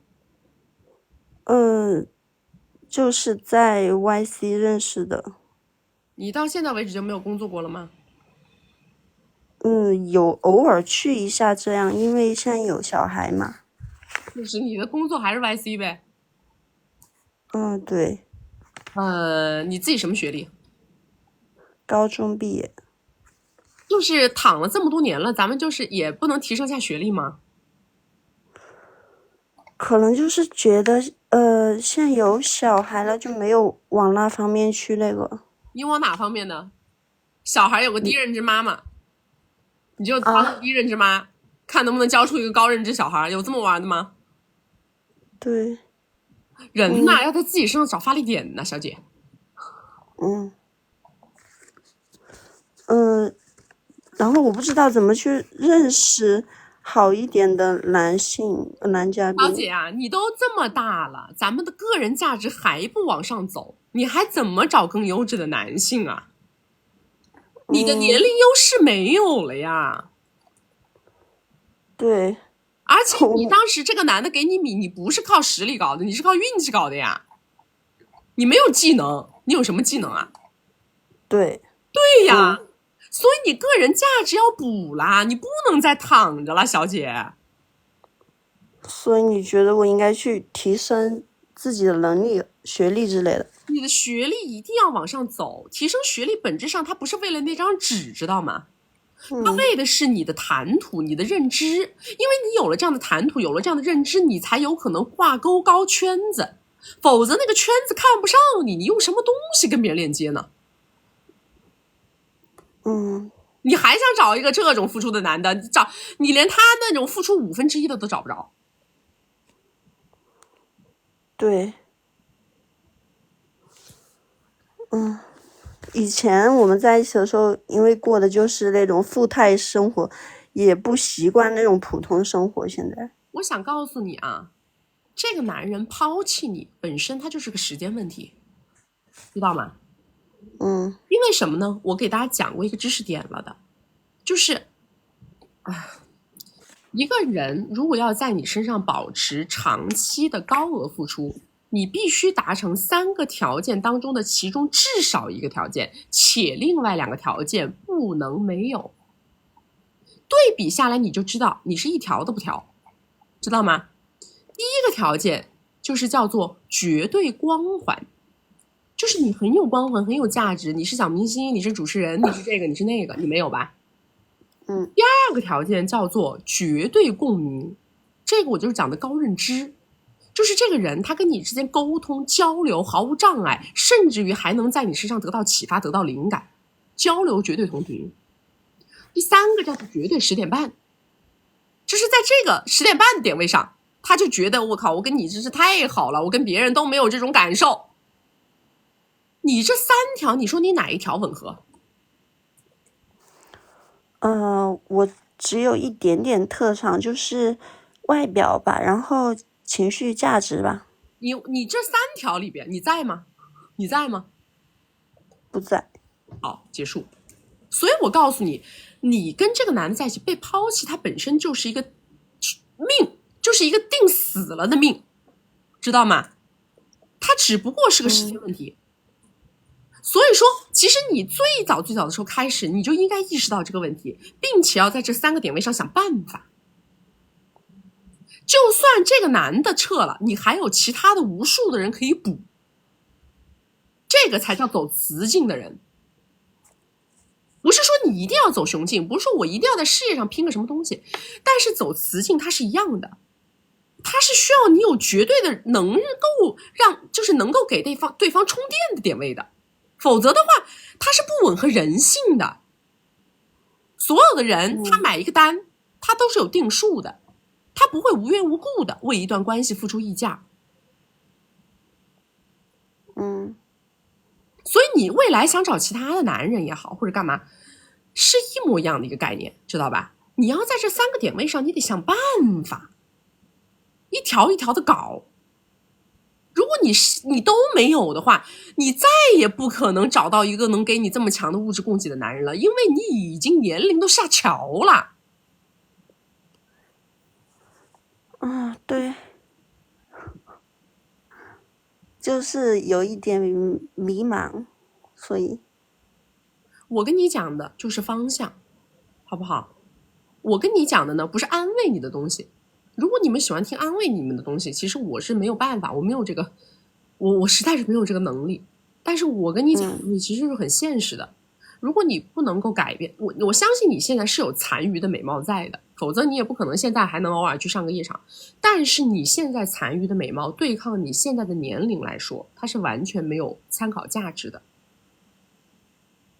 就是在 YC 认识的。你到现在为止就没有工作过了吗？有偶尔去一下这样，因为现在有小孩嘛。就是你的工作还是 YC 呗？对。你自己什么学历？高中毕业。就是躺了这么多年了，咱们就是也不能提升下学历吗？可能就是觉得现在有小孩了，就没有往那方面去那个。你往哪方面呢？小孩有个低认知妈妈，你就当低认知妈，看能不能教出一个高认知小孩，有这么玩的吗？对。人呐，要在自己身上找发力点呢，小姐。然后我不知道怎么去认识好一点的男嘉宾。小姐啊，你都这么大了，咱们的个人价值还不往上走，你还怎么找更优质的男性啊？你的年龄优势没有了呀。对。而且你当时这个男的给你米，你不是靠实力搞的，你是靠运气搞的呀。你没有技能，你有什么技能啊？对。对呀。所以你个人价值要补啦，你不能再躺着了，小姐。所以你觉得我应该去提升自己的能力、学历之类的？你的学历一定要往上走，提升学历本质上它不是为了那张纸，知道吗？它为的是你的谈吐、你的认知，因为你有了这样的谈吐，有了这样的认知，你才有可能挂钩高圈子，否则那个圈子看不上你，你用什么东西跟别人链接呢？你还想找一个这种付出的男的，你连他那种付出1/5的都找不着。对。以前我们在一起的时候，因为过的就是那种富态生活，也不习惯那种普通生活。现在我想告诉你啊，这个男人抛弃你本身他就是个时间问题，知道吗？因为什么呢？我给大家讲过一个知识点了的，就是一个人如果要在你身上保持长期的高额付出，你必须达成3个条件当中的其中至少1个条件，且另外2个条件不能没有。对比下来你就知道你是一条都不挑，知道吗？第1个条件就是叫做绝对光环，就是你很有光环，很有价值，你是小明星，你是主持人，你是这个，你是那个，你没有吧？第2个条件叫做绝对共鸣，这个我就是讲的高认知，就是这个人他跟你之间沟通交流毫无障碍，甚至于还能在你身上得到启发，得到灵感，交流绝对同频。第3个叫做绝对10点半，就是在这个10点半的点位上，他就觉得我靠，我跟你真是太好了，我跟别人都没有这种感受。你这3条，你说你哪一条吻合？我只有一点点特长，就是外表吧，然后情绪价值吧。你这3条里边，你在吗？你在吗？不在。好，结束。所以我告诉你，你跟这个男的在一起被抛弃，他本身就是一个命，就是一个定死了的命，知道吗？他只不过是个时间问题。所以说，其实你最早的时候开始，你就应该意识到这个问题，并且要在这3个点位上想办法。就算这个男的撤了，你还有其他的无数的人可以补，这个才叫走雌竞的人。不是说你一定要走雄竞，不是说我一定要在事业上拼个什么东西，但是走雌竞它是一样的，它是需要你有绝对的能够就是能够给对方充电的点位的，否则的话它是不吻合人性的。所有的人他买一个单，他都是有定数的，他不会无缘无故的为一段关系付出溢价。所以你未来想找其他的男人也好，或者干嘛，是一模一样的一个概念，知道吧？你要在这3个点位上，你得想办法，一条一条的搞。如果你都没有的话，你再也不可能找到一个能给你这么强的物质供给的男人了，因为你已经年龄都下桥了。对，就是有一点迷茫，所以我跟你讲的就是方向，好不好？我跟你讲的呢，不是安慰你的东西。如果你们喜欢听安慰你们的东西，其实我是没有办法，我没有这个，我实在是没有这个能力。但是我跟你讲的东西其实是很现实的。如果你不能够改变，我相信你现在是有残余的美貌在的，否则你也不可能现在还能偶尔去上个夜场。但是你现在残余的美貌对抗你现在的年龄来说，它是完全没有参考价值的。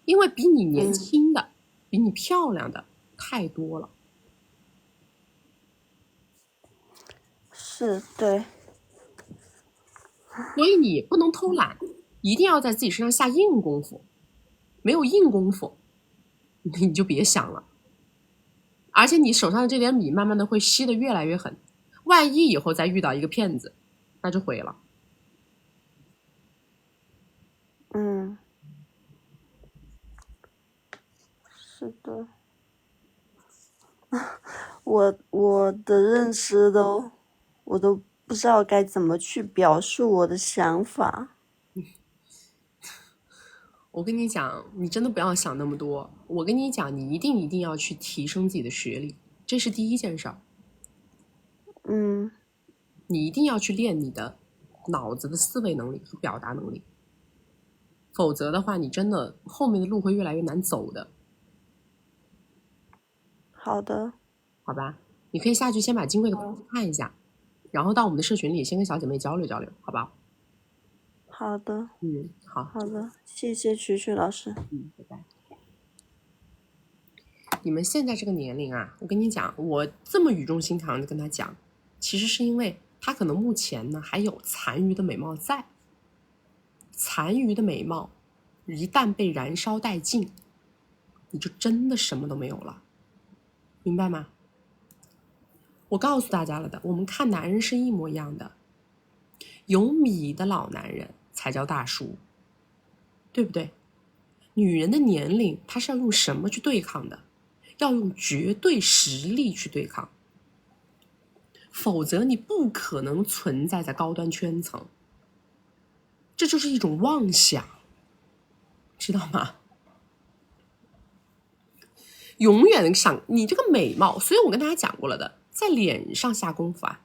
因为比你年轻的，比你漂亮的太多了。是，对。所以你不能偷懒，一定要在自己身上下硬功夫。没有硬功夫，你就别想了。而且你手上的这点米慢慢的会吸得越来越狠，万一以后再遇到一个骗子，那就毁了。嗯，是的。我的认知我都不知道该怎么去表述我的想法。我跟你讲，你真的不要想那么多。我跟你讲，你一定要去提升自己的学历，这是第一件事儿。嗯，你一定要去练你的脑子的思维能力和表达能力，否则的话，你真的后面的路会越来越难走的。好的，好吧，你可以下去先把金贵的关系看一下，然后到我们的社群里先跟小姐妹交流交流，好吧？好的，好，好的，谢谢曲曲老师。拜拜。你们现在这个年龄啊，我跟你讲，我这么语重心长的跟他讲，其实是因为他可能目前呢还有残余的美貌在，残余的美貌一旦被燃烧殆尽，你就真的什么都没有了，明白吗？我告诉大家了的，我们看男人是一模一样的，有米的老男人才叫大叔，对不对？女人的年龄她是要用什么去对抗的？要用绝对实力去对抗，否则你不可能存在在高端圈层，这就是一种妄想，知道吗？永远想你这个美貌，所以我跟大家讲过了的，在脸上下功夫啊，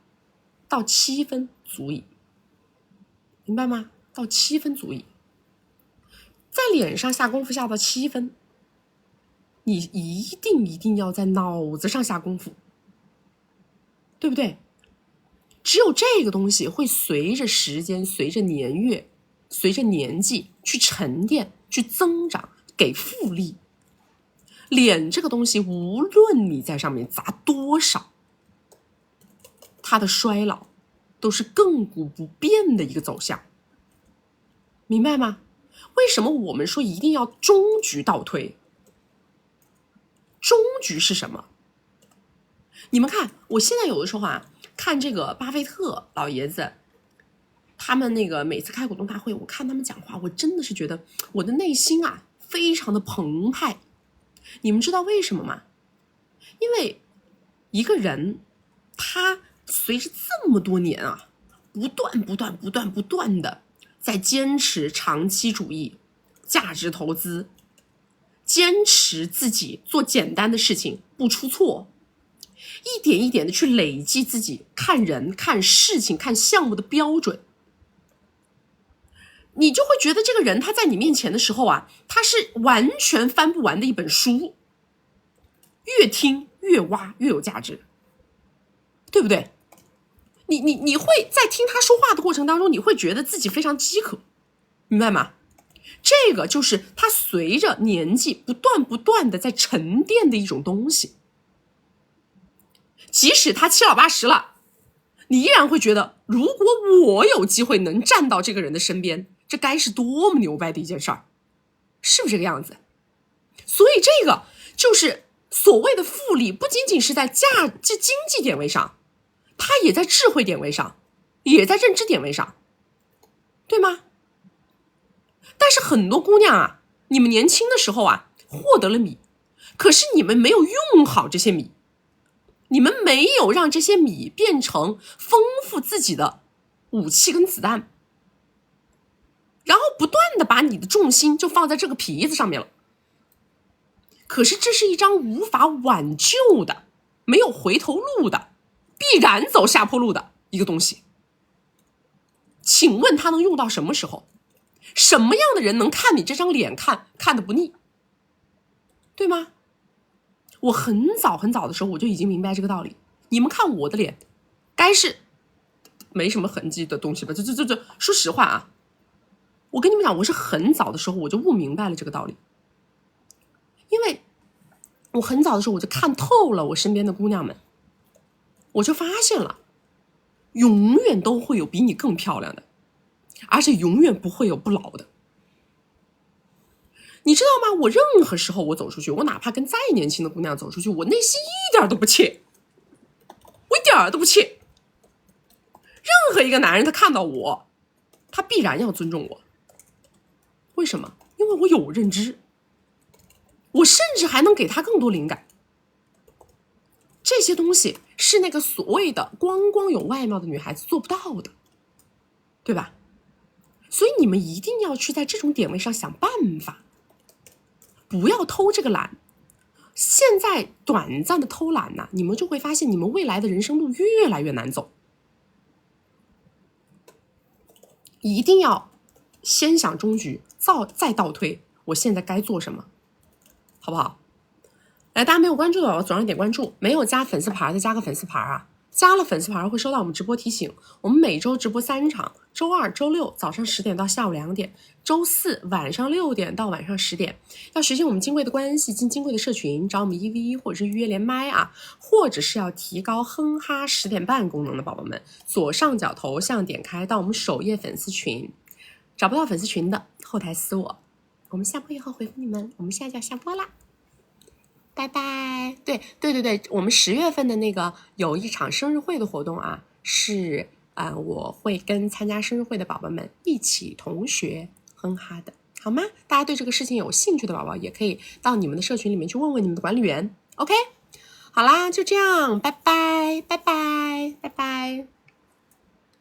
到7分足矣，明白吗？到7分足矣，在脸上下功夫下到7分，你一定要在脑子上下功夫，对不对？只有这个东西会随着时间、随着年月、随着年纪去沉淀、去增长，给复利。脸这个东西，无论你在上面砸多少，它的衰老都是亘古不变的一个走向，明白吗？为什么我们说一定要终局倒推？终局是什么？你们看，我现在有的时候啊，看这个巴菲特老爷子，他们那个每次开股东大会，我看他们讲话，我真的是觉得我的内心啊非常的澎湃。你们知道为什么吗？因为一个人他随着这么多年啊，不断的在坚持长期主义、价值投资，坚持自己做简单的事情不出错，一点一点的去累积自己看人、看事情、看项目的标准，你就会觉得这个人他在你面前的时候啊，他是完全翻不完的一本书，越听越挖越有价值，对不对？你会在听他说话的过程当中，你会觉得自己非常饥渴，明白吗？这个就是他随着年纪不断的在沉淀的一种东西。即使他7老80了，你依然会觉得，如果我有机会能站到这个人的身边，这该是多么牛掰的一件事儿，是不是这个样子？所以这个就是所谓的复利，不仅仅是在经济点位上，它也在智慧点位上，也在认知点位上，对吗？但是很多姑娘啊，你们年轻的时候啊，获得了米，可是你们没有用好这些米，你们没有让这些米变成丰富自己的武器跟子弹，然后不断的把你的重心就放在这个皮子上面了。可是这是一张无法挽救的、没有回头路的、必然走下坡路的一个东西。请问它能用到什么时候？什么样的人能看你这张脸看得不腻？对吗？我很早的时候我就已经明白这个道理。你们看我的脸，该是没什么痕迹的东西吧？这说实话啊，我跟你们讲，我是很早的时候我就悟明白了这个道理。因为我很早的时候我就看透了我身边的姑娘们，我就发现了，永远都会有比你更漂亮的，而且永远不会有不老的。你知道吗？我任何时候我走出去，我哪怕跟再年轻的姑娘走出去，我内心一点都不怯，我一点都不怯。任何一个男人他看到我，他必然要尊重我。为什么？因为我有认知，我甚至还能给他更多灵感。这些东西是那个所谓的光有外貌的女孩子做不到的，对吧？所以你们一定要去在这种点位上想办法，不要偷这个懒。现在短暂的偷懒呢，你们就会发现你们未来的人生路越来越难走。一定要先想终局，再倒推我现在该做什么，好不好？来，大家没有关注的，左上点关注；没有加粉丝牌的，加个粉丝牌啊！加了粉丝牌会收到我们直播提醒。我们每周直播3场，周二、周六早上10点到下午2点，周四晚上6点到晚上10点。要学习我们金贵的关系，进金贵的社群，找我们1v1或者是预约连麦啊，或者是要提高哼哈10点半功能的宝宝们，左上角头像点开到我们首页粉丝群。找不到粉丝群的，后台私我，我们下播以后回复你们。我们现在就要下播啦。拜拜。对，我们10月份的那个有一场生日会的活动啊，是我会跟参加生日会的宝宝们一起同学哼哈的，好吗？大家对这个事情有兴趣的宝宝也可以到你们的社群里面去问问你们的管理员。OK， 好啦，就这样，拜拜，拜拜，拜拜。